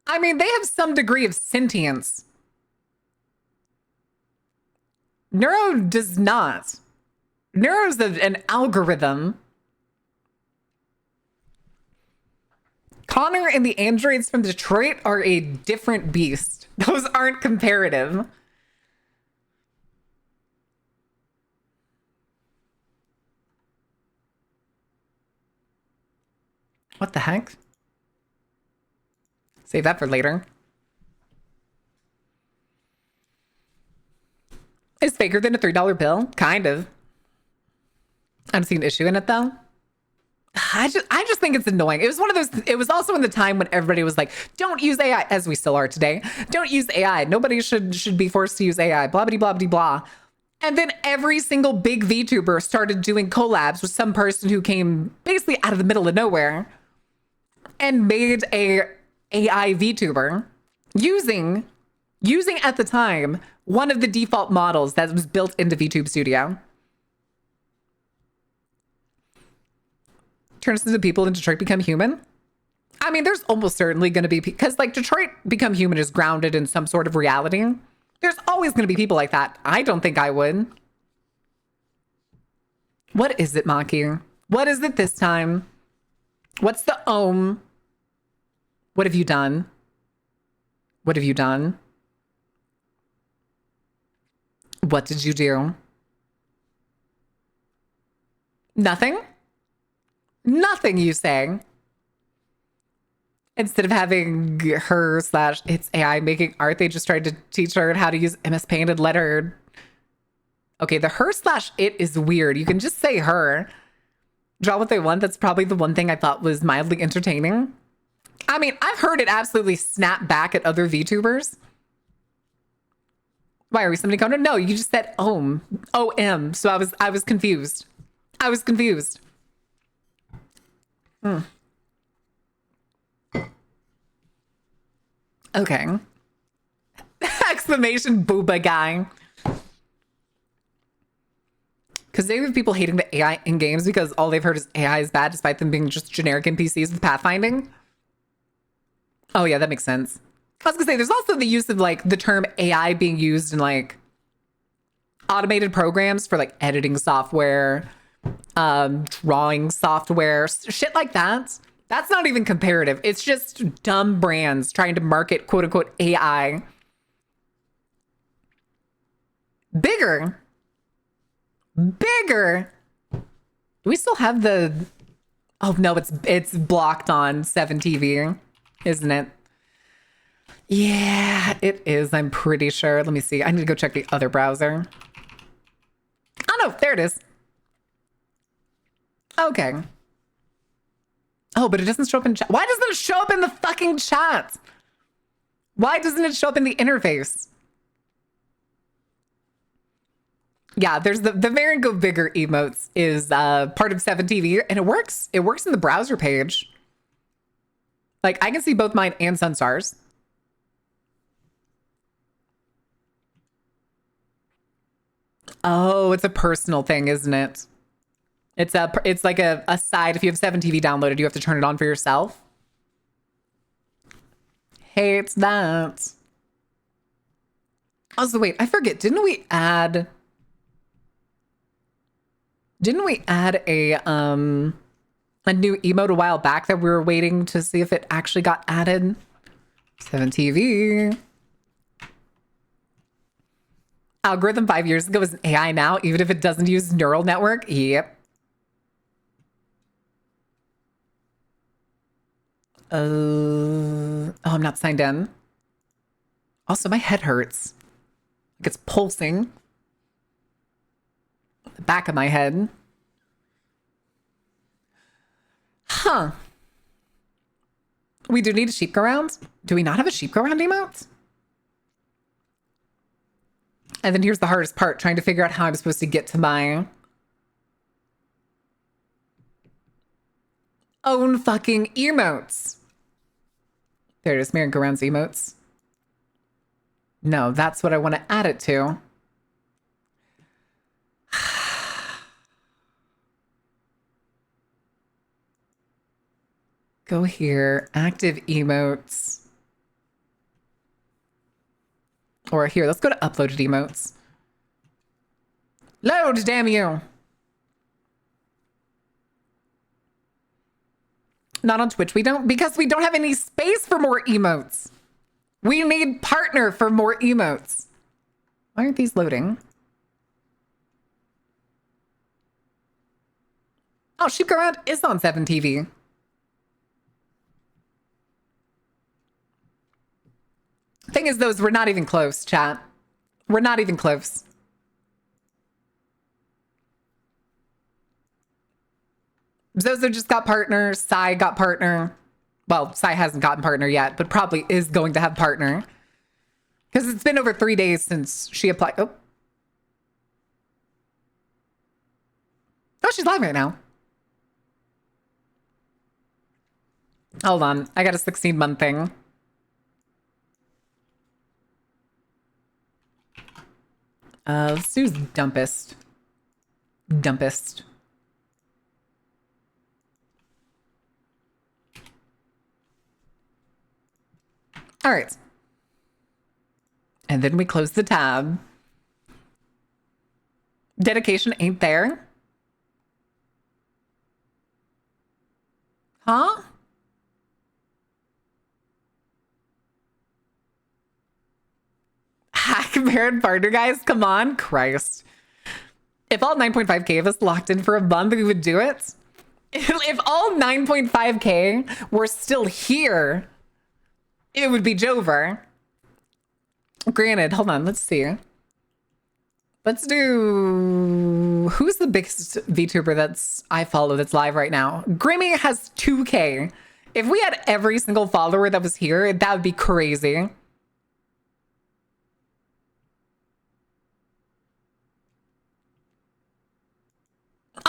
I mean, they have some degree of sentience. Neuro does not. Neuro's an algorithm. Connor and the androids from Detroit are a different beast. Those aren't comparative. What the heck? Save that for later. Is faker than a $3 bill? Kind of. I don't see an issue in it though. I just think it's annoying. It was one of those, it was also in the time when everybody was like, don't use AI, as we still are today. Don't use AI. Nobody should be forced to use AI, blah, blah, blah, blah, blah. And then every single big VTuber started doing collabs with some person who came basically out of the middle of nowhere and made a AI VTuber using at the time one of the default models that was built into VTube Studio. Turns into people in Detroit become human. I mean, there's almost certainly going to be, because like Detroit become human is grounded in some sort of reality. There's always going to be people like that. I don't think I would. What is it, Maki? What is it this time? What's the ohm? What have you done? What have you done? What did you do? Nothing? Nothing, you say? Instead of having her / it's AI making art, they just tried to teach her how to use MS Paint and let her. Okay, the her / it is weird. You can just say her. Draw what they want. That's probably the one thing I thought was mildly entertaining. I mean, I've heard it absolutely snap back at other VTubers. Why are we somebody going? No, you just said OM. OM. So I was confused. I was confused. Okay. Exclamation booba guy. Because they have people hating the AI in games because all they've heard is AI is bad despite them being just generic NPCs with pathfinding. Oh yeah, that makes sense. I was gonna say there's also the use of like the term AI being used in like automated programs for like editing software, drawing software, shit like that. That's not even comparative. It's just dumb brands trying to market quote unquote AI. Bigger. Bigger. Do we still have the... Oh no, it's blocked on 7TV, isn't it? Yeah, it is. I'm pretty sure. Let me see. I need to go check the other browser. Oh no, there it is. Okay. Oh, but it doesn't show up in chat. Why doesn't it show up in the fucking chat? Why doesn't it show up in the interface? Yeah, there's the Variant Go Bigger emotes is part of 7TV, and it works. It works in the browser page. Like, I can see both mine and Sunstar's. Oh, it's a personal thing, isn't it? It's like a side. If you have 7TV downloaded, you have to turn it on for yourself. Hates that. Also, wait, I forget. Didn't we add a new emote a while back that we were waiting to see if it actually got added? 7TV. Algorithm 5 years ago was an AI now, even if it doesn't use neural network. Yep. Oh, I'm not signed in. Also, my head hurts. Like it's pulsing. The back of my head. Huh. We do need a sheep go round. Do we not have a sheep go round emote? And then here's the hardest part, trying to figure out how I'm supposed to get to my own fucking emotes. There it is, merry-go-round's emotes. No, that's what I want to add it to. Go here, active emotes. Or here, let's go to uploaded emotes. Load, damn you. Not on Twitch, we don't, because we don't have any space for more emotes. We need partner for more emotes. Why aren't these loading? Oh, Sheep Go Round is on 7TV. Thing is, those we're not even close, chat. We're not even close. Zozo just got partner. Sai got partner. Well, Sai hasn't gotten partner yet, but probably is going to have partner. Because it's been over 3 days since she applied. Oh. Oh, she's live right now. Hold on. I got a 16-month thing. Let's do dumpest. Dumpest. All right. And then we close the tab. Dedication ain't there. Huh? Compared partner, guys. Come on. Christ. If all 9.5K of us locked in for a month, we would do it. If all 9.5K were still here, it would be Jover. Granted, hold on, let's see. Let's do... Who's the biggest VTuber that's I follow that's live right now? Grimmy has 2K. If we had every single follower that was here, that would be crazy.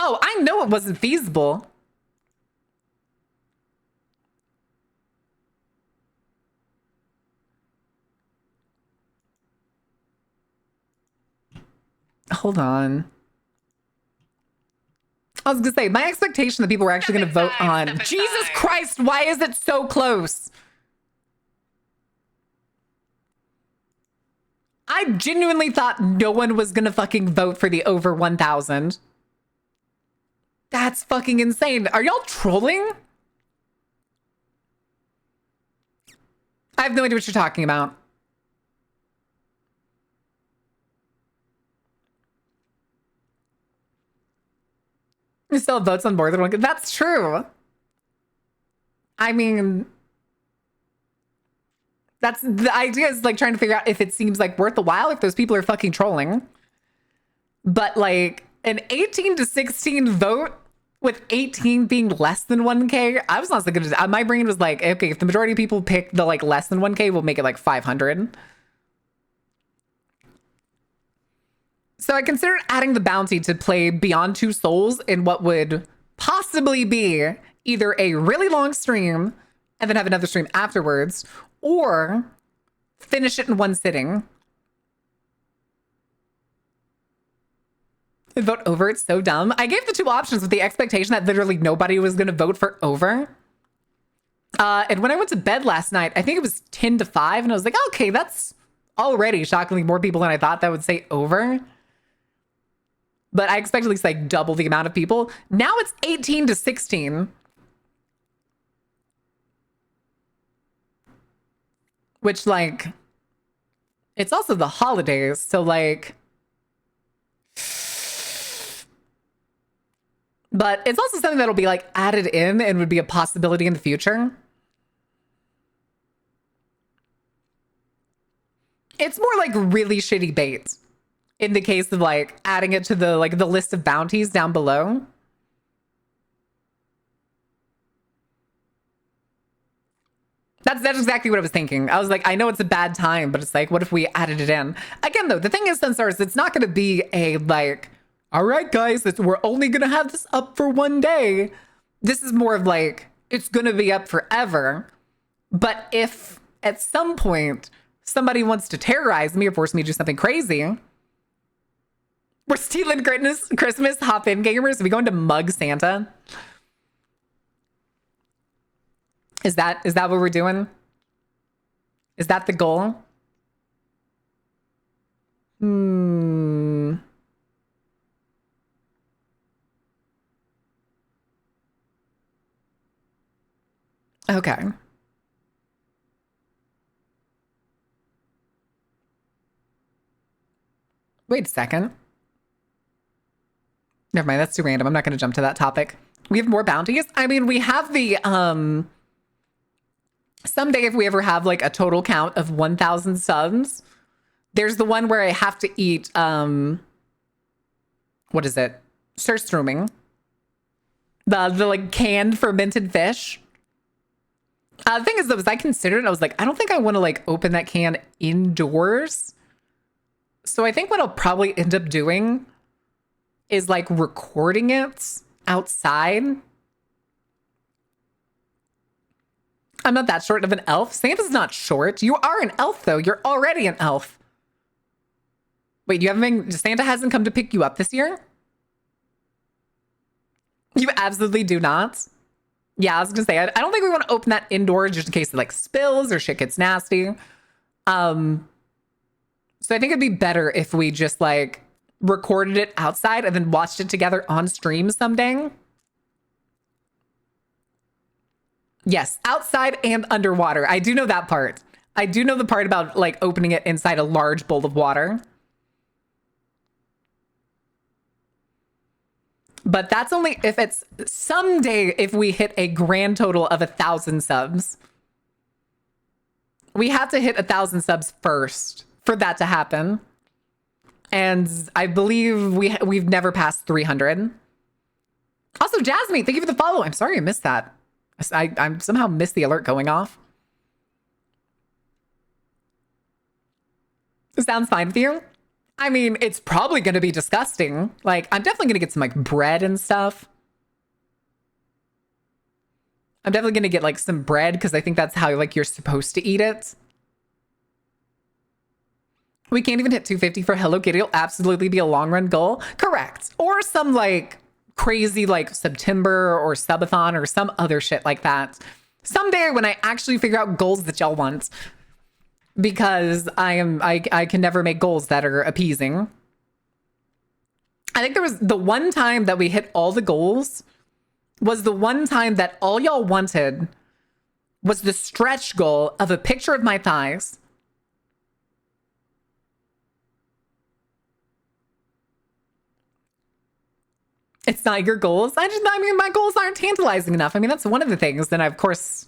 Oh, I know it wasn't feasible. Hold on. I was gonna say, my expectation that people were actually gonna vote on. Step Jesus aside. Christ, why is it so close? I genuinely thought no one was gonna fucking vote for the over 1,000. That's fucking insane. Are y'all trolling? I have no idea what you're talking about. You still have votes on more than one. That's true. I mean, that's the idea is like trying to figure out if it seems like worth the while, if those people are fucking trolling. But like an 18 to 16 vote with 18 being less than 1K, I was honestly gonna, my brain was like, okay, if the majority of people pick the like less than 1K, we'll make it like 500. So I considered adding the bounty to play Beyond Two Souls in what would possibly be either a really long stream and then have another stream afterwards, or finish it in one sitting. Vote over, it's so dumb. I gave the two options with the expectation that literally nobody was going to vote for over. And when I went to bed last night, I think it was 10 to 5, and I was like, okay, that's already shockingly more people than I thought that would say over. But I expected at least like double the amount of people. Now it's 18 to 16. Which, like, it's also the holidays. So, like, but it's also something that'll be like added in and would be a possibility in the future. It's more like really shitty bait in the case of like adding it to the like the list of bounties down below. That's exactly what I was thinking. I was like, I know it's a bad time, but it's like, what if we added it in? Again, though, the thing is, Sunstars, it's not going to be a like, all right, guys, we're only going to have this up for one day. This is more of like, it's going to be up forever. But if at some point somebody wants to terrorize me or force me to do something crazy, we're stealing Christmas, hop in gamers. Are we going to mug Santa? Is that what we're doing? Is that the goal? Okay. Wait a second. Never mind, that's too random. I'm not going to jump to that topic. We have more bounties? I mean, we have the, someday if we ever have like a total count of 1,000 subs, there's the one where I have to eat, what is it? Surströmming. The like canned fermented fish. The thing is though, as I considered it, I was like, I don't think I want to like open that can indoors. So I think what I'll probably end up doing is like recording it outside. I'm not that short of an elf. Santa's not short. You are an elf though. You're already an elf. Wait, Santa hasn't come to pick you up this year? You absolutely do not. Yeah, I was gonna say, I don't think we want to open that indoors just in case it like spills or shit gets nasty. So I think it'd be better if we just like recorded it outside and then watched it together on stream someday. Yes, outside and underwater. I do know that part. I do know the part about like opening it inside a large bowl of water. But that's only if it's someday if we hit a grand total of 1,000 subs. We have to hit 1,000 subs first for that to happen. And I believe we've never passed 300. Also, Jasmine, thank you for the follow. I'm sorry I missed that. I somehow missed the alert going off. Sounds fine with you? I mean, it's probably going to be disgusting. Like, I'm definitely going to get some, like, bread and stuff. I'm definitely going to get, like, some bread because I think that's how, like, you're supposed to eat it. We can't even hit 250 for Hello Kitty. It'll absolutely be a long-run goal. Correct. Or some, like, crazy like September or subathon or some other shit like that. Someday when I actually figure out goals that y'all want, because I can never make goals that are appeasing. I think there was the one time that we hit all the goals was the one time that all y'all wanted was the stretch goal of a picture of my thighs. It's not your goals. I mean, my goals aren't tantalizing enough. I mean, that's one of the things. Then, of course,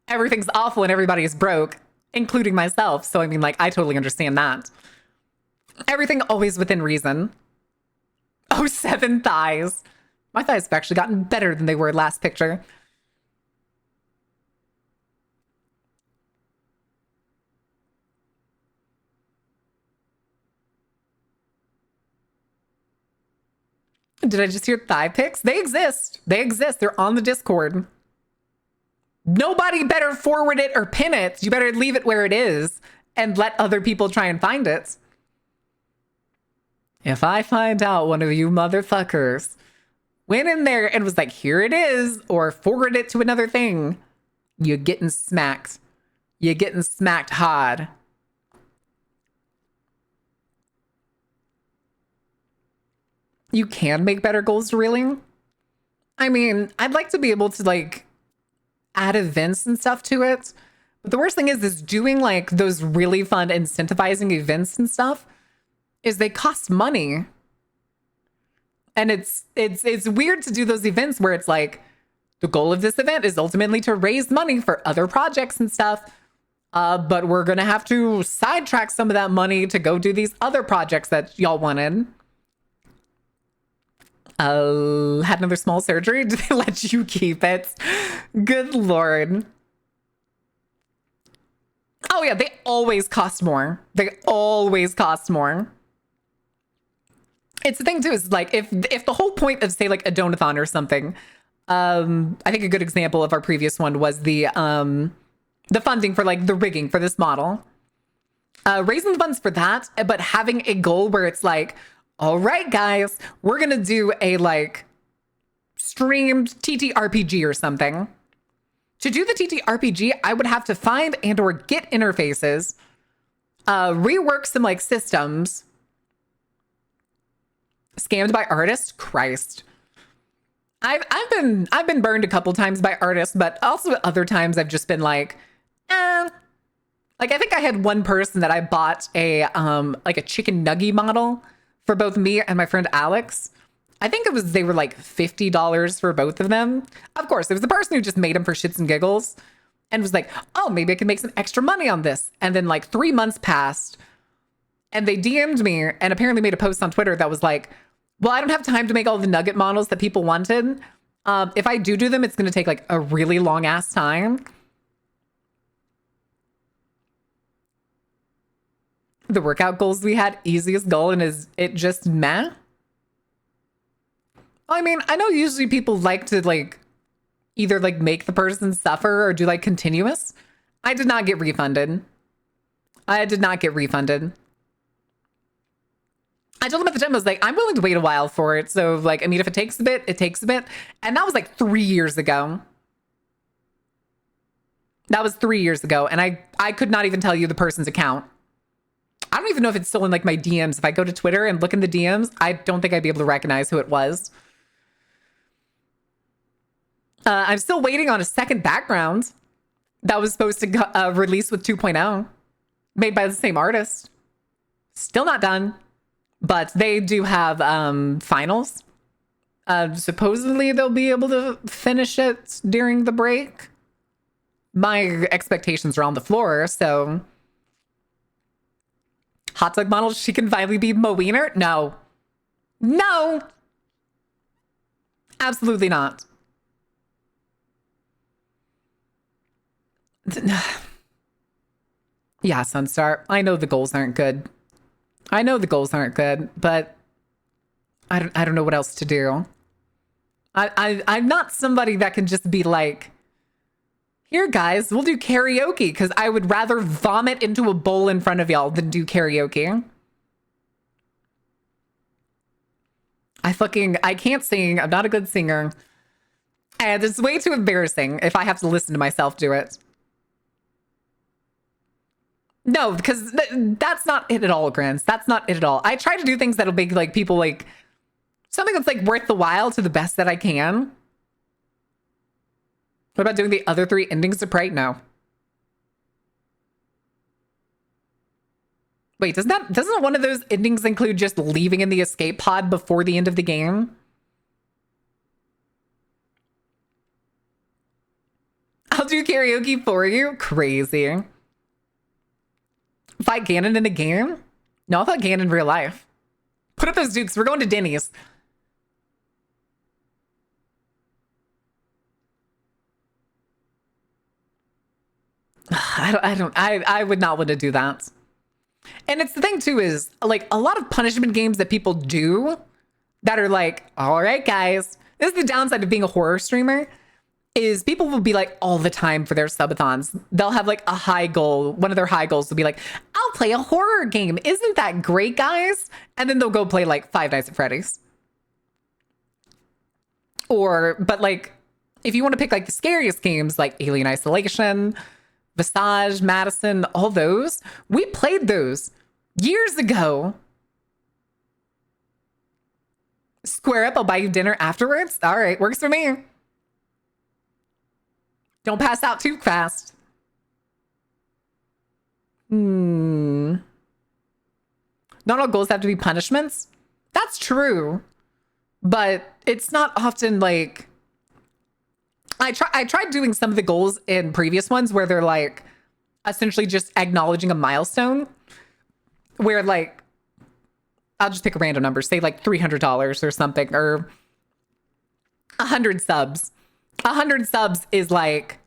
everything's awful and everybody is broke, including myself. So, I mean, like, I totally understand that. Everything always within reason. Oh, 7 thighs. My thighs have actually gotten better than they were last picture. Did I just hear thigh pics? They exist. They exist. They're on the Discord. Nobody better forward it or pin it. You better leave it where it is and let other people try and find it. If I find out one of you motherfuckers went in there and was like, here it is, or forwarded it to another thing, you're getting smacked. You're getting smacked hard. You can make better goals to reeling. I mean, I'd like to be able to like add events and stuff to it. But the worst thing is doing like those really fun incentivizing events and stuff is they cost money. And it's weird to do those events where it's like the goal of this event is ultimately to raise money for other projects and stuff. But we're going to have to sidetrack some of that money to go do these other projects that y'all wanted. Had another small surgery. Did they let you keep it? Good Lord. Oh yeah, they always cost more. They always cost more. It's the thing too, is like if the whole point of say like a donathon or something, I think a good example of our previous one was the funding for like the rigging for this model. Raising the funds for that, but having a goal where it's like, all right, guys, we're going to do a like streamed TTRPG or something. To do the TTRPG, I would have to find and or get interfaces, rework some like systems. Scammed by artists? Christ. I've been burned a couple times by artists, but also at other times I've just been like, eh. Like I think I had one person that I bought a like a chicken nugget model for both me and my friend Alex. I think they were like $50 for both of them. Of course, it was the person who just made them for shits and giggles and was like, oh, maybe I can make some extra money on this. And then like 3 months passed and they DM'd me and apparently made a post on Twitter that was like, well, I don't have time to make all the nugget models that people wanted. If I do them, it's going to take like a really long ass time. The workout goals we had, easiest goal, and is it just meh? I mean, I know usually people like to like either like make the person suffer or do like continuous. I did not get refunded. I did not get refunded. I told him at the time, I was like, I'm willing to wait a while for it. So like, I mean, if it takes a bit, it takes a bit. And that was like 3 years ago. That was 3 years ago. And I could not even tell you the person's account. I don't even know if it's still in like my DMs. If I go to Twitter and look in the DMs, I don't think I'd be able to recognize who it was. I'm still waiting on a second background that was supposed to release with 2.0, made by the same artist. Still not done, but they do have finals. Supposedly they'll be able to finish it during the break. My expectations are on the floor, so... Hot dog model, she can finally be Mo Wiener? No. No! Absolutely not. Yeah, Sunstar, I know the goals aren't good. I know the goals aren't good, but I don't know what else to do. I'm not somebody that can just be like, here, guys, we'll do karaoke, because I would rather vomit into a bowl in front of y'all than do karaoke. I can't sing. I'm not a good singer. And it's way too embarrassing if I have to listen to myself do it. No, because that's not it at all, Grins. That's not it at all. I try to do things that'll make like people like something that's like worth the while to the best that I can. What about doing the other 3 endings of Pride? No. Wait, doesn't one of those endings include just leaving in the escape pod before the end of the game? I'll do karaoke for you. Crazy. Fight Ganon in a game? No, I thought Ganon in real life. Put up those dukes. We're going to Denny's. I would not want to do that. And it's the thing too is like a lot of punishment games that people do that are like, all right, guys, this is the downside of being a horror streamer is people will be like all the time for their subathons. They'll have like a high goal. One of their high goals will be like, I'll play a horror game. Isn't that great, guys? And then they'll go play like Five Nights at Freddy's. But like, if you want to pick like the scariest games like Alien Isolation, Visage, Madison, all those, we played those years ago. Square up, I'll buy you dinner afterwards. All right, works for me. Don't pass out too fast. Not all goals have to be punishments. That's true. But it's not often like I tried doing some of the goals in previous ones where they're like essentially just acknowledging a milestone where like I'll just pick a random number, say like $300 or something, or 100 subs. 100 subs is like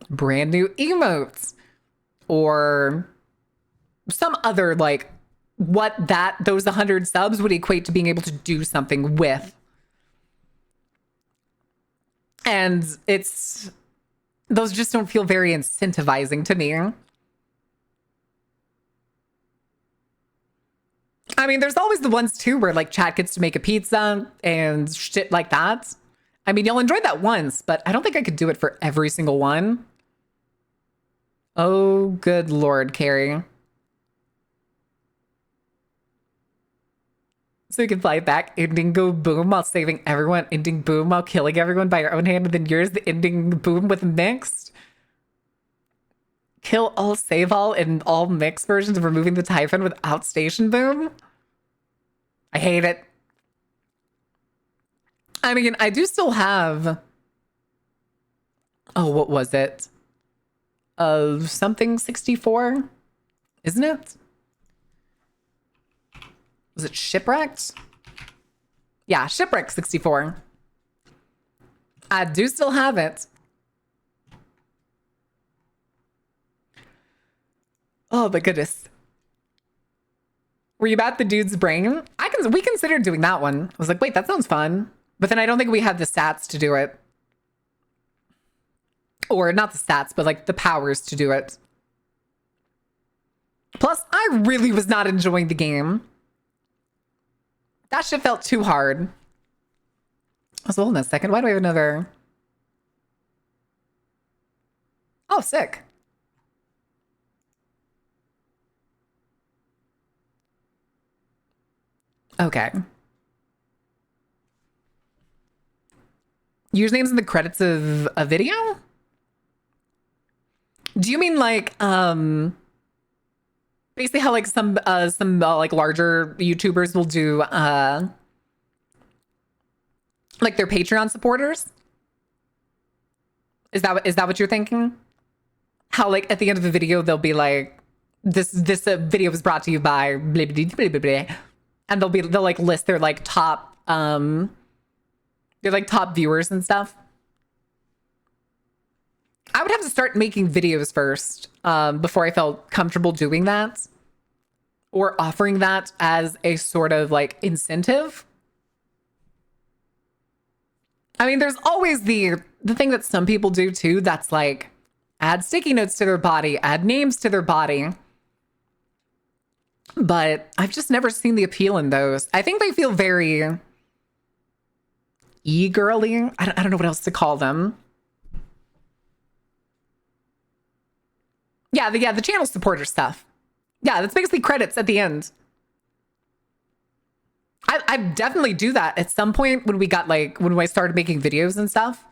brand new emotes or some other like what those 100 subs would equate to being able to do something with. And those just don't feel very incentivizing to me. I mean, there's always the ones too where like chat gets to make a pizza and shit like that. I mean, you'll enjoy that once, but I don't think I could do it for every single one. Oh, good Lord, Carrie. So you can fly back, ending go boom while saving everyone, ending boom while killing everyone by your own hand, and then yours the ending boom with mixed. Kill all, save all, and all mixed versions of removing the Typhon without station boom. I hate it. I mean, I do still have... Oh, what was it? Something 64? Isn't it? Was it Shipwrecked? Yeah, Shipwrecked 64. I do still have it. Oh my goodness. Were you about the dude's brain? We considered doing that one. I was like, wait, that sounds fun. But then I don't think we had the stats to do it. Or not the stats, but like the powers to do it. Plus, I really was not enjoying the game. That shit felt too hard. So hold on a second. Why do I have another? Oh, sick. Okay. Usernames in the credits of a video? Do you mean like basically how like some like larger YouTubers will do like their Patreon supporters? Is that what you're thinking? How like at the end of the video they'll be like this video was brought to you by blah, blah, blah, blah, blah, and they'll like list their like top viewers and stuff. I would have to start making videos first before I felt comfortable doing that or offering that as a sort of like incentive. I mean, there's always the thing that some people do too that's like add sticky notes to their body, add names to their body. But I've just never seen the appeal in those. I think they feel very e-girly. I don't know what else to call them. Yeah, the channel supporter stuff. Yeah, that's basically credits at the end. I definitely do that at some point when we got like, when I started making videos and stuff.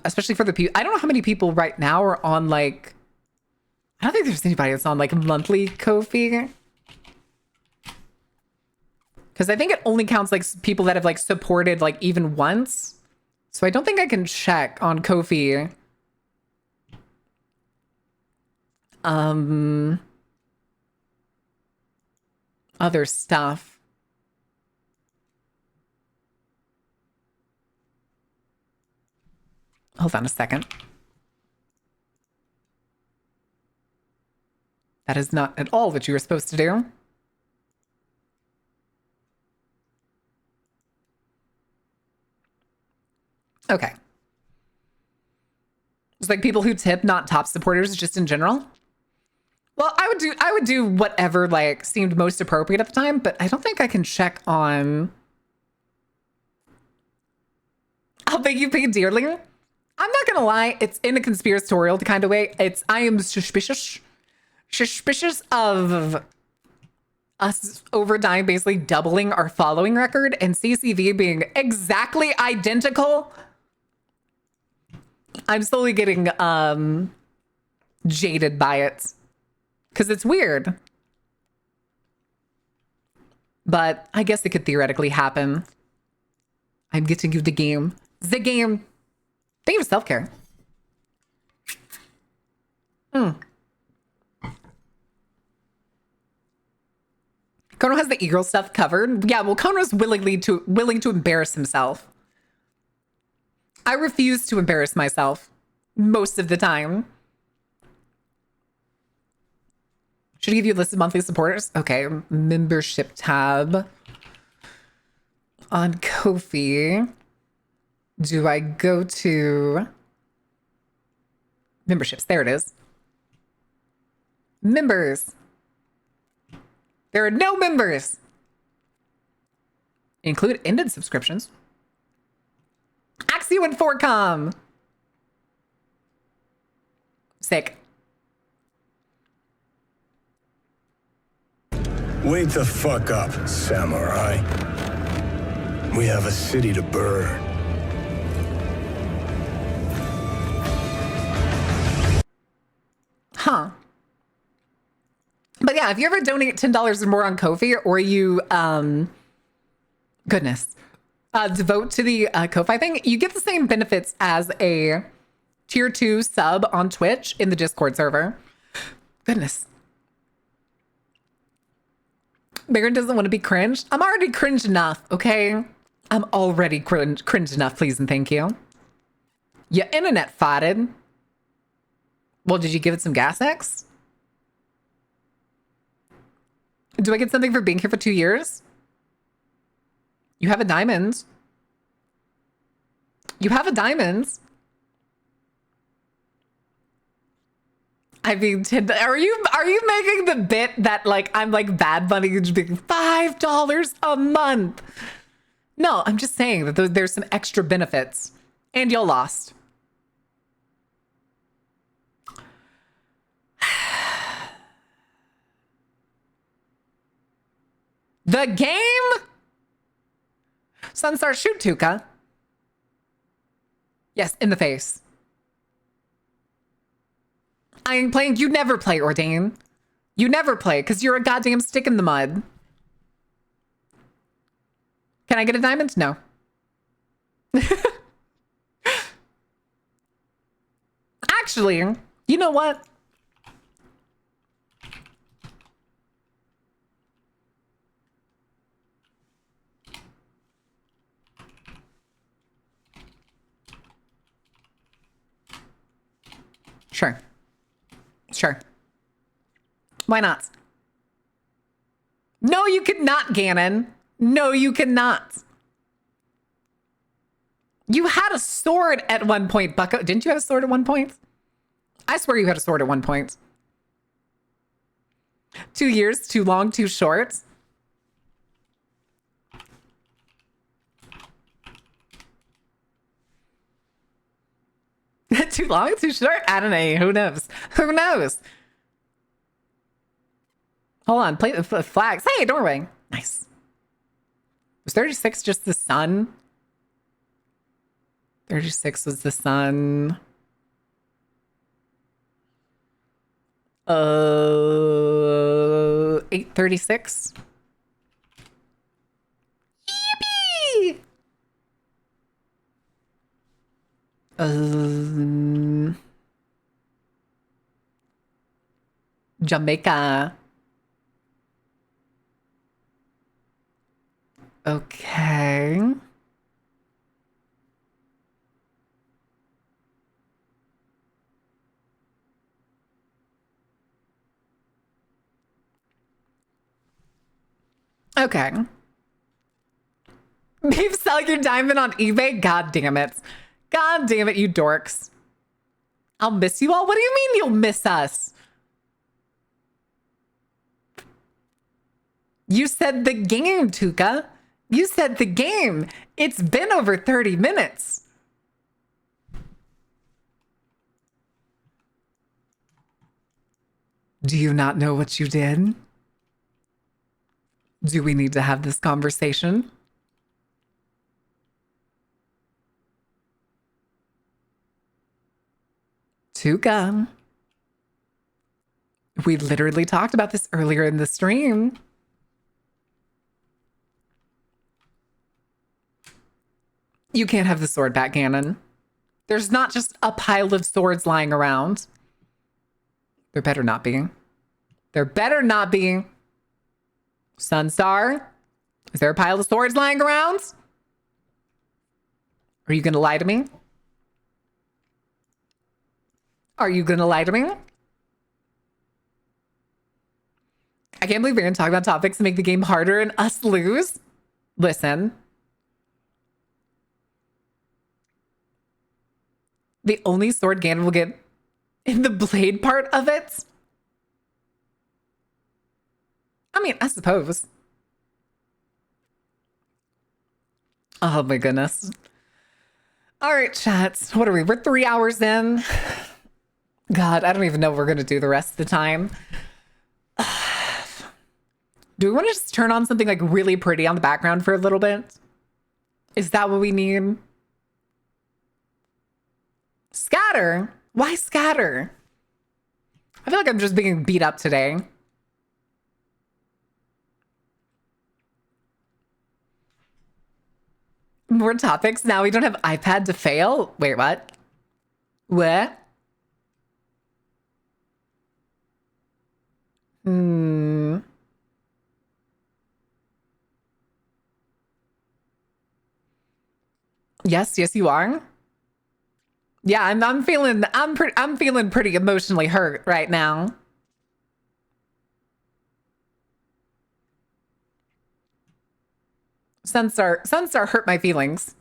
Especially for the people, I don't know how many people right now are on like, I don't think there's anybody that's on like monthly Ko-fi. Because I think it only counts like people that have like supported like even once. So I don't think I can check on Ko-fi. Other stuff. Hold on a second. That is not at all what you were supposed to do. Okay. It's like people who tip, not top supporters, just in general. Well, I would do whatever like seemed most appropriate at the time, but I don't think I can check on. I'll bet you pay dearly. I'm not gonna lie, it's in a conspiratorial kind of way. I am suspicious of us over time basically doubling our following record and CCV being exactly identical. I'm slowly getting jaded by it because it's weird. But I guess it could theoretically happen. I'm getting you the game. The game. Thank you for self-care. Kono has the e-girl stuff covered. Yeah, well, Kono's willing to embarrass himself. I refuse to embarrass myself most of the time. Should I give you a list of monthly supporters? Okay, membership tab. On Ko-fi, do I go to memberships? There it is. Members. There are no members. Include ended subscriptions. Axio and Forcom. Sick. Wait the fuck up, samurai. We have a city to burn. Huh. But yeah, if you ever donate $10 or more on Ko-fi, or you, goodness, devote to the Ko-fi thing, you get the same benefits as a tier 2 sub on Twitch in the Discord server. Goodness. Baron doesn't want to be cringed. I'm already cringe enough, okay? I'm already cringe enough, please and thank you. Your internet farted. Well, did you give it some gas X? Do I get something for being here for 2 years? You have a diamond. You have a diamond. I mean, are you making the bit that like I'm like Bad Bunny just being $5 a month? No, I'm just saying that there's some extra benefits, and y'all lost. The game? Sunstar, shoot Tuka. Yes, in the face. I ain't playing. You never play, Ordain. You never play because you're a goddamn stick in the mud. Can I get a diamond? No. Actually, you know what? Sure. Sure. Why not? No, you cannot, Ganon. No, you cannot. You had a sword at one point, Bucko. Didn't you have a sword at one point? I swear you had a sword at one point. 2 years, too long, too short. Too long, too short? I don't know. Who knows? Who knows? Hold on. Play the flags. Hey, doorway. Nice. Was 36 just the sun? 36 was the sun. 8:36. Yippee! Jamaica. Okay. Okay. Beef, sell your diamond on eBay? God damn it. God damn it, you dorks. I'll miss you all? What do you mean you'll miss us? You said the game, Tuka. You said the game. It's been over 30 minutes. Do you not know what you did? Do we need to have this conversation? Tuka. We literally talked about this earlier in the stream. You can't have the sword back, Ganon. There's not just a pile of swords lying around. There better not be. There better not be. Sunstar, is there a pile of swords lying around? Are you going to lie to me? Are you going to lie to me? I can't believe we're going to talk about topics to make the game harder and us lose. Listen. The only sword Ganon will get in the blade part of it. I mean, I suppose. Oh my goodness. All right, chats. What are we? We're 3 hours in. God, I don't even know what we're going to do the rest of the time. Do we want to just turn on something like really pretty on the background for a little bit? Is that what we need? Scatter? Why scatter? I feel like I'm just being beat up today. More topics. Now we don't have iPad to fail. Wait, what? What? Yes, you are. Yeah, I'm feeling pretty emotionally hurt right now. Sunstar hurt my feelings.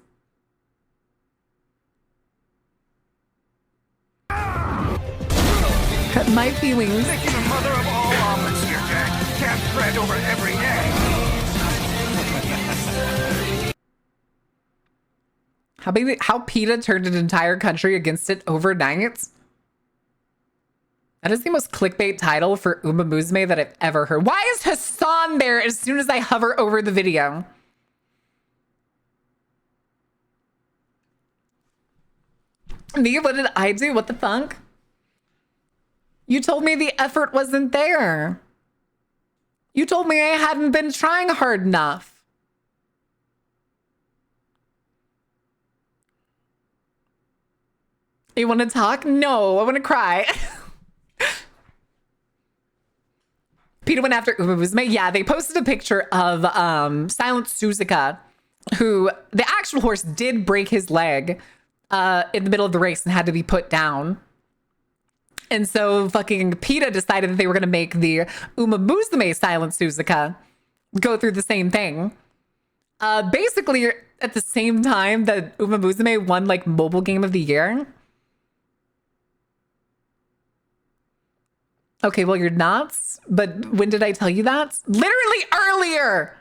Hurt my feelings. Making the mother of all omelets here, Jack. Cast bread over every egg. How PETA turned an entire country against it overnight? That is the most clickbait title for Uma Musume that I've ever heard. Why is Hassan there as soon as I hover over the video? Me? What did I do? What the fuck? You told me the effort wasn't there. You told me I hadn't been trying hard enough. You want to talk? No, I want to cry. PETA went after Uma Musume. Yeah, they posted a picture of Silent Suzuka, who the actual horse did break his leg in the middle of the race and had to be put down. And so fucking PETA decided that they were going to make the Uma Musume Silent Suzuka go through the same thing. Basically, at the same time that Uma Musume won like mobile game of the year. Okay, well, you're nuts. But when did I tell you that? Literally earlier.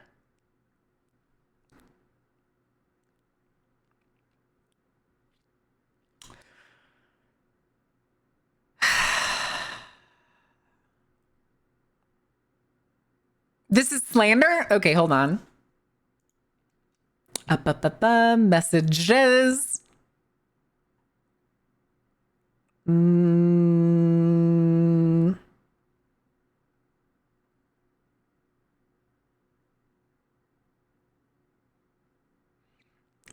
This is slander? Okay, hold on. Messages.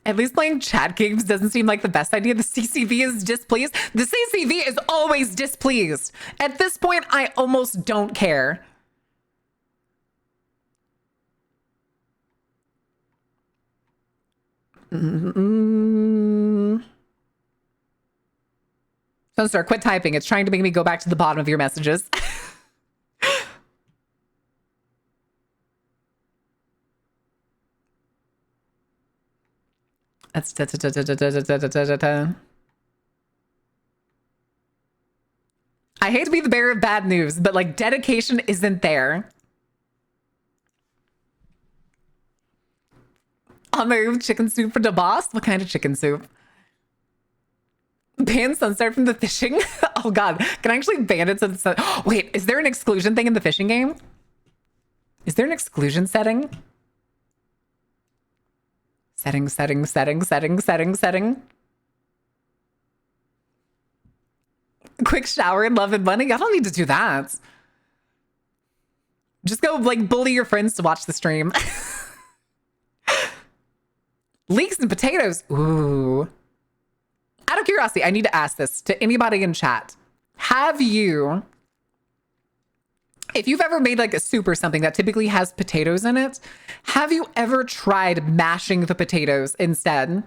At least playing chat games doesn't seem like the best idea. The CCV is displeased. The CCV is always displeased. At this point, I almost don't care. Sunstar, quit typing. It's trying to make me go back to the bottom of your messages. That's I hate to be the bearer of bad news, but like dedication isn't there. On my chicken soup for the boss? What kind of chicken soup? Ban Sunstar from the fishing? Oh god, can I actually ban it to the sun? Wait, is there an exclusion thing in the fishing game? Is there an exclusion setting? Setting. Quick shower and love and money? I don't need to do that. Just go like bully your friends to watch the stream. Leeks and potatoes. Ooh. Out of curiosity, I need to ask this to anybody in chat. Have you, if you've ever made like a soup or something that typically has potatoes in it, have you ever tried mashing the potatoes instead?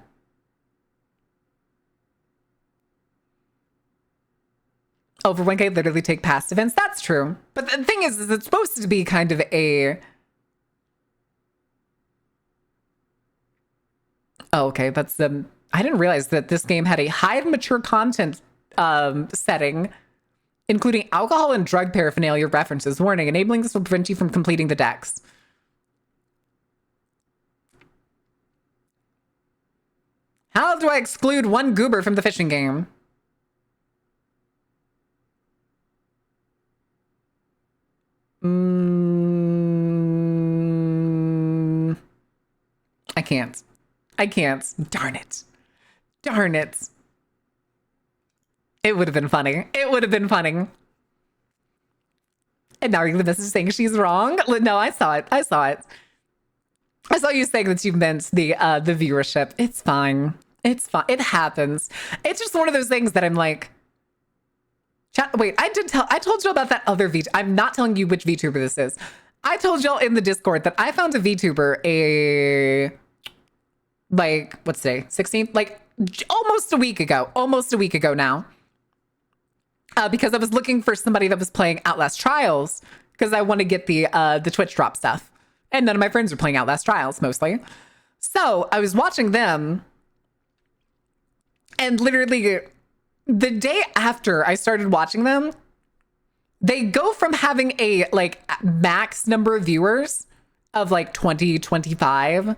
Over 1K literally take past events. That's true. But the thing is it's supposed to be kind of a... Oh, okay. That's I didn't realize that this game had a high mature content setting, including alcohol and drug paraphernalia references. Warning, enabling this will prevent you from completing the decks. How do I exclude one goober from the fishing game? I can't. I can't. Darn it. Darn it. It would have been funny. It would have been funny. And now you're the message saying she's wrong? No, I saw it. I saw it. I saw you saying that you meant the viewership. It's fine. It's fine. It happens. It's just one of those things that I'm like, chat, wait, I told you about that other VTuber. I'm not telling you which VTuber this is. I told y'all in the Discord that I found a VTuber like, what's today? 16th? Like almost a week ago now. Because I was looking for somebody that was playing Outlast Trials because I want to get the Twitch drop stuff. And none of my friends were playing Outlast Trials mostly. So I was watching them, and literally the day after I started watching them, they go from having a like max number of viewers of like 20, 25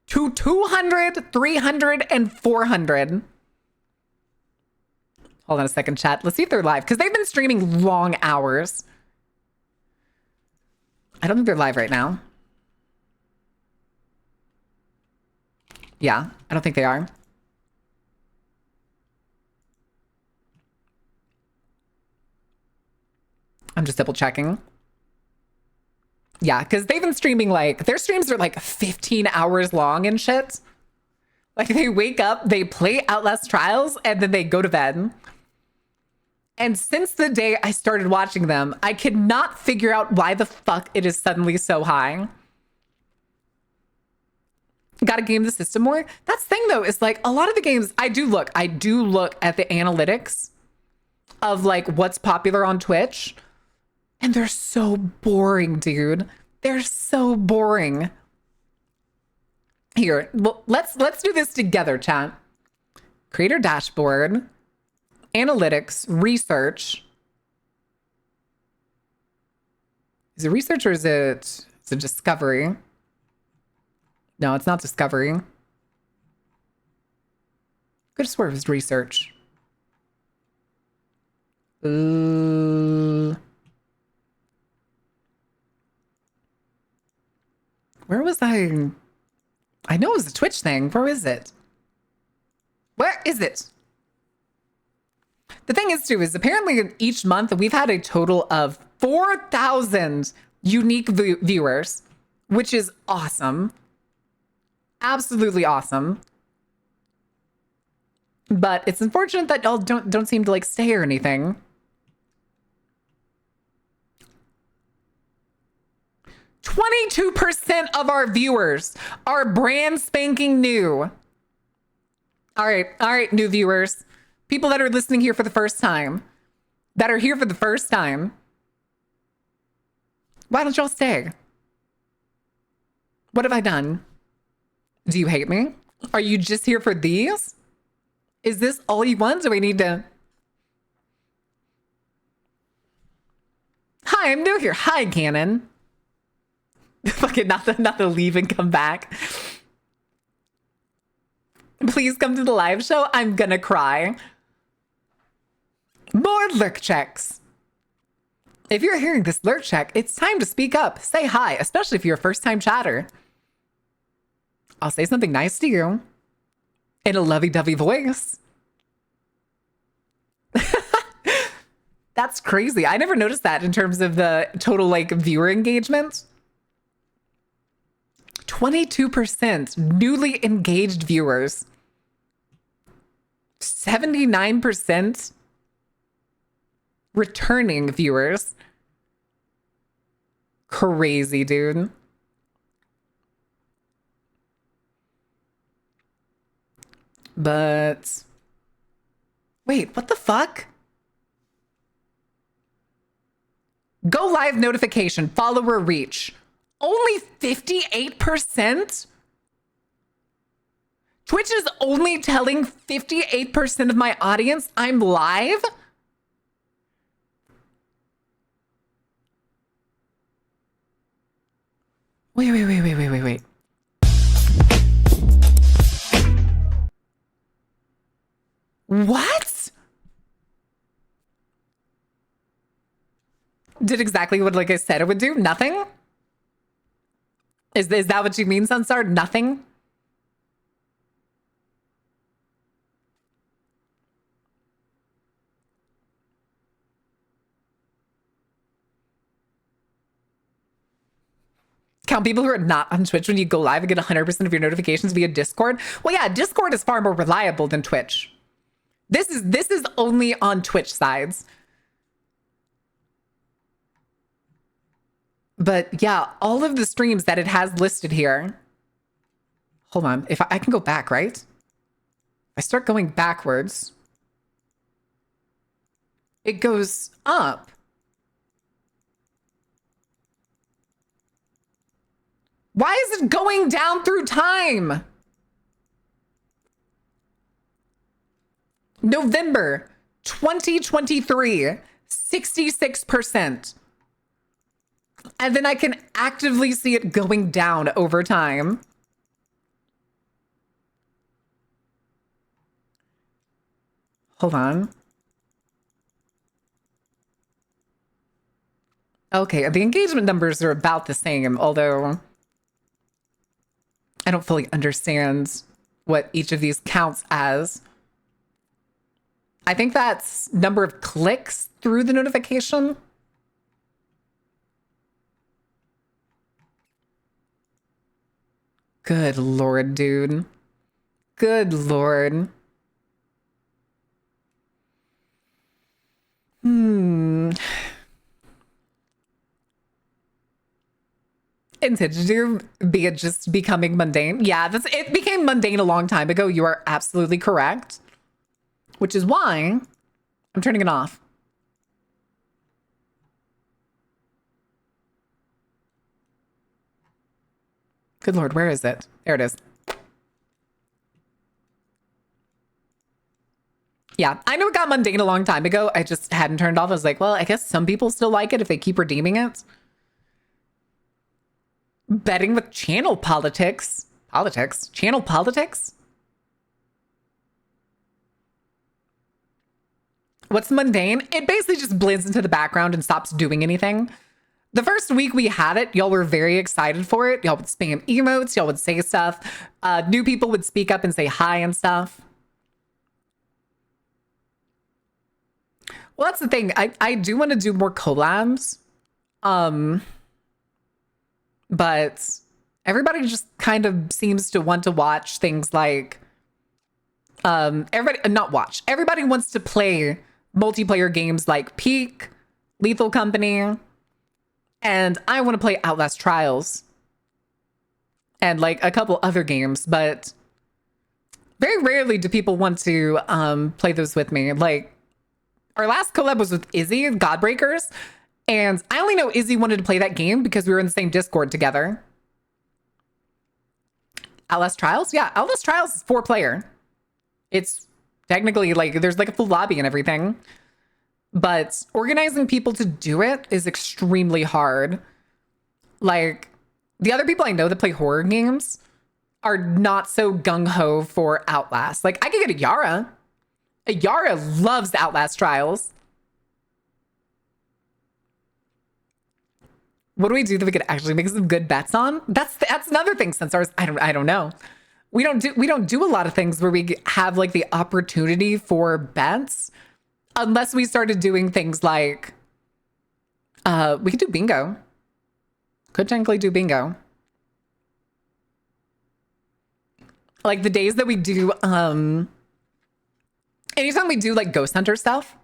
to 200, 300, and 400. Hold on a second, chat. Let's see if they're live, because they've been streaming long hours. I don't think they're live right now. Yeah, I don't think they are. I'm just double checking. Yeah, because they've been streaming like, their streams are like 15 hours long and shit. Like they wake up, they play Outlast Trials, and then they go to bed. And since the day I started watching them, I could not figure out why the fuck it is suddenly so high. Gotta game the system more. That's the thing though, is like a lot of the games, I do look at the analytics of like what's popular on Twitch. And they're so boring, dude. They're so boring. Here, well, let's do this together, chat. Creator dashboard, analytics, research. Is it research or is it discovery? No, it's not discovery. Could have sworn it was research. Where was I? I know it was a Twitch thing. Where is it? Where is it? The thing is, too, is apparently each month we've had a total of 4,000 unique viewers, which is awesome. Absolutely awesome. But it's unfortunate that y'all don't seem to like stay or anything. 22% of our viewers are brand spanking new. All right, new viewers. People that are listening here for the first time. That are here for the first time. Why don't y'all stay? What have I done? Do you hate me? Are you just here for these? Is this all you want? Do we need to... Hi, I'm new here. Hi, Cannon. Fucking not the leave and come back. Please come to the live show. I'm gonna cry. More lurk checks. If you're hearing this lurk check, it's time to speak up. Say hi, especially if you're a first-time chatter. I'll say something nice to you in a lovey-dovey voice. That's crazy. I never noticed that in terms of the total like viewer engagement. 22% newly engaged viewers. 79% returning viewers. Crazy, dude. But wait, what the fuck? Go live notification, follower reach. Only 58%? Twitch is only telling 58% of my audience I'm live? Wait. What? Did exactly what like I said it would do? Nothing? Is that what you mean, Sunstar? Nothing? Count people who are not on Twitch when you go live and get 100% of your notifications via Discord? Well, yeah, Discord is far more reliable than Twitch. This is only on Twitch sides. But yeah, all of the streams that it has listed here. Hold on. If I can go back, right? I start going backwards. It goes up. Why is it going down through time? November 2023, 66%. And then I can actively see it going down over time. Hold on. Okay, the engagement numbers are about the same, although I don't fully understand what each of these counts as. I think that's number of clicks through the notification. Good Lord, dude. Good Lord. Intended to be it just becoming mundane. Yeah, it became mundane a long time ago. You are absolutely correct. Which is why I'm turning it off. Good Lord, where is it? There it is. Yeah, I know it got mundane a long time ago. I just hadn't turned off. I was like, well, I guess some people still like it if they keep redeeming it. Betting with channel politics. Politics? Channel politics? What's mundane? It basically just blends into the background and stops doing anything. The first week we had it, y'all were very excited for it. Y'all would spam emotes, y'all would say stuff. New people would speak up and say hi and stuff. Well, that's the thing. I do want to do more collabs. But everybody just kind of seems to want to watch things like everybody wants to play multiplayer games like Peak, Lethal Company, and I want to play Outlast Trials and like a couple other games, but very rarely do people want to play those with me. Like our last collab was with Izzy, Godbreakers, and I only know Izzy wanted to play that game because we were in the same Discord together. Outlast Trials? Yeah, Outlast Trials is 4-player. It's technically like there's like a full lobby and everything. But organizing people to do it is extremely hard. Like the other people I know that play horror games are not so gung-ho for Outlast. Like I could get a Yara. A Yara loves the Outlast Trials. What do we do that we could actually make some good bets on? That's another thing, since ours. I don't know. We don't do a lot of things where we have like the opportunity for bets, unless we started doing things like we could do bingo. Could technically do bingo. Like the days that we do anytime we do like Ghost Hunter stuff,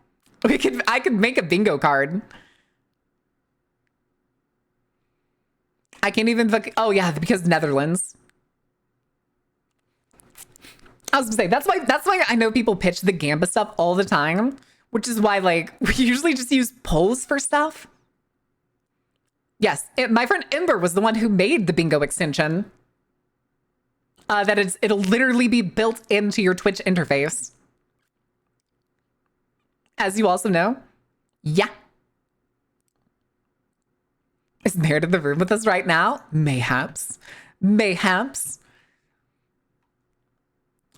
I could make a bingo card. I can't even oh yeah, because Netherlands. I was gonna say that's why I know people pitch the Gamba stuff all the time, which is why like we usually just use polls for stuff. Yes, my friend Ember was the one who made the bingo extension. It'll literally be built into your Twitch interface. As you also know. Yeah. Is Meredith in the room with us right now? Mayhaps. Mayhaps.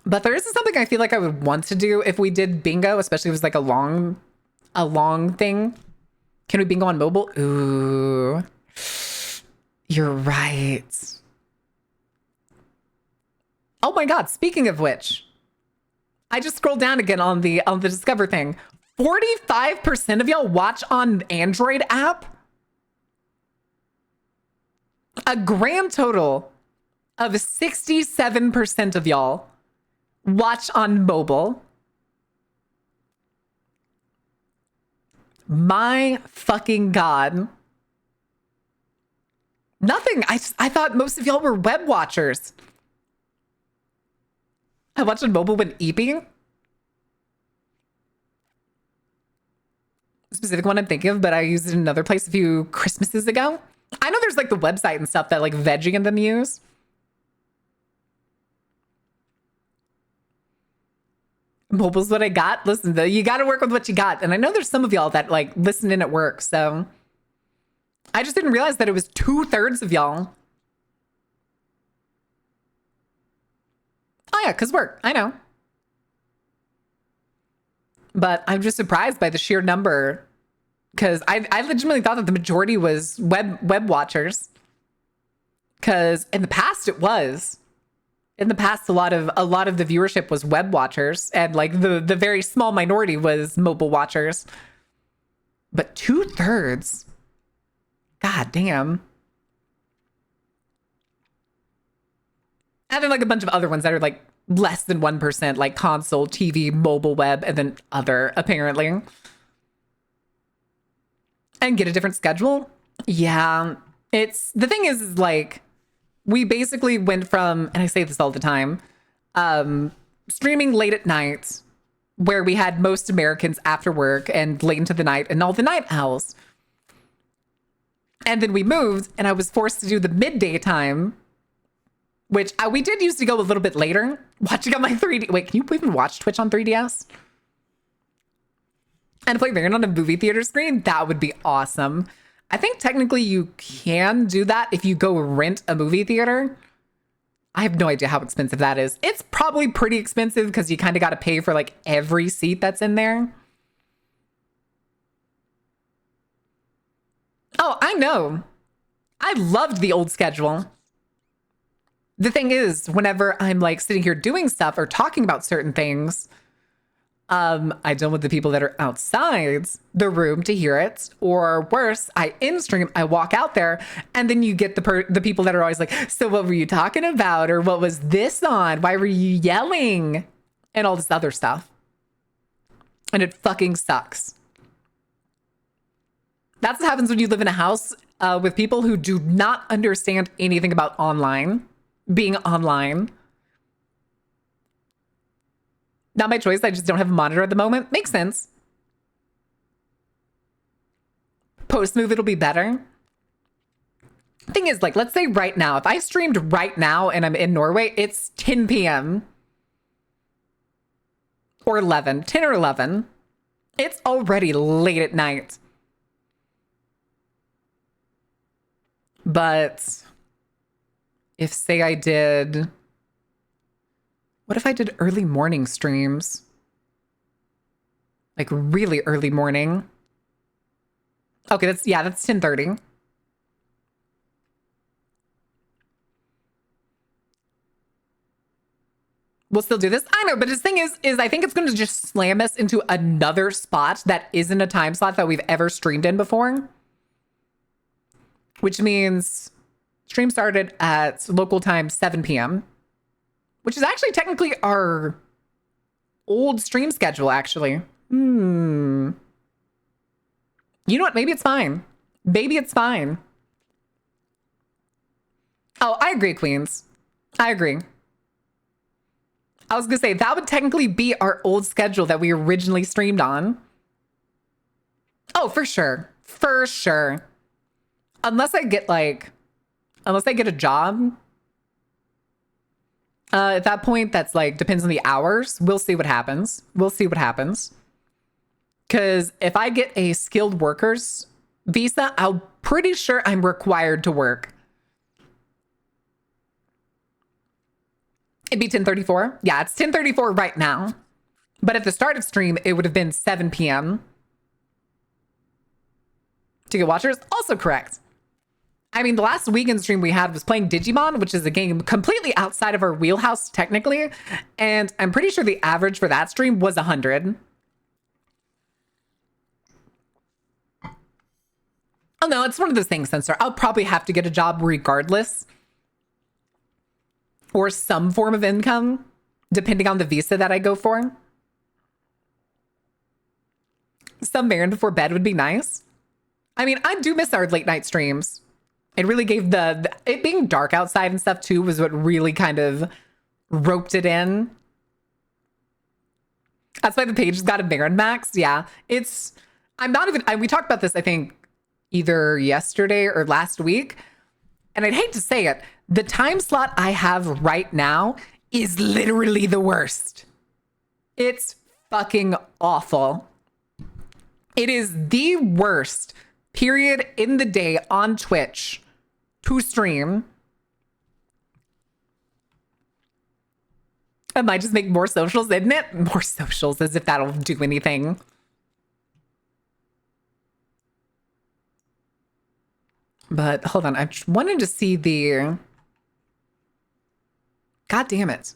But there is something I feel like I would want to do if we did bingo, especially if it was like a long thing. Can we bingo on mobile? Ooh. You're right. Oh my God, speaking of which, I just scrolled down again on the Discover thing. 45% of y'all watch on Android app. A grand total of 67% of y'all watch on mobile. My fucking God. Nothing. I thought most of y'all were web watchers. I watched on mobile when eating. Specific one I'm thinking of, but I used it in another place a few Christmases ago. I know there's like the website and stuff that like Veggie and them use. Mobile's what I got. Listen, though, you got to work with what you got. And I know there's some of y'all that like listen in at work. So I just didn't realize that it was 2/3 of y'all. Oh yeah, because work. I know. But I'm just surprised by the sheer number, because I legitimately thought that the majority was web watchers. Because in the past it was. In the past, a lot of the viewership was web watchers, and like the very small minority was mobile watchers. But 2/3, God damn. And then like a bunch of other ones that are like less than 1%, like console, TV, mobile, web, and then other, apparently. And get a different schedule. Yeah, it's the thing is like, we basically went from, and I say this all the time, streaming late at night, where we had most Americans after work and late into the night and all the night owls. And then we moved, and I was forced to do the midday time, which we did used to go a little bit later. Watching on my 3D. Wait, can you even watch Twitch on 3DS? And play Variant on a movie theater screen? That would be awesome. I think technically you can do that if you go rent a movie theater. I have no idea how expensive that is. It's probably pretty expensive because you kind of got to pay for like every seat that's in there. Oh, I know. I loved the old schedule. The thing is, whenever I'm like sitting here doing stuff or talking about certain things, I don't want the people that are outside the room to hear it, or worse, I in stream, I walk out there, and then you get the people that are always like, "So what were you talking about?" or "What was this on? Why were you yelling?" and all this other stuff, and it fucking sucks. That's what happens when you live in a house with people who do not understand anything about being online. Not my choice. I just don't have a monitor at the moment. Makes sense. Post move, it'll be better. Thing is, like, let's say right now, if I streamed right now and I'm in Norway, it's 10 p.m. or 10 or 11. It's already late at night. But if, say, what if I did early morning streams? Like really early morning. Okay, that's 10:30. We'll still do this. I know, but his thing is I think it's going to just slam us into another spot that isn't a time slot that we've ever streamed in before. Which means stream started at local time 7 p.m. which is actually technically our old stream schedule, actually. You know what? Maybe it's fine. Maybe it's fine. Oh, I agree, Queens. I agree. I was going to say, that would technically be our old schedule that we originally streamed on. Oh, for sure. For sure. Unless I get a job. At that point, that's like, depends on the hours. We'll see what happens. Because if I get a skilled workers visa, I'm pretty sure I'm required to work. It'd be 10:34. Yeah, it's 10:34 right now. But at the start of stream, it would have been 7 p.m. To get watchers, also correct. I mean, the last weekend stream we had was playing Digimon, which is a game completely outside of our wheelhouse, technically. And I'm pretty sure the average for that stream was 100. Oh no, it's one of those things, Sensor. I'll probably have to get a job regardless. Or some form of income, depending on the visa that I go for. Some errand before bed would be nice. I mean, I do miss our late night streams. It really gave it being dark outside and stuff too was what really kind of roped it in. That's why the page has got a Baron Max. Yeah, we talked about this, I think, either yesterday or last week. And I'd hate to say it, the time slot I have right now is literally the worst. It's fucking awful. It is the worst period in the day on Twitch to stream. I might just make more socials, isn't it? More socials, as if that'll do anything. But hold on, I wanted to see the... God damn it.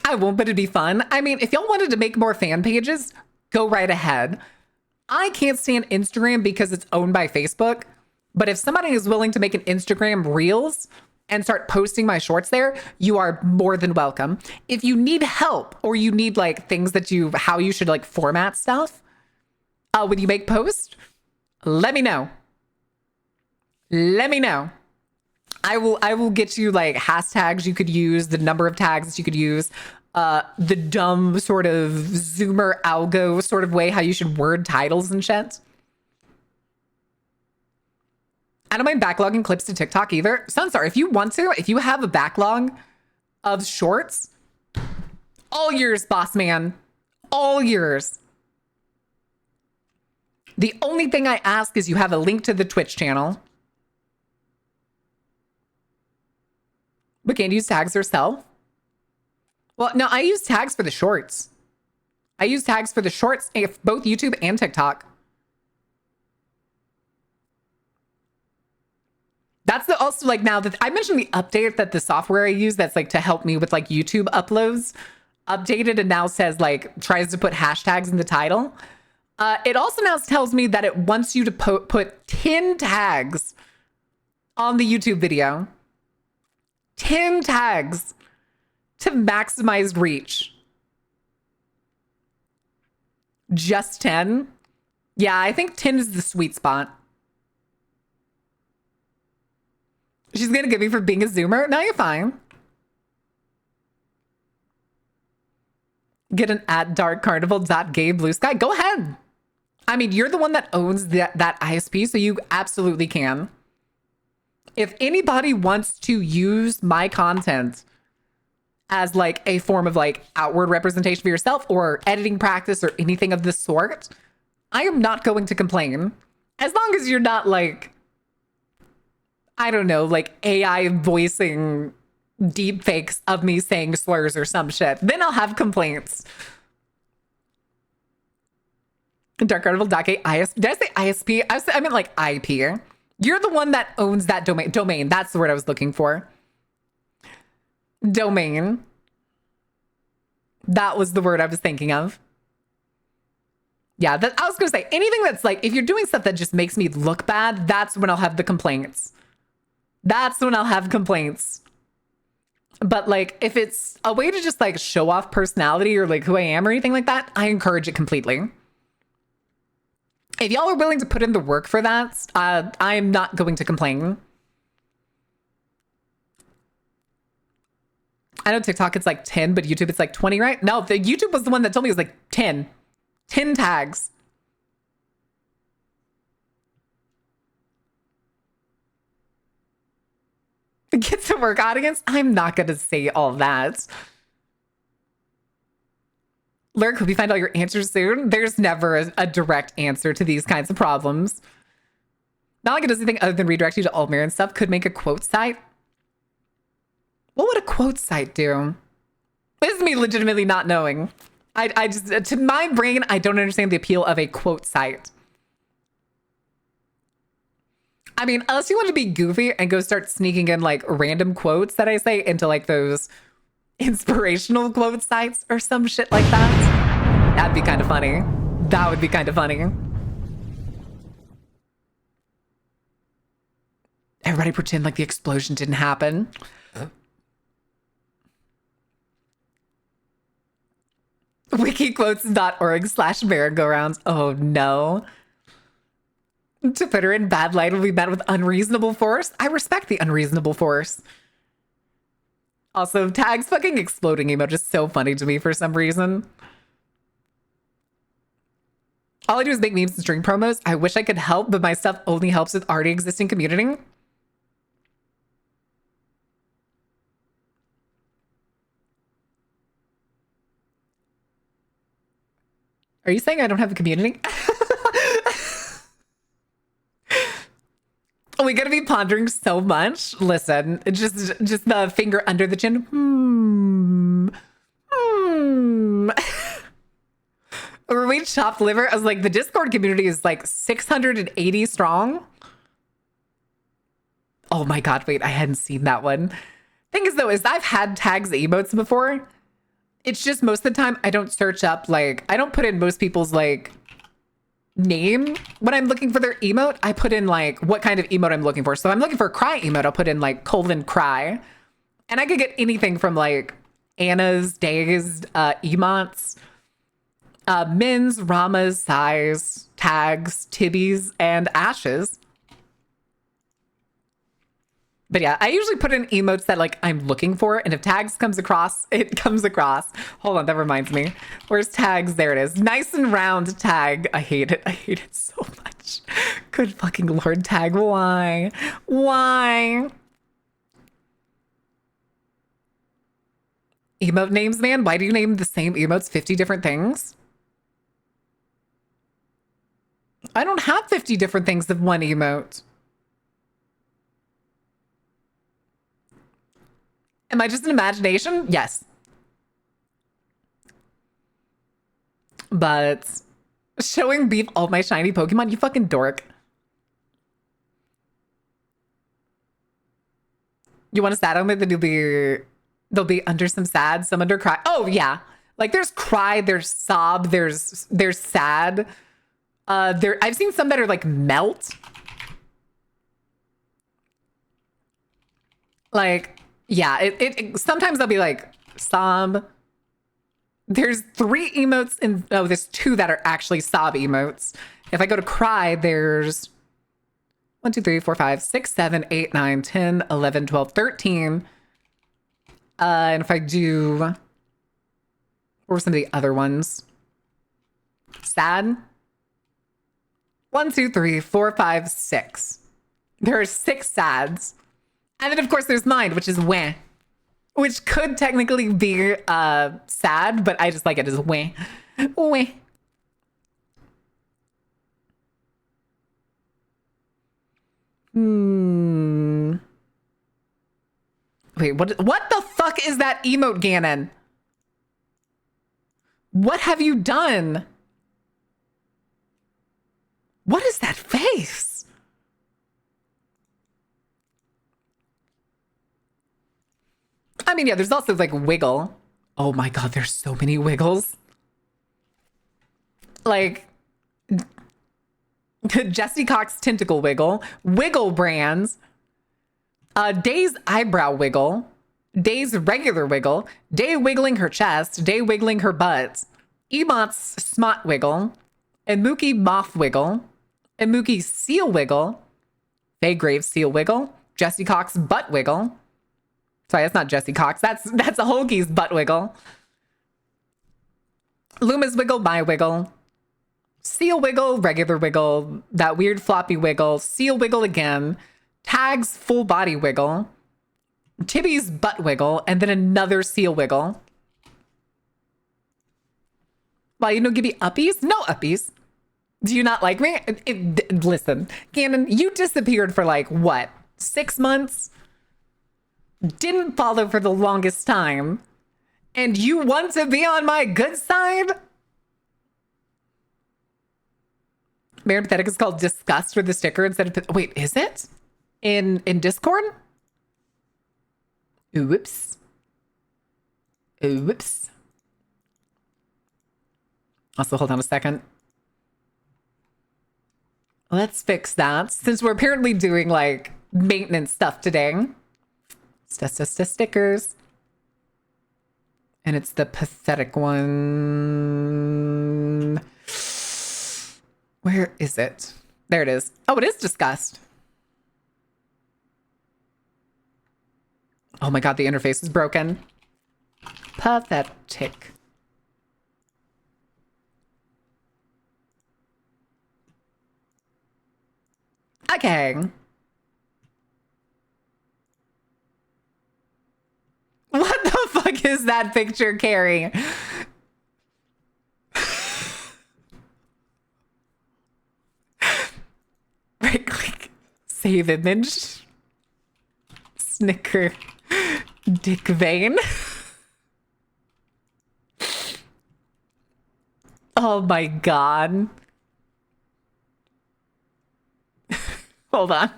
I won't, but it'd be fun. I mean, if y'all wanted to make more fan pages, go right ahead. I can't stand Instagram because it's owned by Facebook. But if somebody is willing to make an Instagram Reels and start posting my shorts there, you are more than welcome. If you need help or you need like things how you should like format stuff when you make posts, let me know. Let me know. I will get you like hashtags you could use, the number of tags that you could use, the dumb sort of Zoomer algo sort of way how you should word titles and shit. I don't mind backlogging clips to TikTok either. Sunstar, if you have a backlog of shorts, all yours, boss man. All yours. The only thing I ask is you have a link to the Twitch channel. But can't use tags yourself? Well, no, I use tags for the shorts. I use tags for the shorts, if both YouTube and TikTok. That's also like now that I mentioned the update that the software I use that's like to help me with like YouTube uploads updated and now says like tries to put hashtags in the title. It also now tells me that it wants you to put 10 tags on the YouTube video. 10 tags to maximize reach. Just 10? Yeah, I think 10 is the sweet spot. She's gonna get me for being a Zoomer? No, you're fine. Get an @darkcarnival.gay blue sky. Go ahead. I mean, you're the one that owns that ISP, so you absolutely can. If anybody wants to use my content as like a form of like outward representation for yourself or editing practice or anything of this sort, I am not going to complain. As long as you're not like, I don't know, like AI voicing deep fakes of me saying slurs or some shit, then I'll have complaints. Dark Carnival.gay ISP. Did I say ISP? I meant like IP. You're the one that owns that domain. That's the word I was looking for. Domain. That was the word I was thinking of. Yeah, I was going to say anything that's like, if you're doing stuff that just makes me look bad, that's when I'll have the complaints. That's when I'll have complaints. But like, if it's a way to just like show off personality or like who I am or anything like that, I encourage it completely. If y'all are willing to put in the work for that, I'm not going to complain. I know TikTok it's like 10, but YouTube it's like 20, right? No, the YouTube was the one that told me it was like 10. 10 tags. Get to work, audience. I'm not going to say all that. Lurk, hope you find all your answers soon. There's never a direct answer to these kinds of problems. Not like it does anything other than redirect you to Altmere and stuff. Could make a quote site. What would a quote site do? This is me legitimately not knowing. I just, to my brain, I don't understand the appeal of a quote site. I mean, unless you want to be goofy and go start sneaking in like random quotes that I say into like those inspirational quote sites or some shit like that. That'd be kind of funny. That would be kind of funny. Everybody pretend like the explosion didn't happen. Wikiquotes.org/merry-go-rounds. Oh no. To put her in bad light will be met with unreasonable force. I respect the unreasonable force. Also, tags fucking exploding emoji is so funny to me for some reason. All I do is make memes and string promos. I wish I could help, but my stuff only helps with already existing community. Are you saying I don't have a community? Are we gonna be pondering so much? Listen, just the finger under the chin. Were we chopped liver? I was like, the Discord community is like 680 strong. Oh my god, wait, I hadn't seen that one. Thing is though, is I've had tags emotes before. It's just most of the time I don't search up, like, I don't put in most people's like name when I'm looking for their emote. I put in like what kind of emote I'm looking for. So I'm looking for a cry emote. I'll put in like :cry. And I could get anything from like Anna's, Dazed, emotes, Mins, Ramas, Sighs, Tags, Tibbies, and Ashes. But yeah, I usually put in emotes that like I'm looking for, and if tags comes across, it comes across. Hold on, that reminds me. Where's tags? There it is. Nice and round tag. I hate it. I hate it so much. Good fucking Lord, tag. Why? Why? Emote names, man. Why do you name the same emotes 50 different things? I don't have 50 different things of one emote. Am I just an imagination? Yes. But showing beef all my shiny Pokemon, you fucking dork. You want a sad moment? Then they'll be under some sad, some under cry. Oh yeah. Like there's cry, there's sob, there's sad. I've seen some that are like melt. Like, yeah, it sometimes they'll be like sob. There's 3 emotes in, oh, there's 2 that are actually sob emotes. If I go to cry, there's 1, 2, 3, 4, 5, 6, 7, 8, 9, 10, 11, 12, 13. And if I do, what were some of the other ones? Sad. 1, 2, 3, 4, 5, 6. There are 6 sads. And then of course there's mine, which is weh. Which could technically be sad, but I just like it as weh. Weh. Wait, what the fuck is that emote, Ganon? What have you done? What is that face? I mean, yeah, there's also like wiggle. Oh my god, there's so many wiggles. Like Jesse Cox tentacle wiggle, wiggle brands, Day's eyebrow wiggle, Day's regular wiggle, Day wiggling her chest, Day wiggling her butt, Emot's smot wiggle, and Mookie moth wiggle, and Mookie seal wiggle, Faye Graves seal wiggle, Jesse Cox butt wiggle. Sorry, that's not Jesse Cox. That's a Holgie's butt wiggle. Luma's wiggle, my wiggle. Seal wiggle, regular wiggle, that weird floppy wiggle, seal wiggle again, Tag's full body wiggle, Tibby's butt wiggle, and then another seal wiggle. Well, you don't give me uppies? No uppies. Do you not like me? Listen, Ganon, you disappeared for like, what, 6 months? Didn't follow for the longest time. And you want to be on my good side? Mary Pathetic is called Disgust with the sticker instead of... Wait, is it? In Discord? Whoops. Whoops. Also, hold on a second. Let's fix that. Since we're apparently doing, like, maintenance stuff today. Stickers. And it's the pathetic one. Where is it? There it is. Oh, it is Disgust. Oh my god, the interface is broken. Pathetic. Okay. What the fuck is that picture, Carrie? Right click, save image. Snicker, dick vein. Oh my god. Hold on.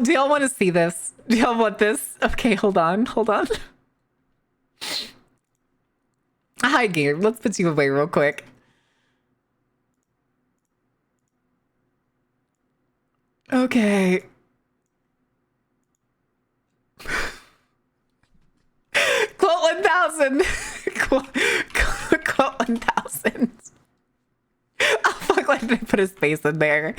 Do y'all want to see this? Do y'all want this? Okay, hold on. Hi, Gabe. Let's put you away real quick. Okay. Quote 1000. Quote 1000. Oh, fuck. Why did I put his face in there?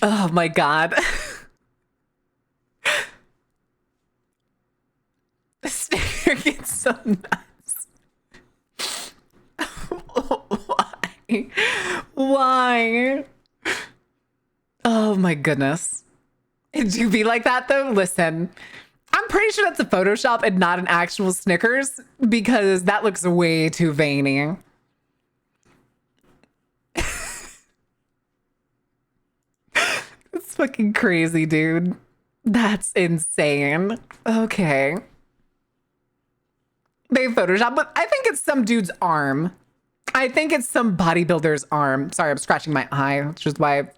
Oh my God. This sticker gets so nuts. Why? Why? Oh my goodness. It do be like that though? Listen, I'm pretty sure that's a Photoshop and not an actual Snickers because that looks way too veiny. It's fucking crazy, dude. That's insane. Okay. They Photoshop, but I think it's some dude's arm. I think it's some bodybuilder's arm. Sorry, I'm scratching my eye, which is why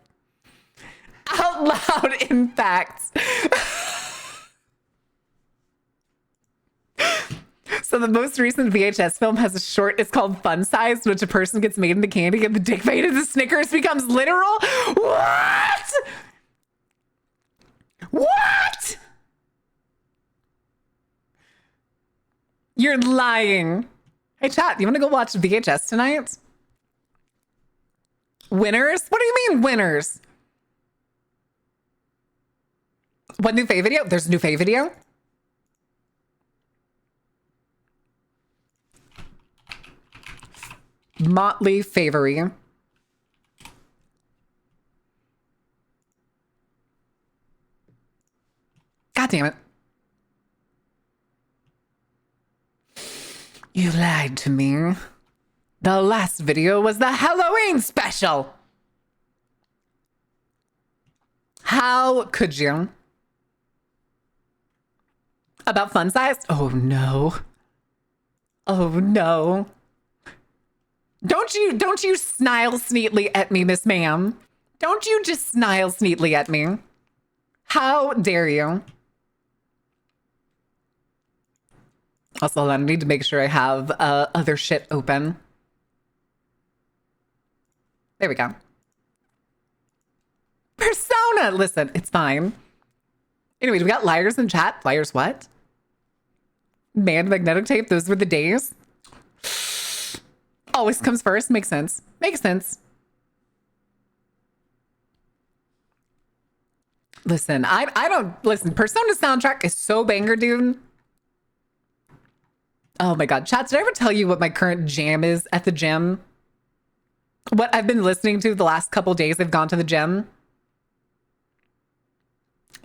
out loud in fact. So the most recent VHS film has a short, it's called Fun Size, in which a person gets made into candy and the dick made into Snickers becomes literal. What? What? You're lying. Hey chat, you want to go watch VHS tonight? Winners? What do you mean winners? What new Faye video? There's a new Faye video? Motley Favery. God damn it. You lied to me. The last video was the Halloween special. How could you? About Fun Size? Oh no. Oh no. Don't you snile sneetly at me, Miss Ma'am. Don't you just snile sneetly at me. How dare you? Also, hold on, I need to make sure I have other shit open. There we go. Persona! Listen, it's fine. Anyways, we got liars in chat. Liars what? Man, magnetic tape, those were the days. Always comes first. Makes sense. Makes sense. Listen, I don't listen. Persona soundtrack is so banger, dude. Oh my God. Chat, did I ever tell you what my current jam is at the gym? What I've been listening to the last couple days I've gone to the gym?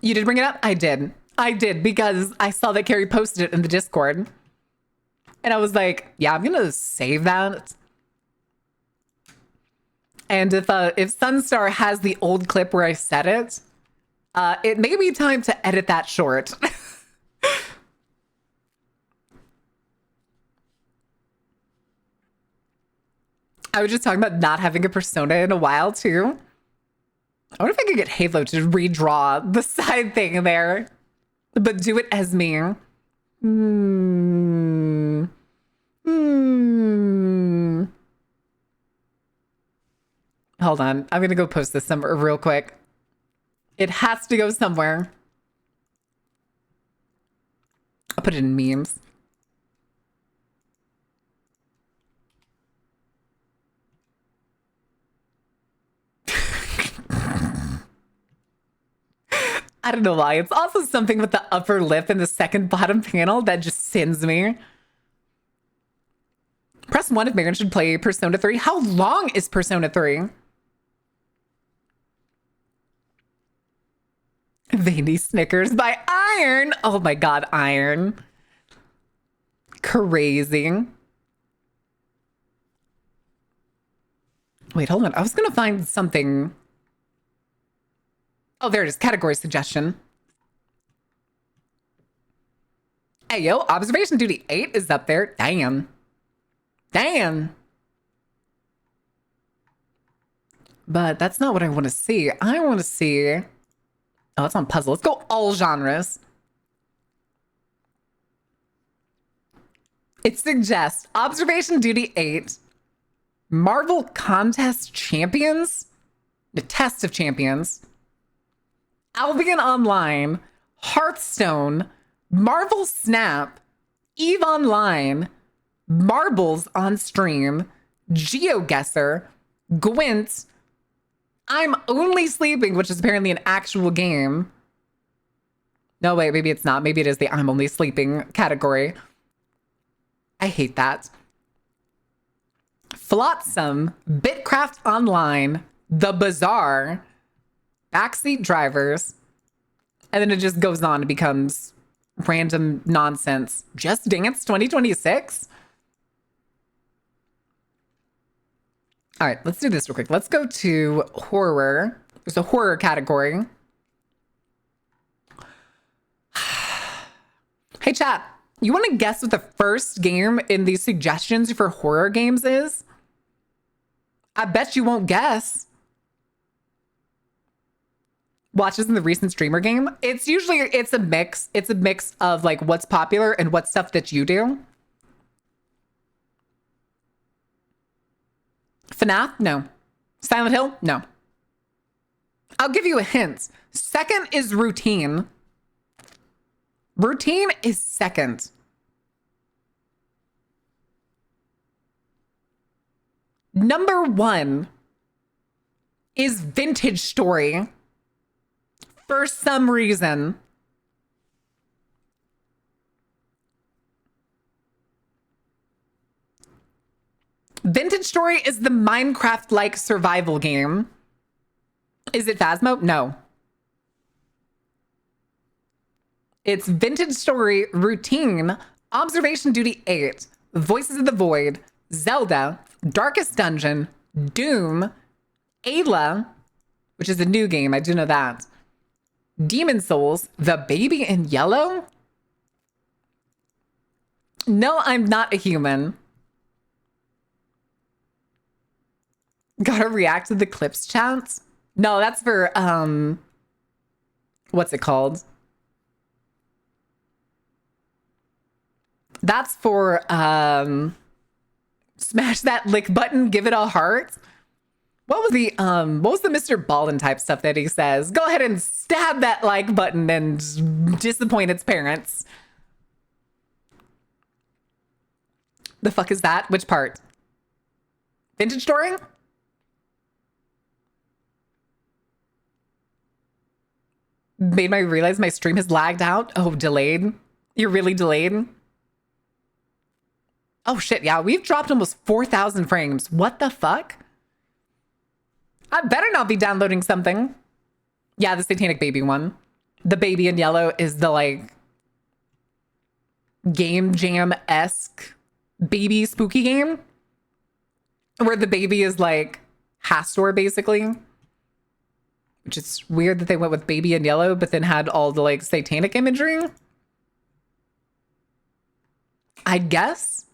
You did bring it up? I did. I did because I saw that Carrie posted it in the Discord. And I was like, yeah, I'm going to save that. And if Sunstar has the old clip where I said it, it may be time to edit that short. I was just talking about not having a persona in a while too. I wonder if I could get Halo to redraw the side thing there, but do it as me. Hold on. I'm going to go post this somewhere real quick. It has to go somewhere. I'll put it in memes. I don't know why. It's also something with the upper lip in the second bottom panel that just sends me. Press 1 if Megan should play Persona 3. How long is Persona 3? Veiny Snickers by Iron. Oh my God, Iron. Crazy. Wait, hold on. I was going to find something. Oh, there it is. Category suggestion. Hey, yo, Observation Duty 8 is up there. Damn. Damn. But that's not what I want to see. I want to see... Oh, it's on puzzle. Let's go all genres. It suggests Observation Duty 8, Marvel Contest Champions, the Test of Champions, Albion Online, Hearthstone, Marvel Snap, EVE Online, Marbles on Stream, GeoGuessr, Gwent, I'm Only Sleeping, which is apparently an actual game. No, wait, maybe it's not. Maybe it is the I'm Only Sleeping category. I hate that. Flotsam, Bitcraft Online, The Bazaar, Backseat Drivers, and then it just goes on and becomes random nonsense. Just Dance 2026? All right, let's do this real quick. Let's go to horror. There's a horror category. Hey, chat. You want to guess what the first game in these suggestions for horror games is? I bet you won't guess. Watch this in the recent streamer game. It's a mix. It's a mix of like what's popular and what stuff that you do. FNAF? No. Silent Hill? No. I'll give you a hint. Second is Routine. Routine is second. Number 1 is Vintage Story. For some reason. Vintage Story is the Minecraft-like survival game. Is it Phasmo? No. It's Vintage Story, Routine, Observation Duty 8, Voices of the Void, Zelda, Darkest Dungeon, Doom, Ayla, which is a new game, I do know that, Demon Souls, The Baby in Yellow? No, I'm not a human. Gotta react to the clips chants? No, that's for, what's it called? That's for, smash that lick button, give it a heart. What was the Mr. Ballin type stuff that he says? Go ahead and stab that like button and disappoint its parents. The fuck is that? Which part? Vintage Story? Made me realize my stream has lagged out. Oh, delayed. You're really delayed. Oh shit, yeah, we've dropped almost 4,000 frames. What the fuck? I better not be downloading something. Yeah, the Satanic Baby one. The Baby in Yellow is the like game jam-esque baby spooky game where the baby is like Hastor basically. Which is weird that they went with Baby in Yellow but then had all the like satanic imagery. I guess.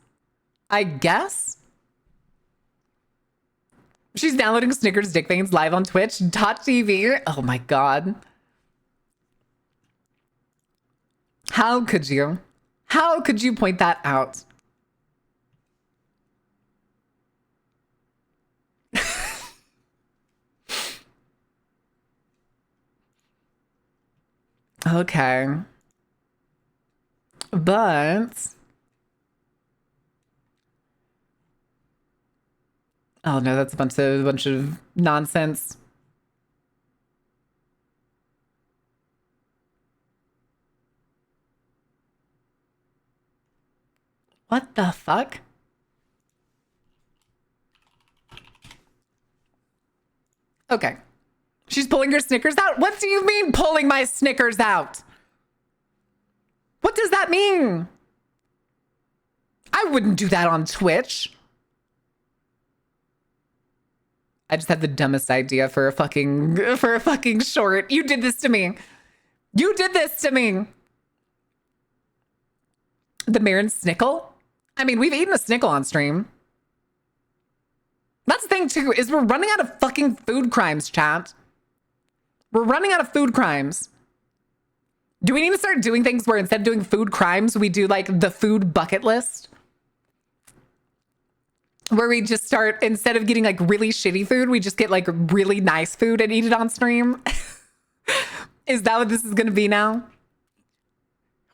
She's downloading Snickers Dick Veins live on Twitch.tv. Oh my god. How could you? How could you point that out? Okay. But... oh no, that's a bunch of nonsense. What the fuck? Okay. She's pulling her Snickers out? What do you mean pulling my Snickers out? What does that mean? I wouldn't do that on Twitch. I just had the dumbest idea for a fucking short. You did this to me. You did this to me. The Marin Snickle? I mean, we've eaten a Snickle on stream. That's the thing too, is we're running out of fucking food crimes, chat. We're running out of food crimes. Do we need to start doing things where instead of doing food crimes, we do like the food bucket list? Where we just start, instead of getting like really shitty food, we just get like really nice food and eat it on stream. Is that what this is going to be now?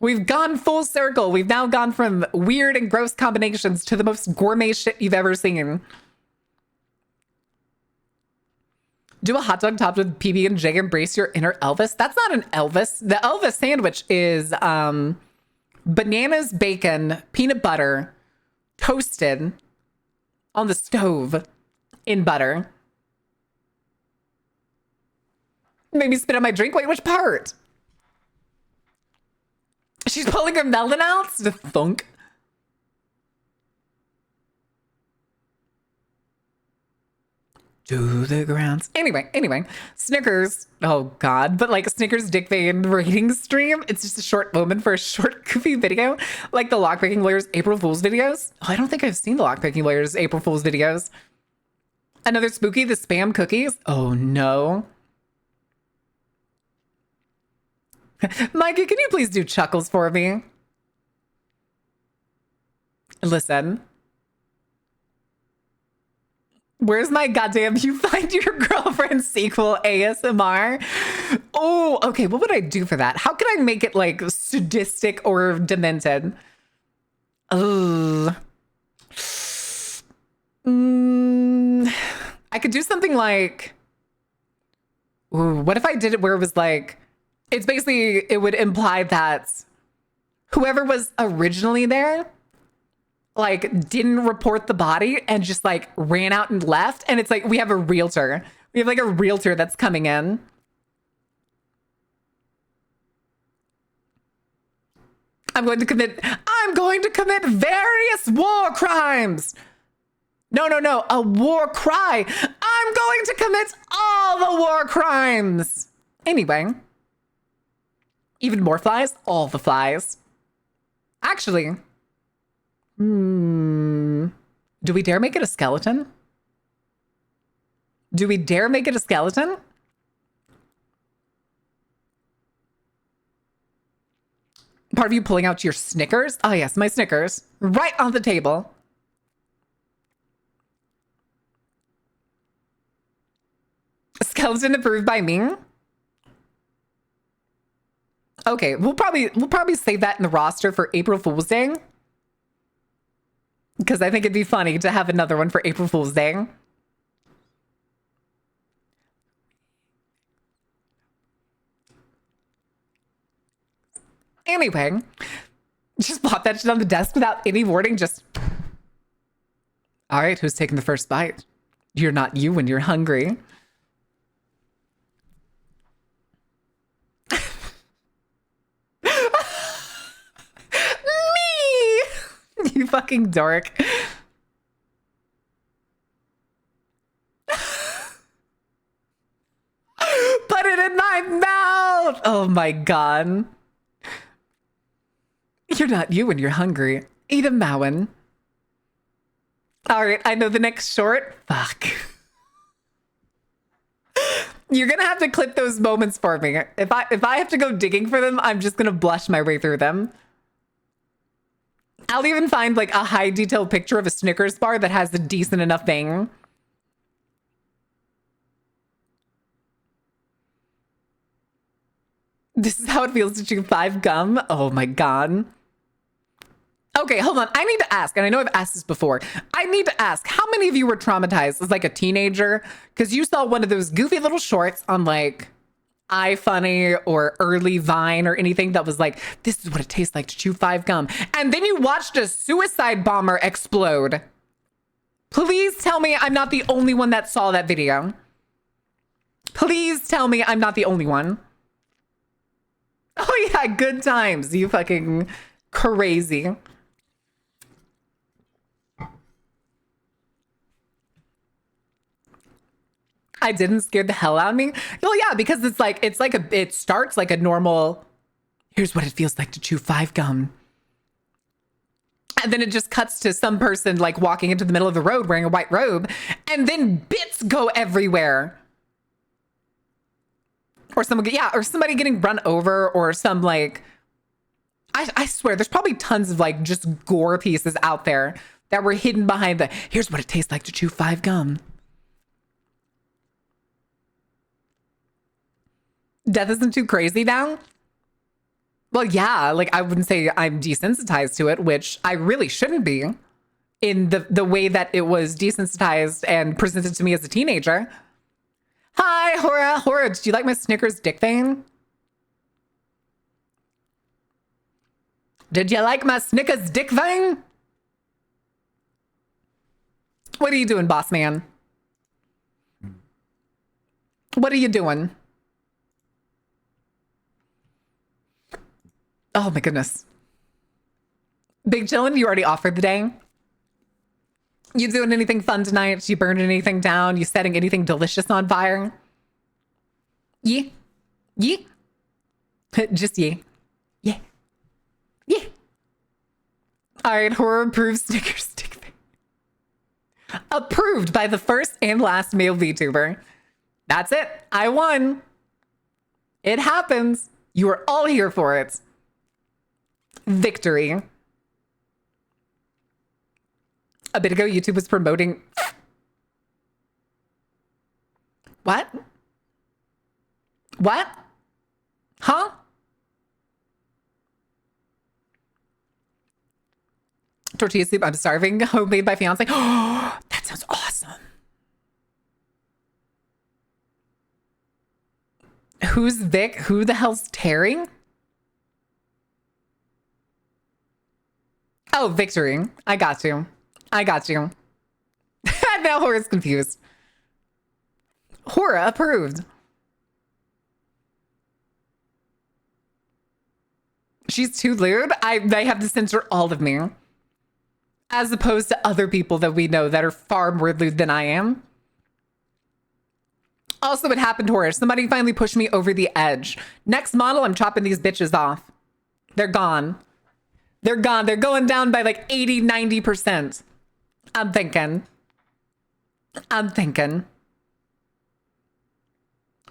We've gone full circle. We've now gone from weird and gross combinations to the most gourmet shit you've ever seen. Do a hot dog topped with PB&J, embrace your inner Elvis. That's not an Elvis. The Elvis sandwich is bananas, bacon, peanut butter, toasted on the stove in butter. Made me spit out my drink. Wait, which part? She's pulling her melon out. The thunk. To the ground. Anyway, Snickers. Oh God, but like Snickers dick vein rating stream. It's just a short moment for a short goofy video, like the lockpicking lawyers April Fool's videos. Oh, I don't think I've seen the lockpicking lawyers April Fool's videos. Another spooky, the spam cookies. Oh no. Mikey, can you please do chuckles for me? Listen. Where's my goddamn you find your girlfriend sequel ASMR? Oh, okay. What would I do for that? How can I make it like sadistic or demented? I could do something like, ooh, what if I did it where it was like, it's basically, it would imply that whoever was originally there like didn't report the body and just like ran out and left. And it's like, we have a realtor. We have like a realtor that's coming in. I'm going to commit various war crimes. No, a war cry. I'm going to commit all the war crimes. Anyway, even more flies, all the flies. Actually, do we dare make it a skeleton? Do we dare make it a skeleton? Part of you pulling out your Snickers? Oh yes, my Snickers. Right on the table. A skeleton approved by me? Okay, we'll probably save that in the roster for April Fool's Day. Because I think it'd be funny to have another one for April Fool's Day. Anyway, just pop that shit on the desk without any warning. Just, all right, who's taking the first bite? You're not you when you're hungry. You fucking dork. Put it in my mouth. Oh my God. You're not you when you're hungry. Eat a Mowen. All right, I know the next short. Fuck. You're gonna have to clip those moments for me. If I have to go digging for them, I'm just gonna blush my way through them. I'll even find like a high detail picture of a Snickers bar that has a decent enough thing. This is how it feels to chew 5 gum. Oh my God. Okay, hold on. I need to ask, and I know I've asked this before. I need to ask, how many of you were traumatized as like a teenager? Because you saw one of those goofy little shorts on like iFunny or early Vine or anything that was like, this is what it tastes like to chew 5 gum. And then you watched a suicide bomber explode. Please tell me I'm not the only one that saw that video. Please tell me I'm not the only one. Oh yeah, good times. You fucking crazy. I didn't scare the hell out of me. Well, yeah, because it starts like a normal, here's what it feels like to chew 5 gum. And then it just cuts to some person like walking into the middle of the road wearing a white robe, and then bits go everywhere. Or somebody getting run over, or some like, I swear there's probably tons of like just gore pieces out there that were hidden behind the, here's what it tastes like to chew 5 gum. Death isn't too crazy now? Well, yeah, like I wouldn't say I'm desensitized to it, which I really shouldn't be in the way that it was desensitized and presented to me as a teenager. Hi, Hora. Hora, did you like my Snickers dick vein? Did you like my Snickers dick vein? What are you doing, boss man? What are you doing? Oh my goodness. Big chillin', you already offered the day? You doing anything fun tonight? You burning anything down? You setting anything delicious on fire? Yeah. Yeah. Just yeah. Yeah. Yeah. All right, horror approved Snickers stick thing. Approved by the first and last male VTuber. That's it. I won. It happens. You are all here for it. Victory. A bit ago, YouTube was promoting. What? What? Huh? Tortilla soup, I'm starving. Homemade by fiance. Oh, that sounds awesome. Who's Vic? Who the hell's Terry? Oh, Victory. I got you. I got you. Now Hora's confused. Hora approved. She's too lewd. They have to censor all of me. As opposed to other people that we know that are far more lewd than I am. Also, it happened, Horace. Somebody finally pushed me over the edge. Next model, I'm chopping these bitches off. They're gone. They're gone. They're going down by like 80, 90%. I'm thinking.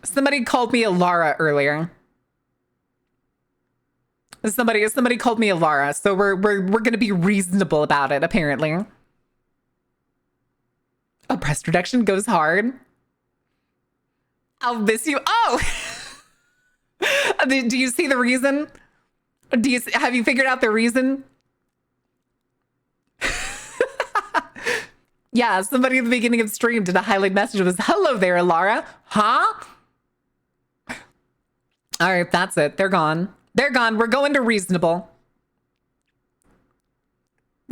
Somebody called me a Lara earlier. Somebody called me a Lara, so we're gonna be reasonable about it, apparently. Oh, breast reduction goes hard. I'll miss you. Oh! Do you see the reason? Have you figured out the reason? Yeah, somebody at the beginning of stream did a highlight message. It was, hello there, Lara. Huh? All right, that's it. They're gone. They're gone. We're going to reasonable.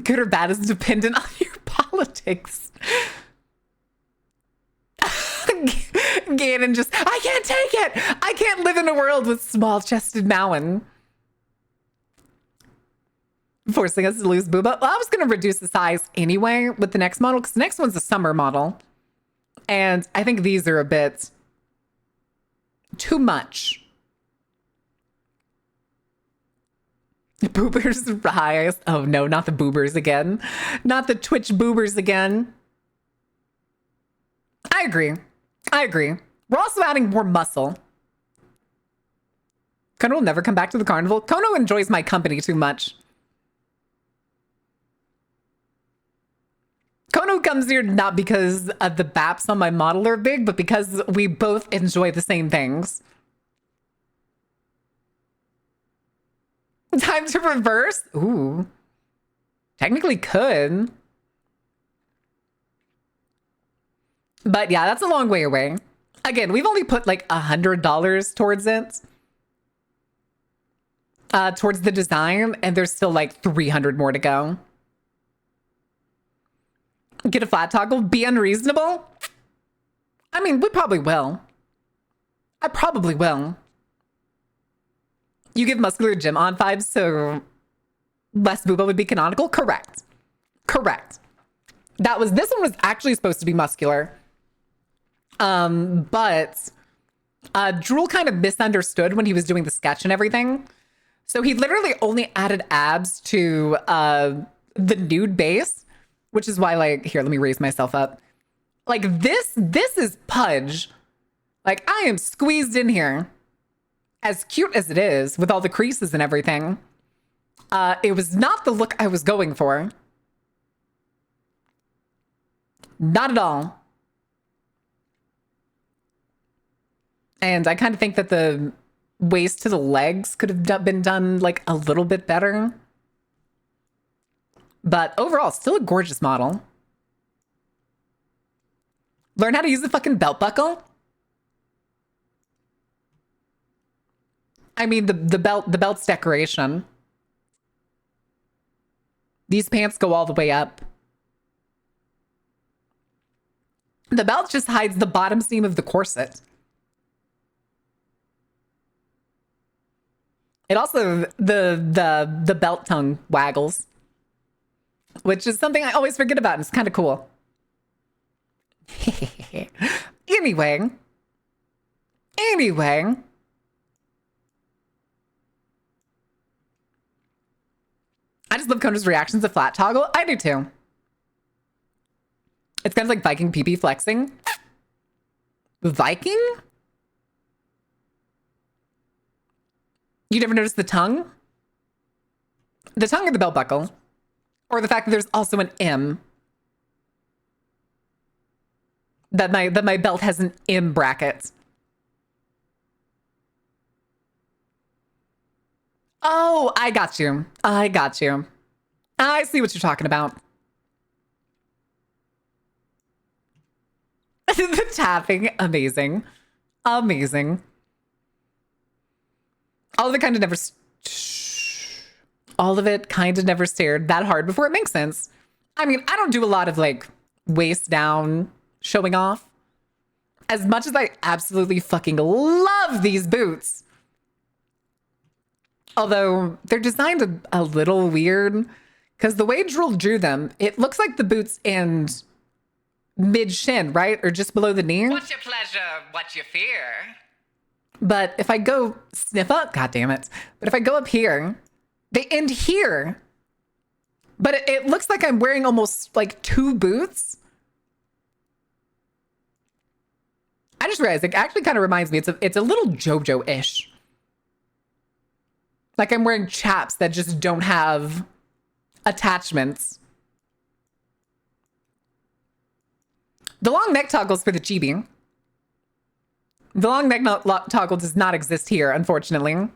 Good or bad is dependent on your politics. Ganon just, I can't take it. I can't live in a world with small-chested Mowen. Forcing us to lose Booba. Well, I was going to reduce the size anyway with the next model, because the next one's a summer model. And I think these are a bit too much. Boobers rise. Oh no, not the boobers again. Not the Twitch boobers again. I agree. We're also adding more muscle. Kono will never come back to the carnival. Kono enjoys my company too much. Kono comes here not because of the baps on my model are big, but because we both enjoy the same things. Time to reverse? Ooh. Technically could. But yeah, that's a long way away. Again, we've only put like $100 towards it. Towards the design, and there's still like 300 more to go. Get a flat toggle? Be unreasonable? I mean, we probably will. I probably will. You give muscular gym on vibes, so less booba would be canonical? Correct. This one was actually supposed to be muscular. But Drool kind of misunderstood when he was doing the sketch and everything. So he literally only added abs to the nude base, which is why, like, here, let me raise myself up. Like, this is Pudge. Like, I am squeezed in here. As cute as it is, with all the creases and everything, it was not the look I was going for. Not at all. And I kind of think that the waist to the legs could have been done like a little bit better. But overall, still a gorgeous model. Learn how to use the fucking belt buckle? I mean, the belt's decoration. These pants go all the way up. The belt just hides the bottom seam of the corset. It also, the belt tongue waggles, which is something I always forget about, and it's kind of cool. Anyway. I just love Kona's reactions to flat toggle. I do too. It's kind of like Viking pee flexing. Viking? You never noticed the tongue? The tongue or the belt buckle? Or the fact that there's also an M? That my belt has an M bracket. Oh, I got you. I see what you're talking about. The tapping, amazing. All of it kind of never stared that hard before it makes sense. I mean, I don't do a lot of like waist down showing off. As much as I absolutely fucking love these boots. Although they're designed a little weird because the way Drool drew them, it looks like the boots end mid shin, right? Or just below the knee. What's your pleasure? What's your fear? But if I go sniff up, God damn it. But if I go up here, they end here. But it looks like I'm wearing almost like two boots. I just realized it actually kind of reminds me, it's a little JoJo-ish. Like I'm wearing chaps that just don't have attachments. The long neck toggle's for the chibi. The long neck toggle does not exist here, unfortunately.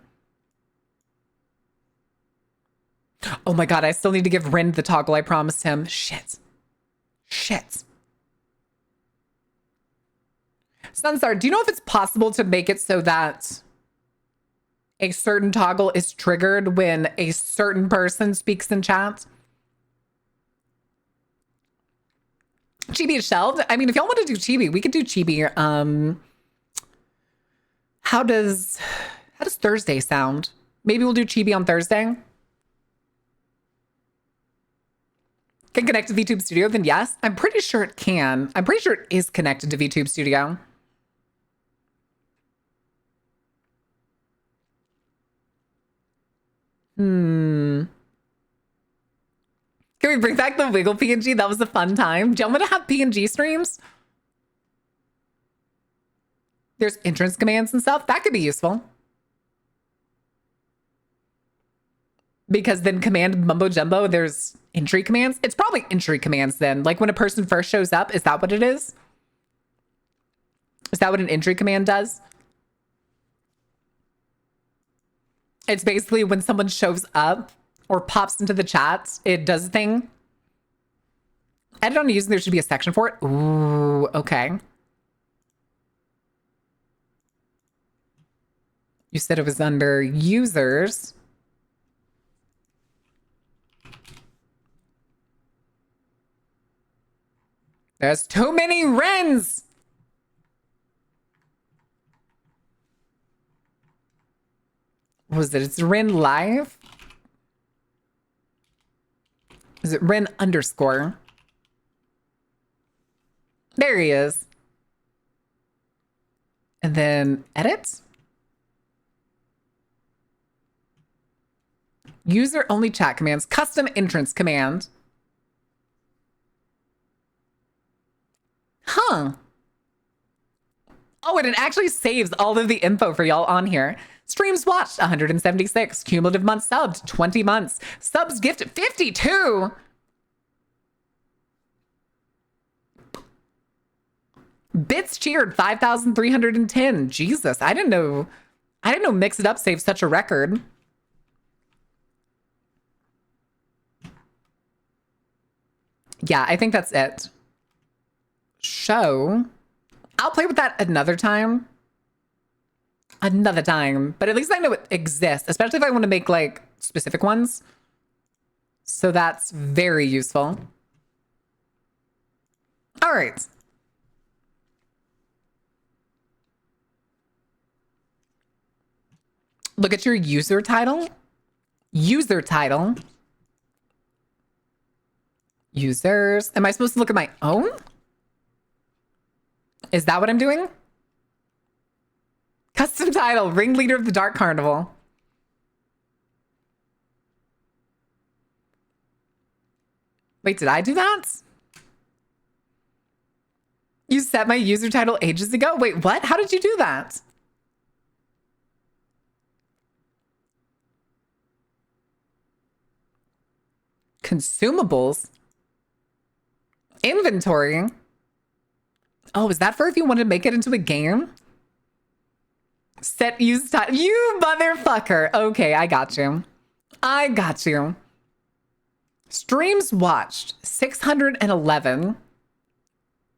Oh my god, I still need to give Rin the toggle I promised him. Shit. Sunstar, do you know if it's possible to make it so that a certain toggle is triggered when a certain person speaks in chat? Chibi is shelved. I mean, if y'all want to do Chibi, we could do Chibi. How does Thursday sound? Maybe we'll do Chibi on Thursday. Can connect to VTube Studio? Then yes. I'm pretty sure it can. I'm pretty sure it is connected to VTube Studio. Can we bring back the Wiggle PNG? That was a fun time. Do you want me to have PNG streams? There's entrance commands and stuff. That could be useful. Because then command mumbo jumbo, there's entry commands. It's probably entry commands then. Like when a person first shows up, is that what it is? Is that what an entry command does? It's basically when someone shows up or pops into the chat, it does a thing. Edit on using, there should be a section for it. Ooh, okay. You said it was under users. There's too many Rens. What was it? It's Ren Live? Is it Ren _? There he is. And then edit. User only chat commands, custom entrance command. Huh. Oh, and it actually saves all of the info for y'all on here. Streams watched 176, cumulative months subbed 20 months, subs gifted 52. Bits cheered 5,310. Jesus, I didn't know Mix It Up saved such a record. Yeah, I think that's it. Show. I'll play with that another time. another time. But at least I know it exists, especially if I want to make like specific ones. So that's very useful. All right. Look at your user title. User title. Users. Am I supposed to look at my own? Is that what I'm doing? Custom title, ringleader of the Dark Carnival. Wait, did I do that? You set my user title ages ago? Wait, what? How did you do that? Consumables? Inventory? Oh, is that for if you want to make it into a game? Set use title. You motherfucker. Okay, I got you. I got you. Streams watched 611.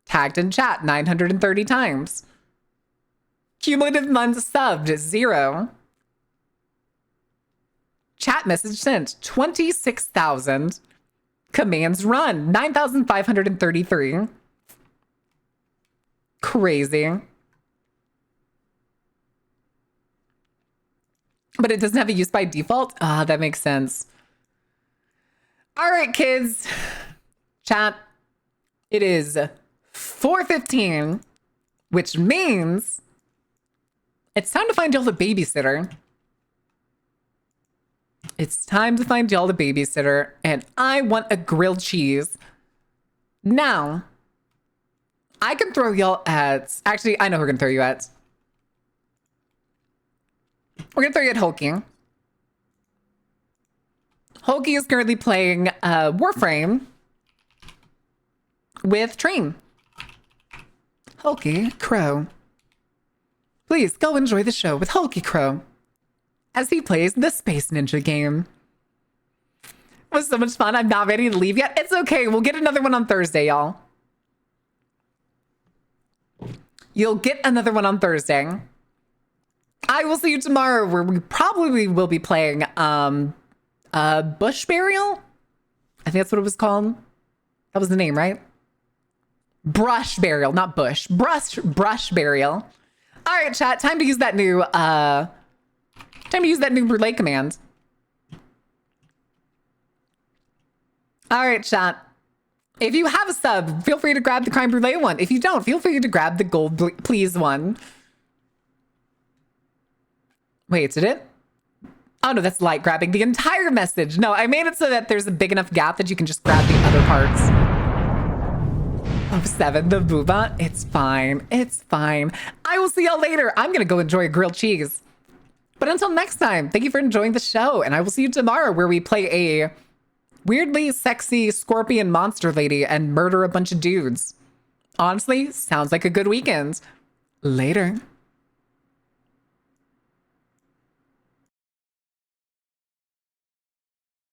Tagged in chat 930 times. Cumulative months subbed 0. Chat message sent 26,000. Commands run 9,533. Crazy. But it doesn't have a use by default? Ah, that makes sense. All right, kids. Chat. It is 4:15, which means it's time to find y'all the babysitter. It's time to find y'all the babysitter, and I want a grilled cheese. Now, I can throw y'all at... Actually, I know who we're going to throw you at. We're going to throw you at Hulky. Hulky is currently playing Warframe with Train. Hulky Crow. Please go enjoy the show with Hulky Crow as he plays the Space Ninja game. It was so much fun. I'm not ready to leave yet. It's okay. We'll get another one on Thursday, y'all. You'll get another one on Thursday. I will see you tomorrow where we probably will be playing Bush Burial. I think that's what it was called. That was the name, right? Brush Burial, not Bush. Brush Burial. All right, chat. Time to use that new relay command. All right, chat. If you have a sub, feel free to grab the crime brulee one. If you don't, feel free to grab the gold please one. Wait, did it? Oh no, that's light grabbing the entire message. No, I made it so that there's a big enough gap that you can just grab the other parts. Of 7, the booba. It's fine. It's fine. I will see y'all later. I'm gonna go enjoy a grilled cheese. But until next time, thank you for enjoying the show, and I will see you tomorrow where we play a weirdly sexy scorpion monster lady and murder a bunch of dudes. Honestly, sounds like a good weekend. Later.